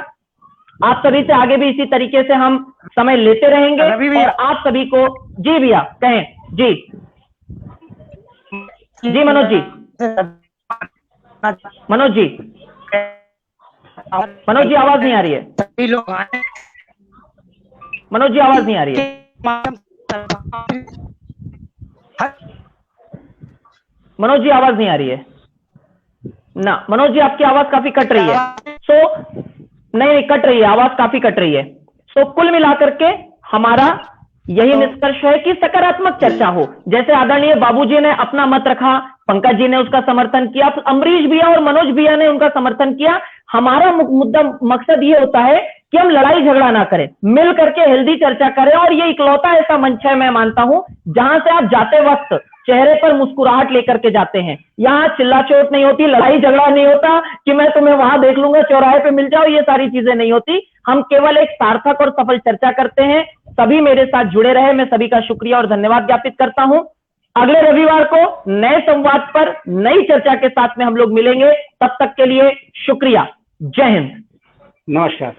आप सभी से आगे भी इसी तरीके से हम समय लेते रहेंगे और आप सभी को जी भैया कहें जी जी मनोज जी मनोज जी मनोज जी आवाज नहीं आ रही है। सभी लोग आए मनोज जी आवाज नहीं आ रही है। मनोज जी आवाज नहीं आ रही है ना। मनोज जी आपकी आवाज काफी कट रही है। नहीं कट रही है, आवाज काफी कट रही है। कुल मिलाकर के हमारा यही निष्कर्ष है कि सकारात्मक चर्चा हो। जैसे आदरणीय बाबूजी ने अपना मत रखा, पंकज जी ने उसका समर्थन किया, अमरीश भैया और मनोज भैया ने उनका समर्थन किया। हमारा मुद्दा मकसद ये होता है कि हम लड़ाई झगड़ा ना करें, मिल करके हेल्दी चर्चा करें। और ये इकलौता ऐसा मंच है मैं मानता हूं जहां से आप जाते वक्त चेहरे पर मुस्कुराहट लेकर के जाते हैं। यहाँ चिल्ला चोट नहीं होती, लड़ाई झगड़ा नहीं होता कि मैं तुम्हें वहां देख लूंगा, चौराहे पे मिल जाओ, ये सारी चीजें नहीं होती। हम केवल एक सार्थक और सफल चर्चा करते हैं। सभी मेरे साथ जुड़े रहे, मैं सभी का शुक्रिया और धन्यवाद ज्ञापित करता हूं। अगले रविवार को नए संवाद पर नई चर्चा के साथ में हम लोग मिलेंगे। तब तक के लिए शुक्रिया, जय हिंद, नमस्कार।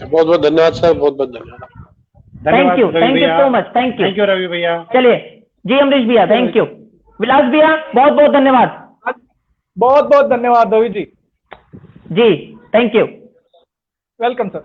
बहुत बहुत धन्यवाद सर, बहुत बहुत धन्यवाद। Thank you so much, thank you Ravi भैया। चलिए जी अमरीश भैया, थैंक यू। विलास भैया बहुत बहुत धन्यवाद। बहुत बहुत धन्यवाद रवि जी। जी थैंक यू। Welcome sir.